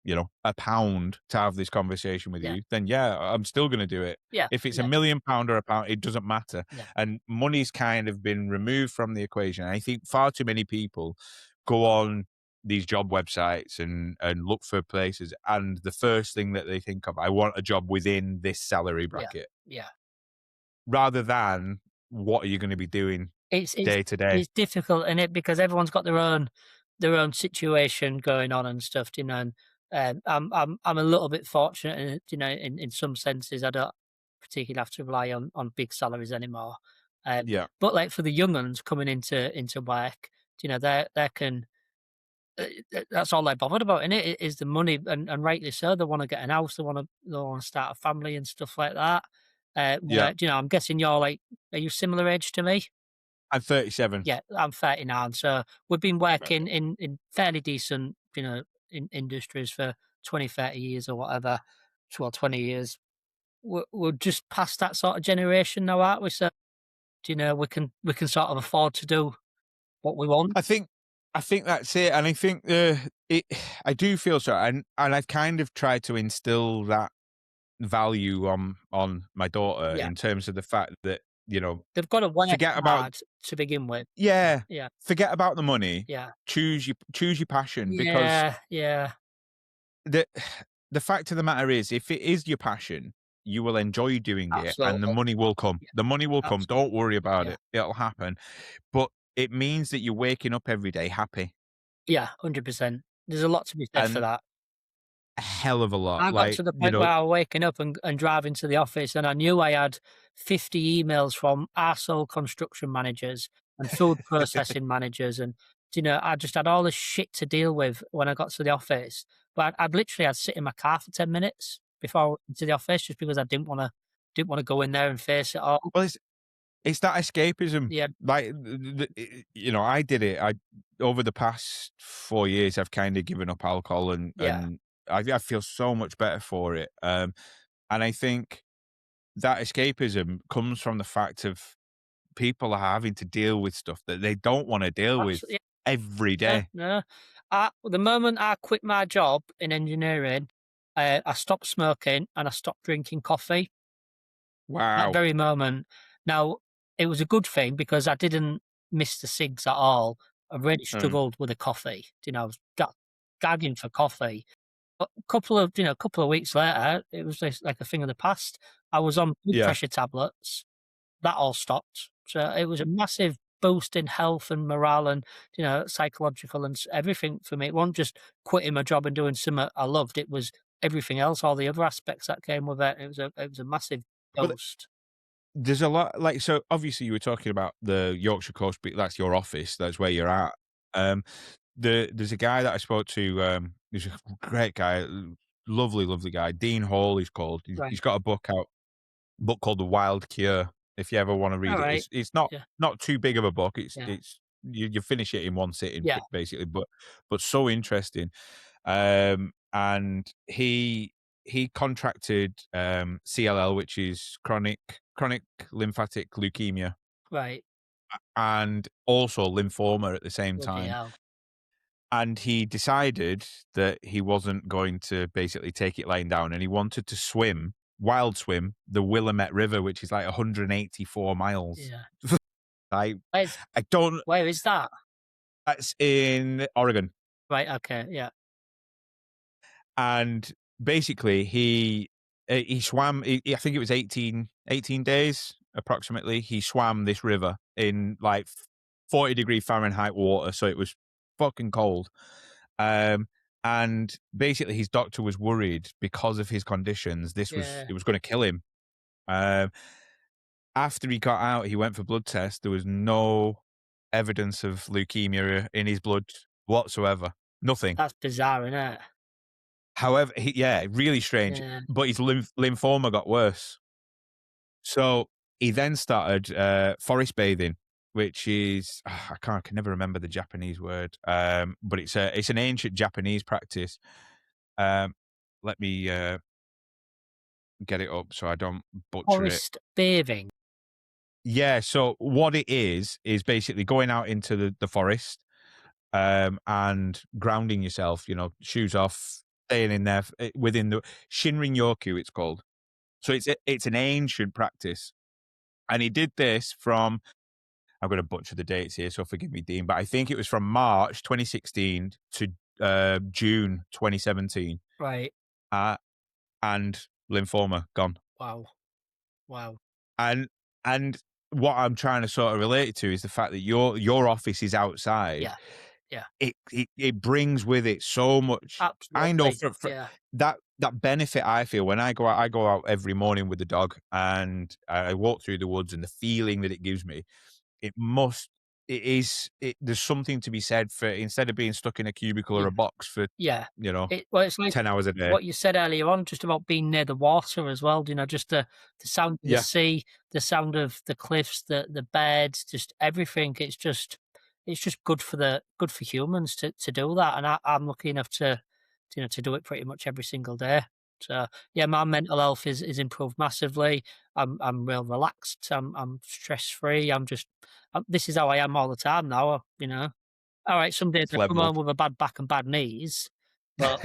S1: £1 to have this conversation with
S2: Yeah.
S1: you, then yeah, I'm still going to do it.
S2: Yeah.
S1: If it's
S2: Yeah.
S1: £1 million or a pound, it doesn't matter.
S2: Yeah.
S1: And money's kind of been removed from the equation. I think far too many people go on these job websites and look for places, and the first thing that they think of, I want a job within this salary
S2: Yeah.
S1: bracket,
S2: Yeah.
S1: rather than what are you going to be doing
S2: It's it's
S1: day to day.
S2: it's difficult in it because everyone's got their own situation going on and stuff, And I'm a little bit fortunate, in some senses. I don't particularly have to rely on big salaries anymore.
S1: Yeah,
S2: But like for the young ones coming into work, they can. That's all they're bothered about, in it is the money, and rightly so. They want to get an house, they want to start a family and stuff like that.
S1: yeah.
S2: I'm guessing you're like, are you similar age to me?
S1: I'm 37.
S2: Yeah, I'm 39, so we've been working in fairly decent, in industries for 20, 30 years or whatever. Well, 20 years. We're just past that sort of generation now, aren't we? So, we can sort of afford to do what we want.
S1: I think that's it, and I think it. I do feel so, and I've kind of tried to instill that value on my daughter
S2: Yeah,
S1: in terms of the fact that,
S2: they've got to work
S1: forget about
S2: hard to begin with.
S1: yeah,
S2: Yeah,
S1: forget about the money,
S2: yeah,
S1: choose your passion, because
S2: yeah, yeah.
S1: the the fact of the matter is, if it is your passion, you will enjoy doing it, and the
S2: Absolutely.
S1: money will come.
S2: Yeah,
S1: The money will come. Don't
S2: absolutely.
S1: worry about
S2: Yeah,
S1: it; it'll happen. But it means that you're waking up every day happy,
S2: yeah, 100%. There's a lot to be said for
S1: and
S2: that.
S1: a hell of a lot.
S2: I got
S1: Like,
S2: to the point where I was waking up and driving to the office, and I knew I had 50 emails from arsehole construction managers and food processing managers, and I just had all this shit to deal with when I got to the office. But I'd literally had to sit in my car for 10 minutes before I went into the office, just because I didn't want to go in there and face it all.
S1: well, it's that escapism.
S2: Yeah,
S1: Like, I did it. I Over the past 4 years, I've kind of given up alcohol, and
S2: yeah,
S1: I feel so much better for it. And I think that escapism comes from the fact of people are having to deal with stuff that they don't want to deal with
S2: absolutely.
S1: every
S2: Yeah,
S1: day.
S2: no. The moment I quit my job in engineering, I stopped smoking and I stopped drinking coffee. That
S1: Wow.
S2: very moment. Now, it was a good thing because I didn't miss the cigs at all. I really
S1: Mm.
S2: struggled with a coffee. I was gagging for coffee. But a couple of weeks later, it was just like a thing of the past. I was on blood
S1: Yeah.
S2: pressure tablets. That all stopped. So it was a massive boost in health and morale and, psychological and everything for me. It wasn't just quitting my job and doing something I loved. It was everything else, all the other aspects that came with it. It was a massive
S1: Well,
S2: boost.
S1: there's a lot like, so obviously you were talking about the Yorkshire coast, but that's your office, that's where you're at. Um, there's a guy that I spoke to, he's a great guy, lovely, lovely guy. Dean Hall, he's called. He's
S2: Right.
S1: got a book called The Wild Cure. If you ever want to read
S2: All
S1: it,
S2: right.
S1: it's not
S2: Yeah.
S1: not too big of a book.
S2: Yeah.
S1: You finish it in one sitting,
S2: Yeah.
S1: basically, but so interesting. And he contracted CLL, which is chronic lymphatic leukemia,
S2: Right.
S1: and also lymphoma at the same
S2: Bloody
S1: time.
S2: hell.
S1: And he decided that he wasn't going to basically take it lying down, and he wanted to wild swim the Willamette River, which is like 184 miles.
S2: Yeah.
S1: I
S2: Where's
S1: I don't.
S2: where is that?
S1: That's in Oregon.
S2: Right. Okay. Yeah.
S1: And basically he swam, I think it was 18 days approximately. He swam this river in like 40-degree Fahrenheit water, so it was fucking cold. Um, and basically his doctor was worried because of his conditions,
S2: Yeah.
S1: it was gonna kill him. Um, After he got out, he went for blood tests. There was no evidence of leukemia in his blood whatsoever. Nothing.
S2: That's bizarre, isn't it?
S1: However, yeah, really strange,
S2: Yeah.
S1: but his lymphoma got worse. So he then started forest bathing, which is I can never remember the Japanese word, but it's an ancient Japanese practice. Um, Let me get it up so I don't butcher it.
S2: Forest bathing.
S1: Yeah, so what it is basically going out into the forest, and grounding yourself. Shoes off, staying in there within the Shinrin Yoku, it's called. So it's an ancient practice, and he did this from, I'm going to butcher the dates here, so forgive me, Dean, but I think it was from March 2016 to June 2017,
S2: Right.
S1: uh, and lymphoma gone.
S2: Wow. Wow.
S1: And and what I'm trying to sort of relate it to is the fact that your office is outside.
S2: Yeah. Yeah.
S1: It brings with it so much. I know
S2: Absolutely.
S1: for
S2: Yeah.
S1: that benefit I feel when I go out every morning with the dog, and I walk through the woods, and the feeling that it gives me, it must it is it there's something to be said for, instead of being stuck in a cubicle or
S2: Yeah.
S1: a box for,
S2: Yeah.
S1: you know,
S2: It's like
S1: 10 hours a day.
S2: what you said earlier on, just about being near the water as well, just the sound of the
S1: Yeah.
S2: sea, the sound of the cliffs, the beds, just everything. It's just good for humans to do that, and I'm lucky enough to do it pretty much every single day. So, yeah, my mental health is improved massively. I'm real relaxed. I'm stress-free. This is how I. Am all the time now. Alright, some days
S1: It's
S2: I come home
S1: leveled.
S2: with a bad back and bad knees, but,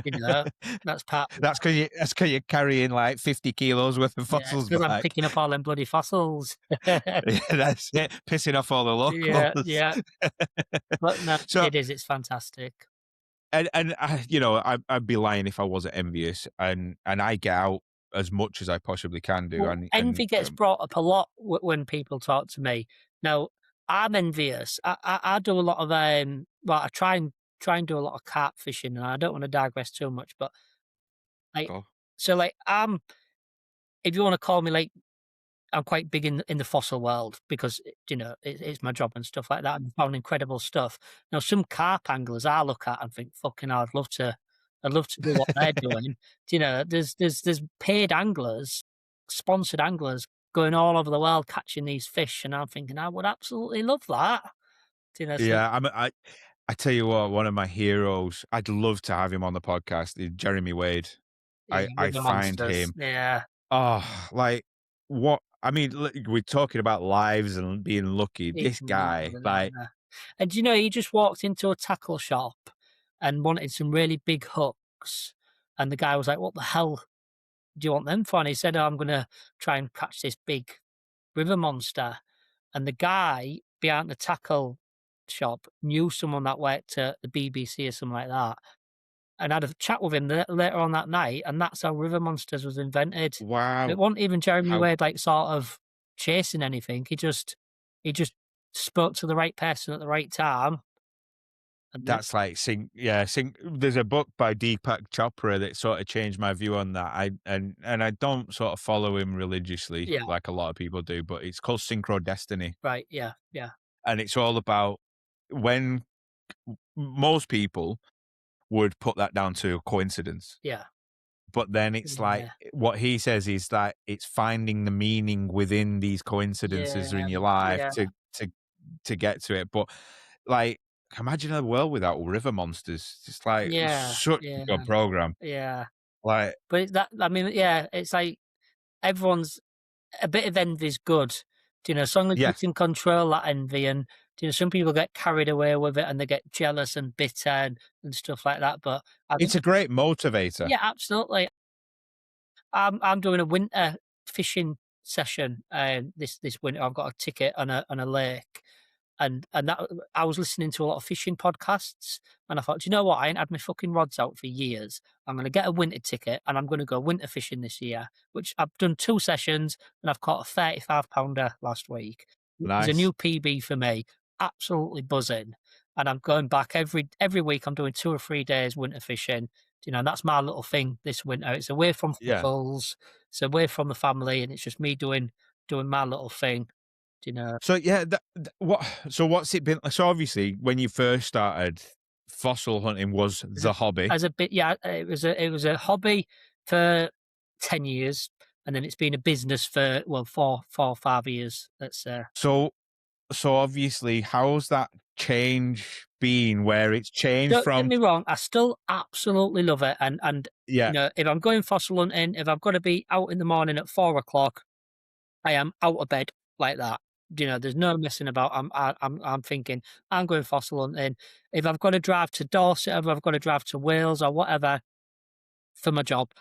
S2: you know, that's part of
S1: That's because you're carrying like 50 kilos worth of
S2: yeah, it's
S1: fossils
S2: 'cause I'm
S1: back.
S2: picking up all them bloody fossils.
S1: Yeah, that's it, pissing off all the
S2: Yeah,
S1: locals.
S2: yeah, but no,
S1: So,
S2: it's fantastic.
S1: and I'd be lying if I wasn't envious, and I get out as much as I possibly can do,
S2: Well,
S1: and
S2: envy gets brought up a lot when people talk to me. Now, I'm envious. I do a lot of, I try and do a lot of carp fishing, and I don't wanna digress too much, but, like
S1: go.
S2: if you wanna call me, like, I'm quite big in the fossil world because it's my job and stuff like that, and I found incredible stuff. Now, some carp anglers I look at and think, "Fucking hell, I'd love to do what they're doing." There's paid anglers, sponsored anglers going all over the world catching these fish, and I'm thinking, "I would absolutely love that." So
S1: Yeah, I tell you what, one of my heroes, I'd love to have him on the podcast, is Jeremy Wade.
S2: yeah,
S1: I
S2: river
S1: find
S2: monsters.
S1: him,
S2: Yeah,
S1: like, what I mean, look, we're talking about lives and being lucky.
S2: he's
S1: This guy,
S2: mental,
S1: like,
S2: yeah. And he just walked into a tackle shop and wanted some really big hooks, and the guy was like, "What the hell do you want them for?" And he said, "Oh, I'm gonna try and catch this big river monster." And the guy behind the tackle shop, knew someone that worked at the BBC or something like that, and had a chat with him later on that night, and that's how River Monsters was invented. It
S1: Wow.
S2: wasn't even Jeremy
S1: How
S2: Wade, like, sort of chasing anything. He just spoke to the right person at the right time, and then
S1: that's like there's a book by Deepak Chopra that sort of changed my view on that. And I don't sort of follow him religiously
S2: yeah,
S1: like a lot of people do, but it's called Synchro Destiny.
S2: right, yeah, yeah,
S1: And it's all about when most people would put that down to coincidence.
S2: yeah,
S1: But then it's like
S2: yeah,
S1: what he says is that it's finding the meaning within these coincidences
S2: yeah,
S1: in your life
S2: yeah,
S1: to get to it. But like, imagine a world without river monsters. It's like
S2: yeah,
S1: such a
S2: yeah,
S1: good program.
S2: yeah.
S1: Like,
S2: But that, I mean, yeah, it's like everyone's a bit of envy's good. As long as you
S1: yes,
S2: can control that envy, and some people get carried away with it and they get jealous and bitter and stuff like that. But I think,
S1: it's a great motivator.
S2: yeah, absolutely. I'm doing a winter fishing session this winter. I've got a ticket on a lake, and that I was listening to a lot of fishing podcasts, and I thought, do you know what? I ain't had my fucking rods out for years. I'm going to get a winter ticket, and I'm going to go winter fishing this year. Which I've done 2 sessions, and I've caught a 35 pounder last week. Which is a
S1: Nice.
S2: new PB for me. Absolutely buzzing, and I'm going back every week. I'm doing 2 or 3 days winter fishing. And that's my little thing this winter. It's away from
S1: Yeah.
S2: footballs, it's away from the family, and it's just me doing my little thing. You know,
S1: So yeah, what's it been? So obviously, when you first started, fossil hunting was
S2: as a
S1: the hobby.
S2: as a bit, yeah, it was a hobby for 10 years, and then it's been a business for, well, 4 or 5 years. That's
S1: So obviously, how's that change been? Where it's changed
S2: Don't get
S1: from
S2: me wrong, I still absolutely love it, and
S1: yeah,
S2: if I'm going fossil hunting, if I've got to be out in the morning at 4 o'clock, I am out of bed like that. There's no messing about. I'm thinking I'm going fossil hunting. If I've got to drive to Dorset, if I've got to drive to Wales or whatever for my job,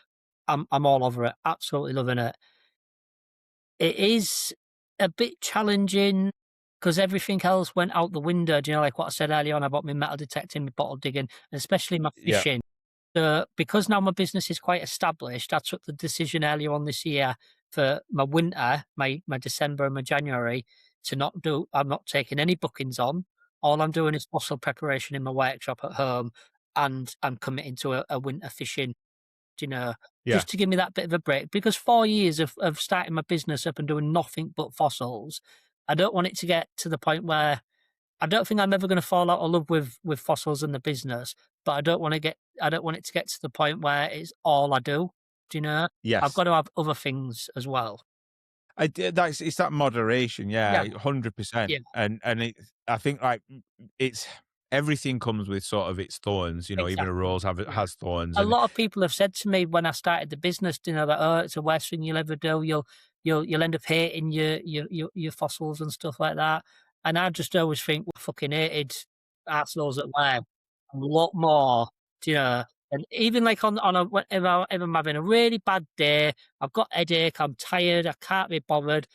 S2: I'm all over it. Absolutely loving it. It is a bit challenging because everything else went out the window. Like what I said earlier on about my metal detecting, my bottle digging, and especially my
S1: yeah,
S2: fishing. Because now my business is quite established, I took the decision earlier on this year for my winter, my December and my January, to not do. I'm not taking any bookings on. All I'm doing is fossil preparation in my workshop at home, and I'm committing to a winter fishing. You know,
S1: yeah,
S2: just to give me that bit of a break, because 4 years of starting my business up and doing nothing but fossils, I don't want it to get to the point where I don't think I'm ever going to fall out of love with fossils and the business, but I don't want it to get to the point where it's all I do. Do you know? I've
S1: yes.
S2: got to have other things as well.
S1: I did. That's it's that moderation,
S2: Yeah,
S1: yeah, 100%.
S2: yeah,
S1: And I think like it's everything comes with sort of its thorns, even a
S2: exactly.
S1: rose
S2: Yeah.
S1: has thorns,
S2: A
S1: and
S2: lot of people have said to me when I started the business, that, oh, it's the worst thing you'll ever do. You'll end up hating your fossils and stuff like that. And I just always think we fucking hated arseholes at work a lot more, do you know. And even like on a if I'm having a really bad day, I've got headache, I'm tired, I can't be bothered,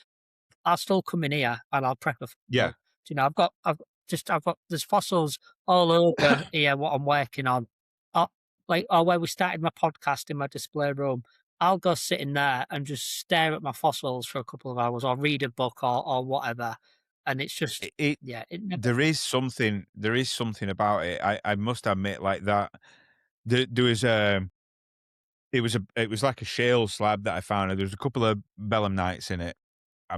S2: I'll still come in here and I'll prep a
S1: yeah,
S2: fossil. I've got there's fossils all over here what I'm working on. Uh, where we started my podcast in my display room. I'll go sit in there and just stare at my fossils for a couple of hours or read a book or whatever. And it's just,
S1: it
S2: yeah, it never,
S1: there is something about it. I must admit, like that. There was it was like a shale slab that I found, and there was a couple of belemnites in it.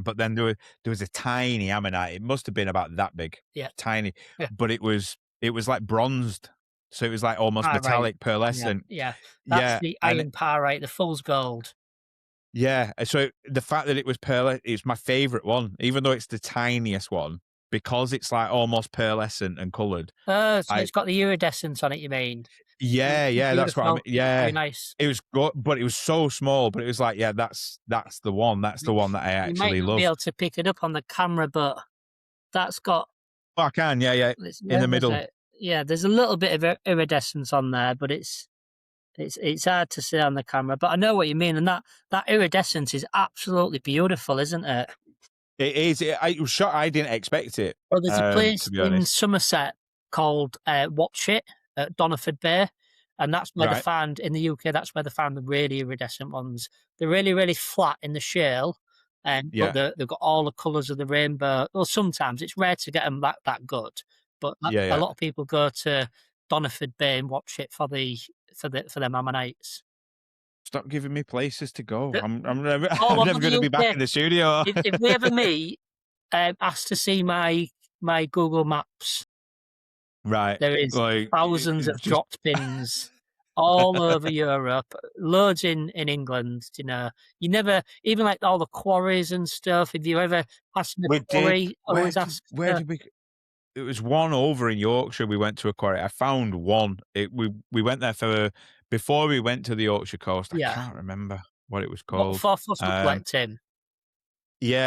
S1: But then there was a tiny ammonite. It must have been about that big,
S2: yeah,
S1: tiny,
S2: yeah.
S1: but it was like bronzed, so it was like almost
S2: Ah, right.
S1: metallic,
S2: Yeah,
S1: pearlescent.
S2: yeah. That's
S1: Yeah,
S2: the
S1: and
S2: iron pyrite, the fool's gold.
S1: yeah, so the fact that it was it's my favorite one, even though it's the tiniest one, because it's like almost pearlescent and coloured.
S2: Oh, so
S1: I
S2: it's got the iridescence on it, you mean?
S1: Yeah, yeah, that's what I mean.
S2: Beautiful.
S1: Yeah,
S2: Very nice.
S1: it was good, but it was so small. But it was like, yeah, that's the one. That's the one that I
S2: You might
S1: actually
S2: not be
S1: love.
S2: able to pick it up on the camera, but that's got
S1: Oh, I can, yeah, yeah, in
S2: where
S1: the
S2: was
S1: middle.
S2: it? Yeah, there's a little bit of iridescence on there, but it's hard to see on the camera. But I know what you mean, and that iridescence is absolutely beautiful, isn't it?
S1: It is. I was shocked. I didn't expect it.
S2: Well, there's a
S1: To
S2: place
S1: be
S2: in
S1: honest.
S2: Somerset called Watch It at Doniford Bay, and that's where they
S1: Right.
S2: found in the UK. That's where they found the really iridescent ones. They're really, really flat in the shale, but
S1: Yeah.
S2: they've got all the colours of the rainbow. Well, sometimes it's rare to get them that good, but
S1: Yeah.
S2: a
S1: Yeah.
S2: lot of people go to Doniford Bay and watch it for them ammonites.
S1: Stop giving me places to go.
S2: The-
S1: I'm never.
S2: All
S1: I'm
S2: over
S1: never going
S2: the
S1: to be back
S2: UK.
S1: in the studio.
S2: If we ever meet, ask to see my Google Maps.
S1: Right.
S2: There is
S1: Like
S2: thousands of
S1: just.
S2: drop pins all over Europe, loads in England, you know. You never even like all the quarries and stuff, if you ever pass the
S1: We did.
S2: quarry, always ask
S1: Where did we? It was one over in Yorkshire. We went to a quarry. I found one. We went there for before we went to the Yorkshire coast. I
S2: yeah,
S1: can't remember what it was
S2: what
S1: called.
S2: for fossil
S1: Um,
S2: collecting.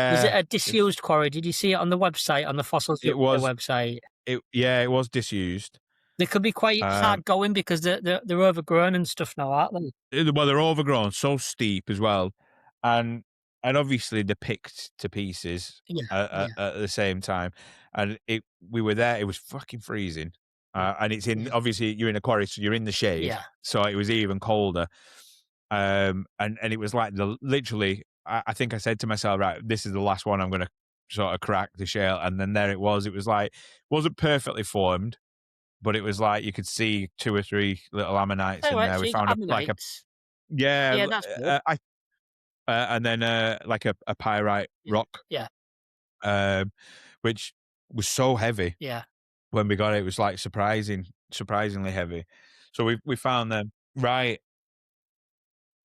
S2: Was it
S1: yeah,
S2: a
S1: it's
S2: disused quarry? Did you see it on the website, on the Fossils
S1: it
S2: UK
S1: was
S2: website?
S1: it was disused.
S2: They could be quite
S1: Um,
S2: hard going because they're overgrown and stuff now, aren't they?
S1: well, they're overgrown, so steep as well, and obviously they're picked to pieces
S2: Yeah, yeah,
S1: at the same time. And we were there. It was fucking freezing, and it's in
S2: yeah,
S1: obviously you're in a quarry, so you're in the shade,
S2: yeah.
S1: so it was even colder. And it was like the literally. I think I said to myself, right, this is the last one I'm going to sort of crack the shell, and then there it was. It was like wasn't perfectly formed, but it was like you could see 2 or 3 little ammonites
S2: Oh,
S1: in there. We
S2: actually,
S1: found a like a
S2: ammonites.
S1: yeah,
S2: Yeah, that's good.
S1: I and then, like a pyrite
S2: Yeah,
S1: rock,
S2: yeah,
S1: um, which was so heavy
S2: yeah.
S1: when we got it. It was, like, surprisingly heavy. So we found them. Right,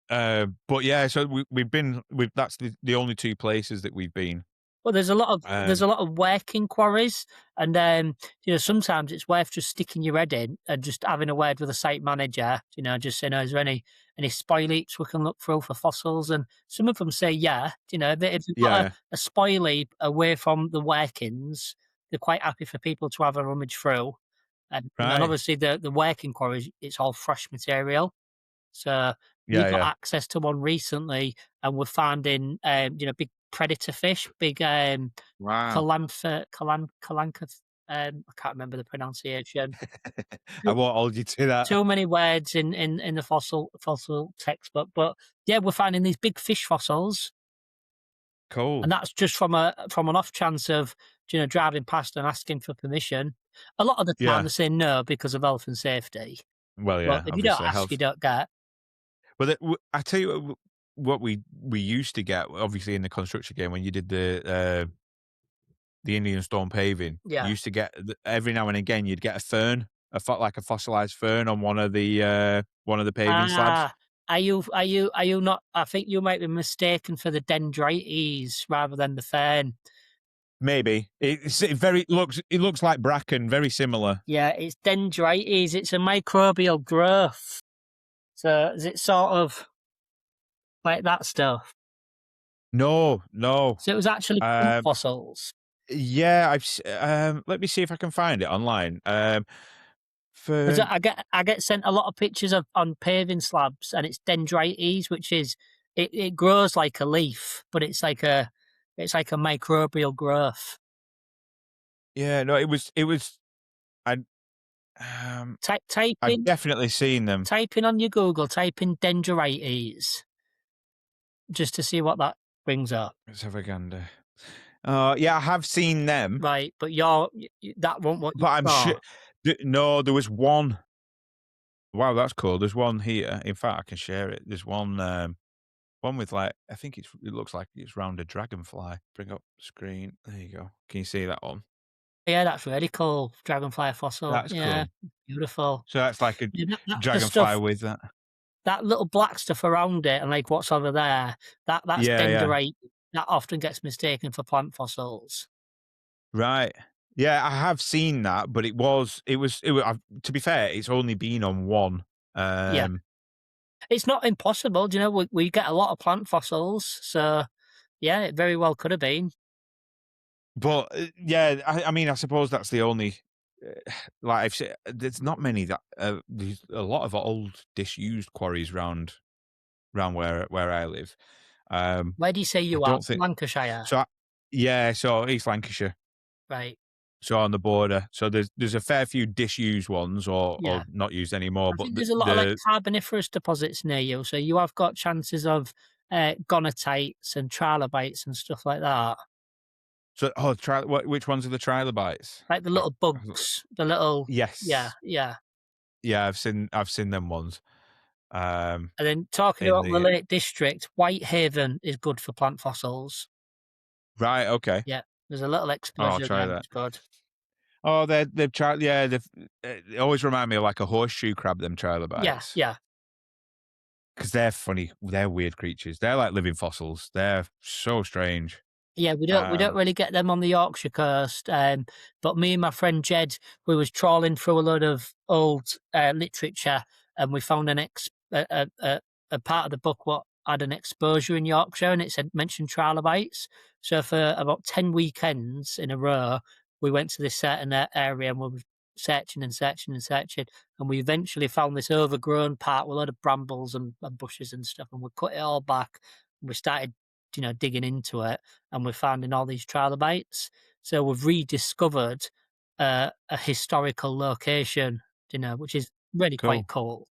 S1: but yeah, so we've that's the only 2 places that we've been.
S2: Well, there's
S1: Um,
S2: a lot of working quarries, and you know, sometimes it's worth just sticking your head in and just having a word with a site manager. You know, just saying, "Oh, is there any spoil heaps we can look through for fossils?" And some of them say, "Yeah." You know, if you've got
S1: yeah,
S2: a spoil heap away from the workings, they're quite happy for people to have a rummage through. And you know, and
S1: right.
S2: obviously the working quarries, it's all fresh material. So we
S1: Yeah,
S2: got
S1: yeah.
S2: access to one recently, and we're finding you know, big predator fish, big
S1: Wow.
S2: Kalanka, I can't remember the pronunciation.
S1: I
S2: Too
S1: won't hold you to that.
S2: too many words in the fossil textbook, but yeah, we're finding these big fish fossils, and
S1: Cool.
S2: that's just from an off chance of, you know, driving past and asking for permission. A lot of the time
S1: Yeah.
S2: they say no because of health and safety,
S1: Well,
S2: but
S1: yeah,
S2: if you don't
S1: obviously
S2: ask, you
S1: health.
S2: don't get.
S1: But I tell you what we used to get, obviously in the construction game when you did the Indian stone paving, you
S2: Yeah.
S1: used to get every now and again you'd get a fern, like a fossilized fern on one of the paving slabs.
S2: Ah, are you not, I think you might be mistaken for the dendrites rather than the fern.
S1: Maybe it looks like bracken, very similar.
S2: Yeah, it's dendrites, it's a microbial growth. So, is it sort of like that stuff?
S1: No, no.
S2: So it was actually plant
S1: Um,
S2: fossils.
S1: yeah, let me see if I can find it online.
S2: 'Cause
S1: Fern.
S2: I get sent a lot of pictures of on paving slabs, and it's dendrites, which is it grows like a leaf, but it's like a microbial growth.
S1: Yeah, no, it was. I um,
S2: Type
S1: I've definitely seen them.
S2: type in on your Google, type in dendrites just to see what that brings up.
S1: Let's have a gander. Yeah, I have seen them,
S2: Right, but that won't what you
S1: but I'm sure.
S2: saw.
S1: No, there was one. Wow, that's cool. There's one here. In fact, I can share it. There's one with like I think it looks like it's round a dragonfly. Bring up screen. There you go. Can you see that one?
S2: Yeah, that's really cool. Dragonfly fossil.
S1: That's
S2: Yeah,
S1: cool.
S2: beautiful.
S1: So that's like a
S2: Yeah, that's the
S1: dragonfly
S2: stuff.
S1: with that.
S2: That little black stuff around it, and like what's over there. That's
S1: Yeah, yeah.
S2: dendrite. That often gets mistaken for plant fossils.
S1: Right. Yeah, I have seen that, but to be fair, it's only been on one.
S2: Yeah,
S1: Um,
S2: it's not impossible. Do you know, we get a lot of plant fossils, so yeah, it very well could have been.
S1: but yeah, I mean, I suppose that's the only like I've said, there's not many that there's a lot of old disused quarries round where I live. Um,
S2: Where do you say
S1: I
S2: you are?
S1: don't think
S2: Lancashire.
S1: so. Yeah, so East Lancashire,
S2: Right.
S1: so on the border. So there's a fair few disused ones or
S2: Yeah.
S1: not used anymore,
S2: I
S1: but
S2: think
S1: the
S2: there's a lot of, like,
S1: the
S2: carboniferous deposits near you, so you have got chances of, gonatites and trilobites and stuff like that.
S1: so which ones are the trilobites?
S2: Like the
S1: I
S2: little bugs, the little yeah,
S1: Yes.
S2: yeah.
S1: Yeah, I've seen them ones,
S2: And then talking
S1: in
S2: about the
S1: the
S2: Lake District, Whitehaven is good for plant fossils.
S1: right, okay.
S2: Yeah, there's a little
S1: Oh, I'll
S2: exposure
S1: try
S2: there,
S1: that.
S2: it's good.
S1: Oh, they've tried yeah, they always remind me of like a horseshoe crab, them
S2: Yeah,
S1: trilobites,
S2: yeah.
S1: because 'cause they're funny. They're weird creatures. They're like living fossils. They're so strange.
S2: Yeah, we don't
S1: Um,
S2: really get them on the Yorkshire coast, but me and my friend Jed, we was trawling through a load of old, literature, and we found a part of the book what had an exposure in Yorkshire, and it said mentioned trilobites. So for about 10 weekends in a row, we went to this certain area, and we were searching and searching and searching, and we eventually found this overgrown part with a lot of brambles and bushes and stuff, and we cut it all back, and we started, digging into it, and we're finding all these trilobites. So we've rediscovered a historical location, which is really quite
S1: cool.
S2: cool.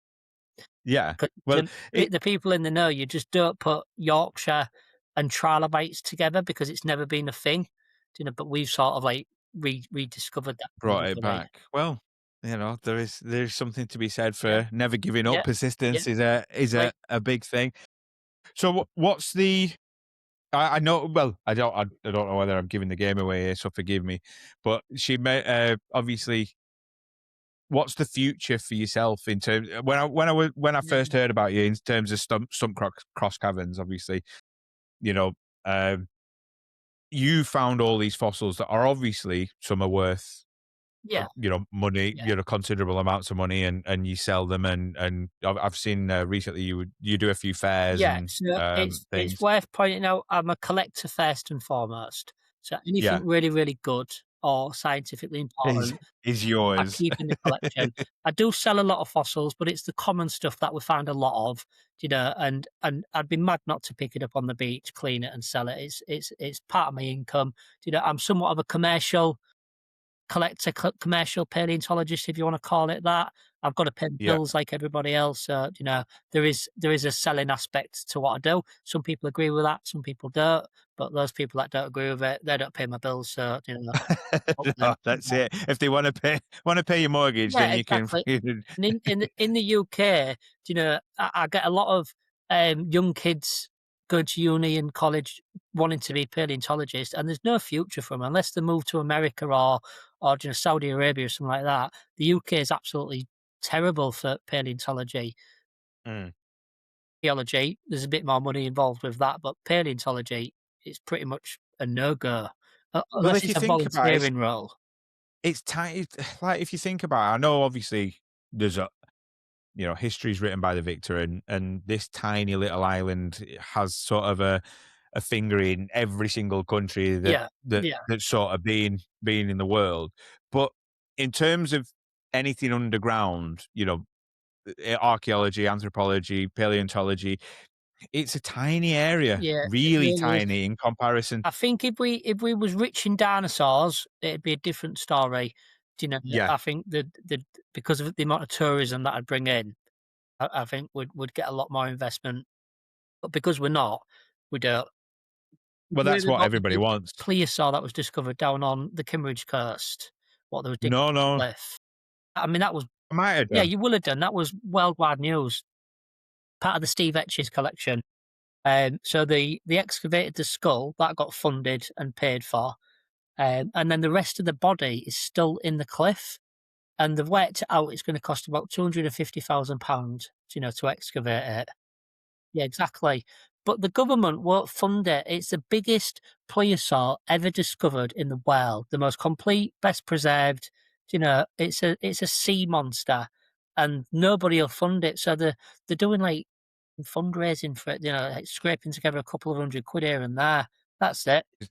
S1: Yeah.
S2: 'Cause
S1: Well, it
S2: the people in the know, you just don't put Yorkshire and trilobites together because it's never been a thing, but we've sort of like rediscovered that
S1: brought it
S2: discovery.
S1: back. Well, there's something to be said
S2: Yeah,
S1: for never giving up.
S2: yeah, yeah.
S1: Persistence is
S2: Right.
S1: a big thing. So what's the I know well, I don't know whether I'm giving the game away here, so forgive me. But obviously, what's the future for yourself in terms when I first
S2: Mm,
S1: heard about you in terms of stump cross caverns, obviously, you know, um, you found all these fossils that are obviously some are worth
S2: yeah,
S1: money,
S2: yeah.
S1: considerable amounts of money, and you sell them, and I've seen recently you do a few fairs
S2: Yeah,
S1: and
S2: so it's
S1: things.
S2: worth pointing out I'm a collector first and foremost. So
S1: Yeah,
S2: anything really, really good or scientifically
S1: is
S2: important,
S1: is
S2: I
S1: yours.
S2: keep in the collection. I do sell a lot of fossils, but it's the common stuff that we find a lot of, and I'd be mad not to pick it up on the beach, clean it and sell it. It's part of my income. I'm somewhat of a commercial collector, commercial paleontologist, if you want to call it that. I've got to pay the
S1: Yeah.
S2: bills like everybody else. So, there is a selling aspect to what I do. Some people agree with that, some people don't. But those people that don't agree with it, they don't pay my bills. So, up them.
S1: No, that's it. If they wanna pay your mortgage, then
S2: Yeah,
S1: you can
S2: exactly. And in the UK, I get a lot of young kids going to uni and college wanting to be paleontologists, and there's no future for them unless they move to America or Saudi Arabia or something like that. The UK is absolutely terrible for paleontology.
S1: Mm.
S2: Geology, there's a bit more money involved with that, but paleontology is pretty much a no go
S1: Well,
S2: unless
S1: if you
S2: it's a
S1: think about it,
S2: volunteering role.
S1: it's tiny. Like, if you think about it, I know obviously there's history's written by the victor, and this tiny little island has sort of a finger in every single country
S2: Yeah, yeah,
S1: that's sort of been in the world. But in terms of anything underground, archaeology, anthropology, paleontology, it's a tiny area,
S2: yeah. It
S1: really
S2: really is.
S1: tiny in comparison.
S2: I think if we was rich in dinosaurs, it'd be a different story.
S1: Yeah.
S2: I think the because of the amount of tourism that I'd bring in, I think we'd get a lot more investment. But because we're not, we don't.
S1: Well,
S2: Heard
S1: that's what
S2: about
S1: everybody
S2: the
S1: wants.
S2: plesiosaur that was discovered down on the Kimmeridge coast? What they was digging
S1: No,
S2: up the
S1: no,
S2: cliff. I mean, that was
S1: I might have
S2: yeah,
S1: done.
S2: you will have done. That was worldwide news. Part of the Steve Etches collection. So they excavated the skull that got funded and paid for. And then the rest of the body is still in the cliff, and they've worked it out. It's going to cost about £250,000, to excavate it. Yeah, exactly. But the government won't fund it. It's the biggest plesiosaur ever discovered in the world, the most complete, best preserved. It's a sea monster, and nobody will fund it. So they're doing like fundraising for it. Like scraping together a couple of £100 here and there. That's it.
S1: Is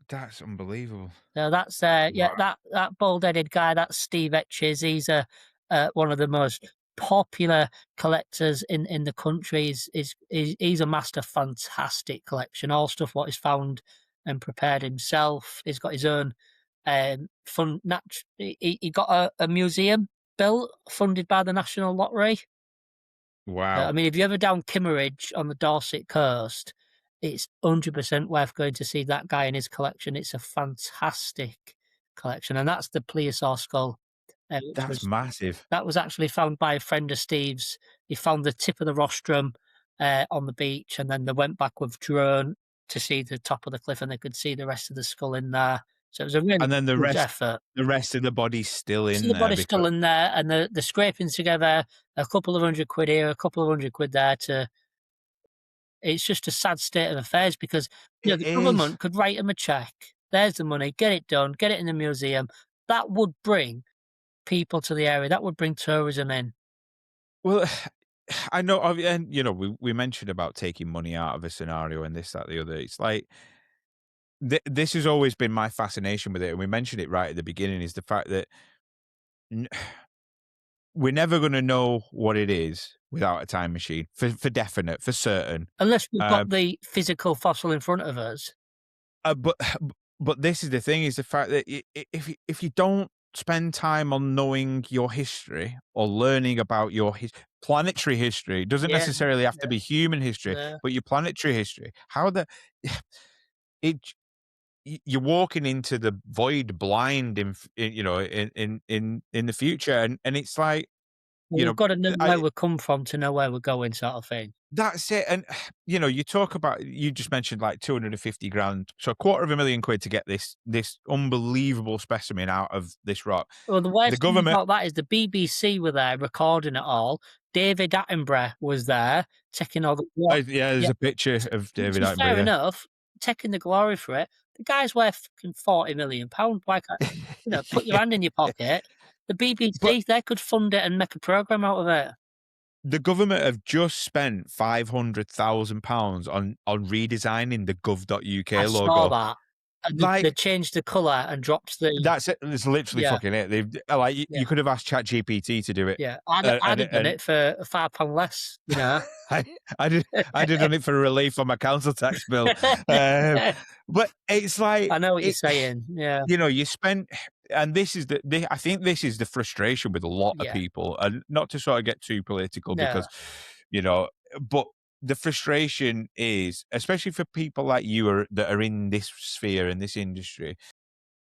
S1: that's unbelievable.
S2: So that's yeah,
S1: Right.
S2: that bald-headed guy, that's Steve Etches. He's one of the most popular collectors in the country. He's a master, fantastic collection. All stuff what is found. and prepared himself. He's got his own fund. He got a museum built, funded by the National Lottery. I
S1: Wow.
S2: mean, if you're ever down Kimmeridge on the Dorset coast, it's 100% worth going to see that guy and his collection. It's a fantastic collection, and that's the plesiosaur skull, which
S1: That's
S2: was
S1: massive.
S2: that was actually found by a friend of Steve's. He found the tip of the rostrum on the beach, and then they went back with drone to see the top of the cliff, and they could see the rest of the skull in there. So it was a really
S1: And then
S2: good effort.
S1: the rest of the body's still
S2: So
S1: in
S2: the
S1: there
S2: body's still
S1: because
S2: in there, and the scraping together a couple of £100 here, a couple of £100 there to. It's just a sad state of affairs because,
S1: it
S2: the
S1: is.
S2: government could write them a check. There's the money, get it done, get it in the museum. That would bring people to the area. That would bring tourism in.
S1: Well, I know, and we mentioned about taking money out of a scenario and this, that, the other. It's like this has always been my fascination with it, and we mentioned it right at the beginning. Is the fact that n- we're never going to know what it is without a time machine for definite, for certain.
S2: Unless we've got
S1: Um,
S2: the physical fossil in front of us.
S1: but but this is the thing: is the fact that if you don't spend time on knowing your history or learning about your planetary history, it doesn't
S2: Yeah,
S1: necessarily have to
S2: yeah,
S1: be human history,
S2: yeah,
S1: but your planetary history. How the it you're walking into the void blind in the future, and it's like
S2: well,
S1: you
S2: we've
S1: know
S2: gotta know where
S1: I
S2: we come from to know where we're going sort of thing.
S1: that's it. And you talk about, you just mentioned like 250 grand, so a quarter of a million quid to get this unbelievable specimen out of this rock.
S2: Well, the
S1: The
S2: worst thing
S1: government,
S2: about that is the BBC were there recording it all. David Attenborough was there taking all the
S1: yeah, there's
S2: yeah,
S1: a picture of
S2: which
S1: David
S2: is fair
S1: Attenborough.
S2: enough, taking the glory for it. The guy's worth fucking £40 million. Why can't put your
S1: Yeah.
S2: hand in your pocket. The
S1: But
S2: BBC, they could fund it and make a programme out of it.
S1: the government have just spent £500,000 on redesigning the
S2: I
S1: gov.uk
S2: saw
S1: logo.
S2: that, and they
S1: Like,
S2: changed the colour and dropped the
S1: that's it. It's literally
S2: yeah,
S1: fucking it. They've like
S2: yeah,
S1: you could have asked ChatGPT to do it,
S2: yeah. I'd
S1: and
S2: have done
S1: and
S2: it for £5 less,
S1: I I did I'd have done it for relief on my council tax bill. Um, but it's like
S2: I know what you're
S1: it,
S2: saying. Yeah,
S1: you spent, and this is I think this is the frustration with a lot of
S2: yeah,
S1: people, and not to sort of get too political
S2: no,
S1: because, you know, but the frustration is, especially for people like you that are in this sphere, in this industry,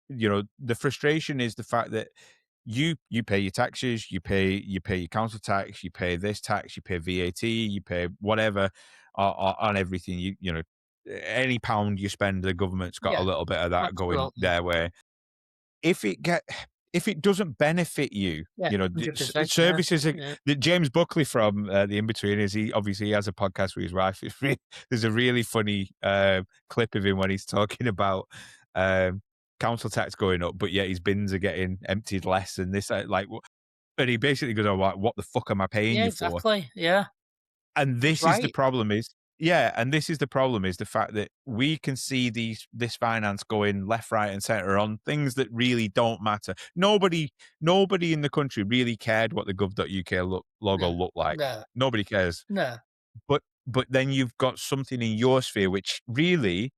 S1: the frustration is the fact that you pay your taxes, you pay your council tax, you pay this tax, you pay VAT, you pay whatever on everything. Any pound you spend, the government's got a
S2: yeah,
S1: little bit of that going
S2: absolutely.
S1: their way. If it get if it doesn't benefit you,
S2: Yeah, 100%. Yeah,
S1: services
S2: yeah.
S1: the James Buckley from the In-Betweeners, he has a podcast with his wife. There's a really funny clip of him when he's talking about um, council tax going up, but yet his bins are getting emptied less, and this and he basically goes, "Oh, what the fuck am I paying
S2: Yeah,
S1: you for?"
S2: exactly. Yeah,
S1: And
S2: he's
S1: this is the
S2: right.
S1: problem is yeah, and this is the problem is the fact that we can see this finance going left, right, and center on things that really don't matter. Nobody in the country really cared what the gov.uk logo
S2: No,
S1: looked like.
S2: no,
S1: Nobody cares.
S2: no.
S1: But then you've got something in your sphere which really,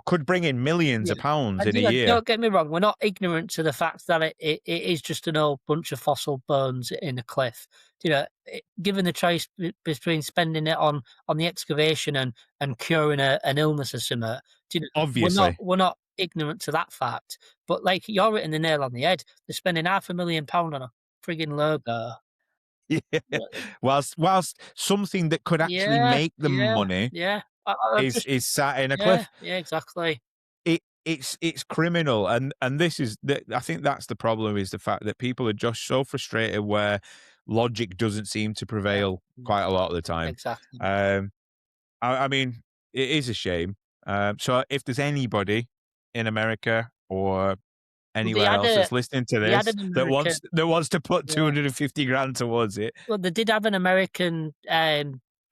S1: could bring in millions
S2: Yeah.
S1: of pounds
S2: And,
S1: in a year.
S2: don't get me wrong, we're not ignorant to the fact that it is just an old bunch of fossil bones in a cliff. Given the choice between spending it on the excavation and curing an illness or something,
S1: Obviously.
S2: we're not ignorant to that fact. But, like, you're hitting the nail on the head. They're spending £500,000 on a frigging logo.
S1: Yeah.
S2: Uh,
S1: Whilst something that could actually
S2: yeah,
S1: make them
S2: yeah,
S1: money
S2: yeah. I'm
S1: is
S2: just
S1: is sat in a
S2: yeah,
S1: cliff.
S2: yeah, exactly.
S1: It's criminal, and this is I think that's the problem, is the fact that people are just so frustrated where logic doesn't seem to
S2: Yeah,
S1: prevail
S2: yeah,
S1: quite a lot of the time.
S2: exactly.
S1: Um, I mean, it is a shame. So if there's anybody in America or
S2: Well, they
S1: anywhere
S2: had
S1: else
S2: a
S1: that's listening to
S2: they had
S1: this
S2: an
S1: that
S2: American
S1: wants to put
S2: yeah.
S1: 250 grand towards it,
S2: Well, they did have an American,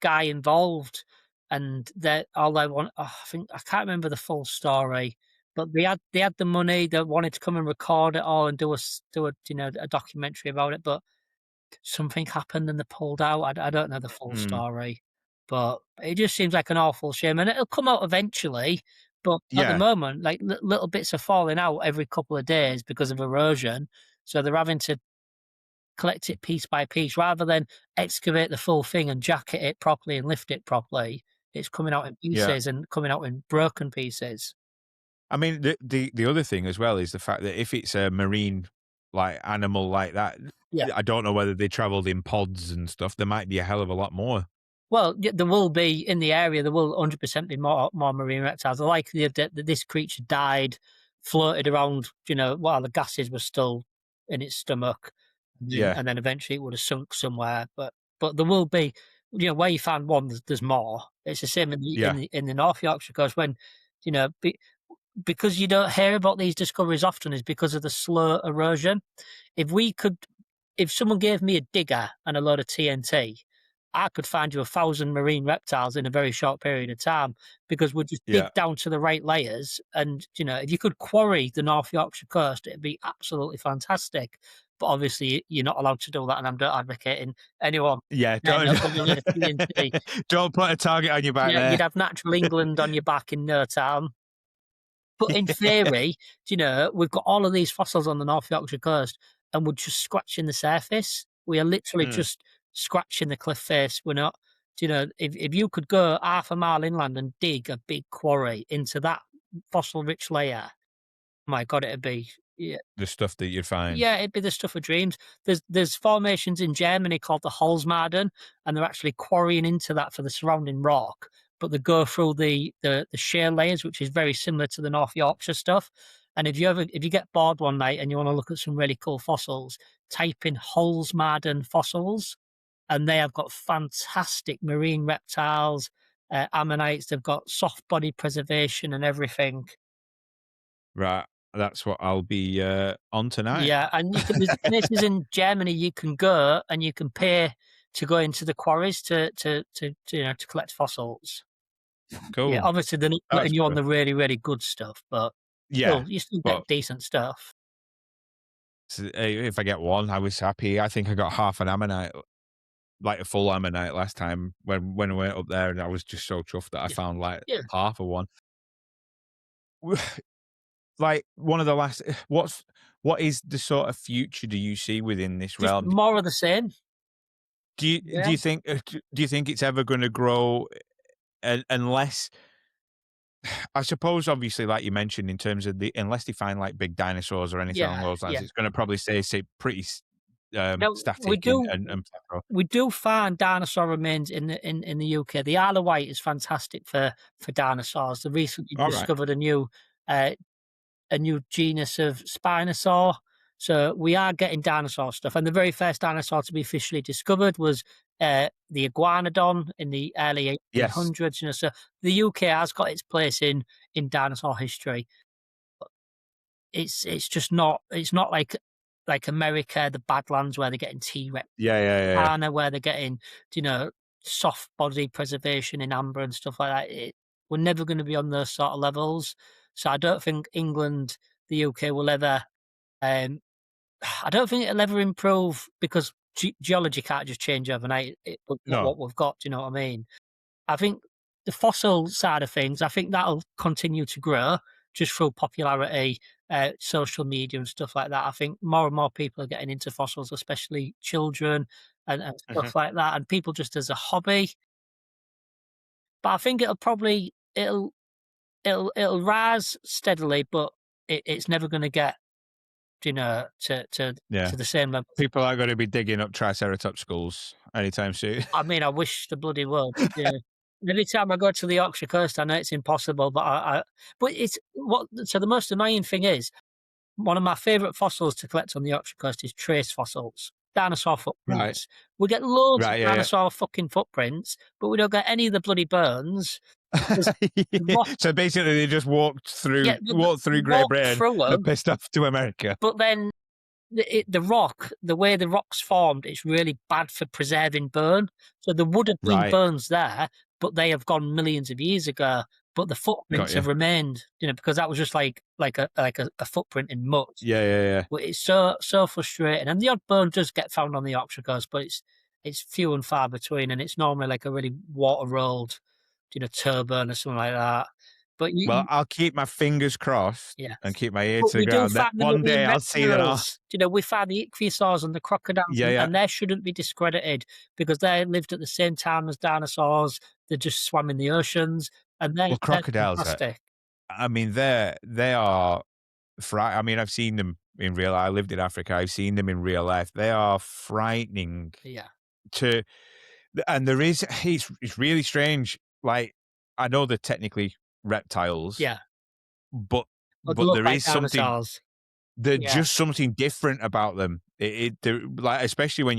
S2: guy involved, and that all they want I think I can't remember the full story, but they had the money, they wanted to come and record it all and do a documentary about it, but something happened and they pulled out. I don't know the full
S1: mm,
S2: story, but it just seems like an awful shame, and it'll come out eventually, But at the
S1: Yeah,
S2: moment, like, little bits are falling out every couple of days because of erosion, so they're having to collect it piece by piece rather than excavate the full thing and jacket it properly and lift it properly. It's coming out in
S1: yeah.
S2: pieces and coming out in broken pieces.
S1: I mean, the other thing as well is the fact that if it's a marine, like, animal like that,
S2: Yeah.
S1: I don't know whether they traveled in pods and stuff. There might be a hell of a lot more.
S2: Well, yeah, there will be in the area. There will 100% be more marine reptiles. The likelihood that this creature died, floated around, while the gases were still in its stomach,
S1: Yeah,
S2: and then eventually it would have sunk somewhere. But there will be, where you found one, there's more. It's the same
S1: yeah,
S2: in the North Yorkshire coast when, you know, be, because you don't hear about these discoveries often is because of the slow erosion. If we could, if someone gave me a digger and a load of TNT, I could find you 1,000 marine reptiles in a very short period of time because we'd just
S1: yeah.
S2: dig down to the right layers. And, if you could quarry the North Yorkshire coast, it'd be absolutely fantastic. But obviously, you're not allowed to do that. And I'm not advocating anyone
S1: Yeah,
S2: end
S1: don't
S2: up with a load of TNT.
S1: don't put a target on your back
S2: Yeah, you'd
S1: there.
S2: have natural England on your back in no time. But in theory, we've got all of these fossils on the North Yorkshire coast, and we're just scratching the surface. We are literally
S1: Mm,
S2: just scratching the cliff face. We're not, if you could go half a mile inland and dig a big quarry into that fossil-rich layer, my God, it'd be, yeah,
S1: the stuff that you'd find.
S2: yeah, it'd be the stuff of dreams. There's formations in Germany called the Holzmaden, and they're actually quarrying into that for the surrounding rock. But they go through the shear layers, which is very similar to the North Yorkshire stuff. And if you get bored one night and you want to look at some really cool fossils, type in Holzmaden fossils, and they have got fantastic marine reptiles, ammonites. They've got soft body preservation and everything.
S1: Right, that's what I'll be, on tonight.
S2: Yeah, and there's places in Germany you can go and you can pay to go into the quarries to collect fossils. Yeah,
S1: Cool.
S2: obviously they're not
S1: That's
S2: putting you on
S1: cool.
S2: the really, really good stuff, but
S1: Yeah,
S2: you still
S1: but
S2: get decent stuff.
S1: if I get one, I was happy. I think I got half an ammonite, like a full ammonite last time when I went up there, and I was just so chuffed that I
S2: Yeah,
S1: found, like,
S2: yeah,
S1: half of one. Like, one of the last what is the sort of future do you see within this
S2: just
S1: realm?
S2: more of the same.
S1: Do
S2: Yeah,
S1: you think do you think it's ever gonna grow, unless I suppose, obviously, like you mentioned, in terms of unless they find, like, big dinosaurs or anything along
S2: yeah,
S1: those lines,
S2: yeah.
S1: it's gonna probably stay pretty
S2: Now we
S1: static
S2: do
S1: and plateau.
S2: we do find dinosaur remains in the UK. The Isle of Wight is fantastic for dinosaurs. They recently
S1: Alright.
S2: discovered uh, a new genus of Spinosaur. So we are getting dinosaur stuff. And the very first dinosaur to be officially discovered was the iguanodon in the early
S1: Yes.
S2: 1800s. So the UK has got its place in dinosaur history. It's just not. It's not like America, the Badlands, where they're getting T Rex,
S1: Yeah, yeah, yeah, yeah.
S2: Ghana, where they're getting you know soft body preservation in amber and stuff like that. We're never going to be on those sort of levels. So I don't think England, the UK will ever. Um, I don't think it'll ever improve because geology can't just change overnight.
S1: No.
S2: What we've got, do you know what I mean? I think the fossil side of things, I think that'll continue to grow just through popularity, social media and stuff like that. I think more and more people are getting into fossils, especially children and
S1: Mhm.
S2: stuff like that, and people just as a hobby. But I think it'll rise steadily, but it's never going to get
S1: Yeah.
S2: to the same level.
S1: People aren't gonna be digging up Triceratops skulls anytime soon.
S2: I mean, I wish the bloody would. Yeah. Every time I go to the Yorkshire coast, I know it's impossible, but but it's what. So the most annoying thing is one of my favourite fossils to collect on the Yorkshire coast is trace fossils, dinosaur
S1: Right.
S2: footprints. We get loads of
S1: Right, yeah,
S2: dinosaur fucking footprints, but we don't get any of the bloody bones. There's
S1: yeah.
S2: the rock,
S1: So, basically, they just
S2: yeah,
S1: walked through
S2: we
S1: Great
S2: walk
S1: Britain,
S2: through
S1: they're
S2: them,
S1: pissed off to America.
S2: but then the rock, the way the rock's formed, it's really bad for preserving bone. So there would have been
S1: Right.
S2: bones there, but they have gone millions of years ago. But the
S1: Got
S2: footprints
S1: you.
S2: have remained, because that was just like a footprint in mud.
S1: Yeah, yeah, yeah.
S2: But it's so frustrating. And the odd bone does get found on the Yorkshire coast, but it's few and far between, and it's normally like a really water rolled, toe bone or something like that. But
S1: Well,
S2: you
S1: I'll keep my fingers crossed
S2: yeah.
S1: and keep my ear
S2: But
S1: to the
S2: we do
S1: ground that
S2: find the
S1: one
S2: marine
S1: day I'll see them all.
S2: reptiles. You know, we find the ichthyosaurs and the crocodiles,
S1: Yeah, yeah.
S2: and they shouldn't be discredited because they lived at the same time as dinosaurs. They just swam in the oceans, and
S1: Well,
S2: they're
S1: crocodiles are,
S2: fantastic.
S1: I mean, they are I mean, I've seen them in real life. I lived in Africa. I've seen them in real life. They are frightening
S2: Yeah,
S1: to, and there is, it's really strange. Like, I know they're technically reptiles,
S2: yeah.
S1: but
S2: But they
S1: but
S2: look
S1: there
S2: like
S1: is something,
S2: dinosaurs.
S1: there's
S2: Yeah.
S1: just something different about them. Like, especially when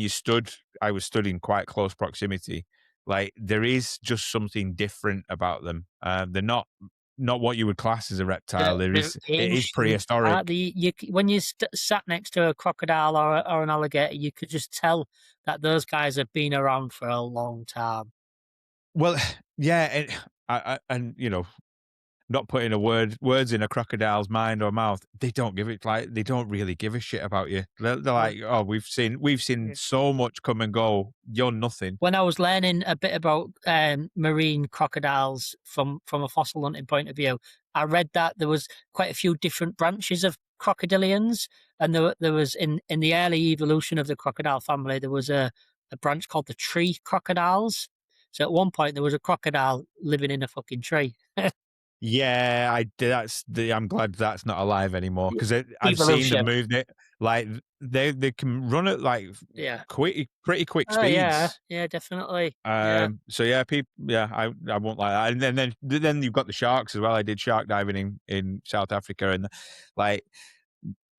S1: I was stood in quite close proximity. Like, there is just something different about them. They're not what you would class as a reptile.
S2: They're
S1: It is
S2: ancient, aren't
S1: prehistoric.
S2: they? When you sat next to a crocodile or an alligator, you could just tell that those guys have been around for a long time.
S1: Well, yeah, and not putting words in a crocodile's mind or mouth. They don't give it, like, they don't really give a shit about you. They're
S2: Um,
S1: like, oh, we've seen
S2: yeah.
S1: so much come and go. You're nothing.
S2: When I was learning a bit about marine crocodiles from a fossil hunting point of view, I read that there was quite a few different branches of crocodilians, and there was in the early evolution of the crocodile family, there was a branch called the tree crocodiles. So at one point there was a crocodile living in a fucking tree.
S1: Yeah, I'm glad that's not alive anymore because I've seen them
S2: Evolution,
S1: move it. Like, they can run at, like,
S2: yeah.
S1: pretty quick
S2: Oh yeah,
S1: speeds.
S2: yeah, definitely, yeah.
S1: So yeah, people, yeah, I won't like that. And then you've got the sharks as well. I did shark diving in South Africa, and, like,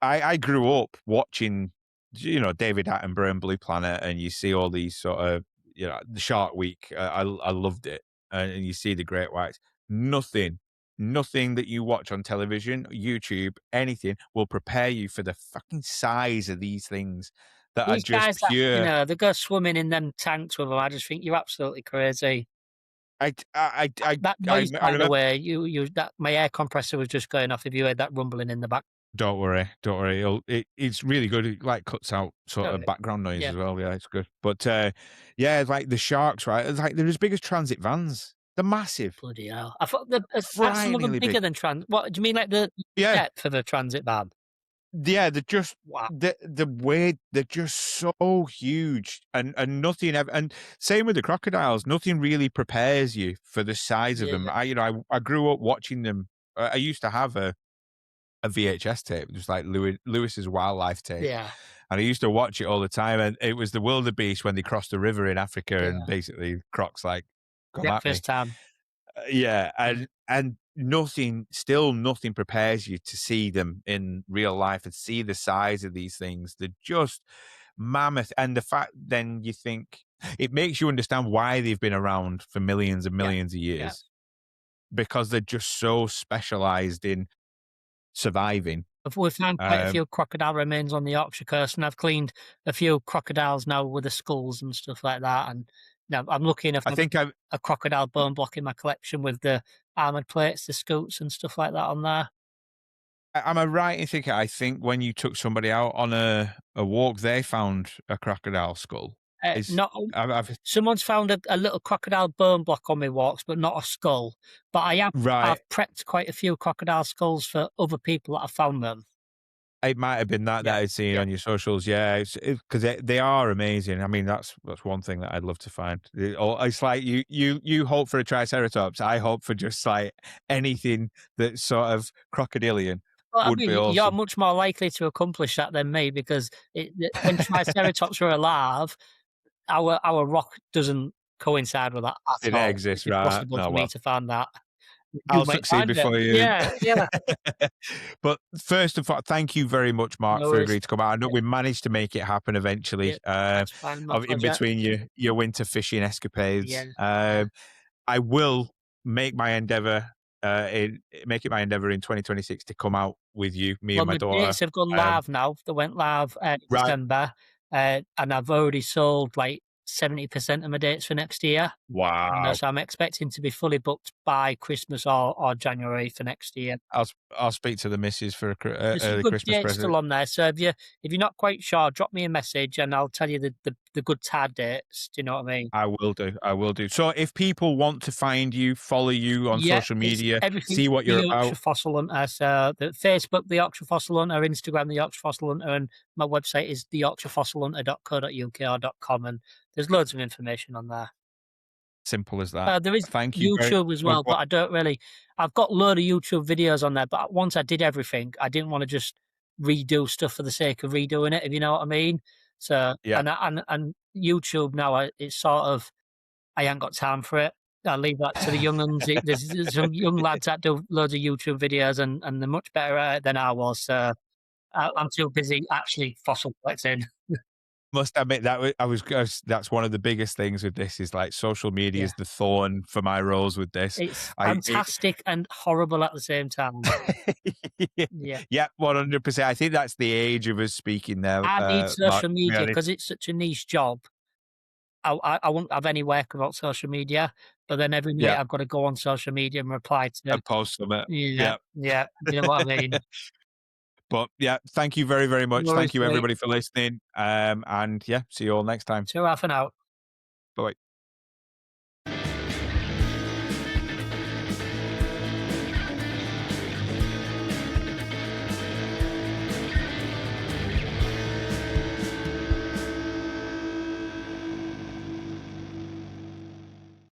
S1: I grew up watching, David Attenborough and Blue Planet, and you see all these sort of, the Shark Week. I loved it, and you see the great whites. Nothing, nothing that you watch on television, YouTube, anything will prepare you for the fucking size of these things that are
S2: These
S1: just
S2: guys that,
S1: pure.
S2: they go swimming in them tanks with them, I just think you're absolutely crazy.
S1: I
S2: That noise,
S1: I
S2: by the
S1: remember.
S2: way, you that my air compressor was just going off if you heard that rumbling in the back.
S1: Don't worry, don't worry. It's really good. It, like, cuts out sort of
S2: Alright.
S1: background noise
S2: Yeah,
S1: as well. Yeah, it's good. But yeah, it's like the sharks, right? It's like they're as big as transit vans. They're massive,
S2: bloody hell. I thought aren't some of them
S1: frighteningly
S2: bigger
S1: big.
S2: than what do you mean, like the
S1: Yeah,
S2: depth of a transit van?
S1: yeah. They're just
S2: Wow.
S1: the way they're just so huge, and nothing ever. And same with the crocodiles. Nothing really prepares you for the size of them.
S2: Yeah,
S1: I grew up watching them. I used to have a VHS tape, just like Lewis's wildlife tape.
S2: yeah,
S1: And I used to watch it all the time. And it was the wildebeest when they crossed the river in Africa,
S2: yeah.
S1: and basically Croc's like, come at me.
S2: Breakfast time.
S1: Yeah.
S2: Yeah.
S1: And nothing prepares you to see them in real life and see the size of these things. They're just mammoth. And the fact, then you think, it makes you understand why they've been around for millions and
S2: Yeah,
S1: millions of
S2: yeah.
S1: years, because they're just so specialized in surviving.
S2: We've found quite a
S1: Um,
S2: few crocodile remains on the Yorkshire coast, and I've cleaned a few crocodiles now with the skulls and stuff like that. And now I'm lucky enough
S1: I
S2: to have
S1: think I've,
S2: a crocodile bone block in my collection with the armored plates, the scoots, and stuff like that on there.
S1: Am I right in thinking, I think when you took somebody out on a walk, they found a crocodile skull? Is
S2: Not
S1: I've
S2: someone's found a little crocodile bone block on my walks, but not a skull. But
S1: right.
S2: I've prepped quite a few crocodile skulls for other people that have found them.
S1: It might have been that
S2: Yeah,
S1: I'd seen
S2: yeah.
S1: on your socials. Yeah, it's 'cause they are amazing. I mean, that's one thing that I'd love to find. It's like you hope for a triceratops. I hope for just, like, anything that's sort of crocodilian
S2: Well, I
S1: would
S2: mean,
S1: be
S2: you're
S1: awesome.
S2: much more likely to accomplish that than me because when Triceratops were alive, our rock doesn't coincide with that at
S1: Did it
S2: all. It's
S1: exist, right?
S2: impossible
S1: No,
S2: for me
S1: well,
S2: to find that. You
S1: I'll
S2: might
S1: succeed
S2: find it.
S1: before you.
S2: Yeah, yeah.
S1: But first of all, thank you very much, Mark,
S2: No
S1: for
S2: worries.
S1: agreeing to come out. I know
S2: Yeah,
S1: we managed to make it happen
S2: yeah.
S1: eventually,
S2: That's fine. My
S1: in
S2: pleasure.
S1: between your winter fishing
S2: Yeah,
S1: escapades.
S2: yeah.
S1: I will make my endeavour make it my endeavour in 2026 to come out with you, me
S2: Well,
S1: and my
S2: my
S1: daughter.
S2: dates have gone
S1: Um,
S2: live now. They went live
S1: right.
S2: December, and I've already sold like 70% of my dates for next year.
S1: Wow.
S2: So I'm expecting to be fully booked by Christmas or January for next year.
S1: I'll speak to the missus for a
S2: There's some
S1: early
S2: good
S1: Christmas
S2: dates still
S1: present.
S2: on there. So if you're not quite sure, drop me a message and I'll tell you the the good tad dates. Do you know what I mean?
S1: I will do. I will do. So if people want to find you, follow you on
S2: Yeah,
S1: social
S2: it's
S1: media,
S2: everything's
S1: see what
S2: the
S1: you're
S2: Yorkshire
S1: about,
S2: Fossil Hunter. So the Facebook, the Yorkshire Fossil Hunter, Instagram, the Yorkshire Fossil Hunter, and my website is theyorkshirefossilhunter.co.uk or .com, and there's loads of information on there.
S1: simple as that.
S2: There is
S1: Thank you very
S2: YouTube as
S1: oh,
S2: well,
S1: go on.
S2: but I don't really. I've got a load of YouTube videos on there, but once I did everything, I didn't want to just redo stuff for the sake of redoing it, if you know what I mean. So,
S1: Yeah.
S2: and YouTube now, it's sort of I ain't got time for it. I leave that to the young uns. There's some young lads that do loads of YouTube videos, and they're much better at it than I was. So I'm too busy actually fossil collecting.
S1: Must admit that that's one of the biggest things with this is like social media
S2: Yeah,
S1: is the thorn for my rose with this.
S2: it's
S1: I it
S2: fantastic and horrible at the same time. Yeah.
S1: Yeah, 100%. I think that's the age of us speaking now,
S2: I need
S1: Mark,
S2: social
S1: to be
S2: media
S1: honest.
S2: because it's such a niche job. I wouldn't have any work without social media, but then every night
S1: Yeah,
S2: I've got to go on social media and reply to
S1: and post on it.
S2: yeah,
S1: Yeah.
S2: yeah, you know what I mean?
S1: But yeah, thank you very, very much.
S2: No worries,
S1: Thank you
S2: mate.
S1: everybody for listening. And yeah, see you all next time.
S2: Ta-ra for now.
S1: Bye.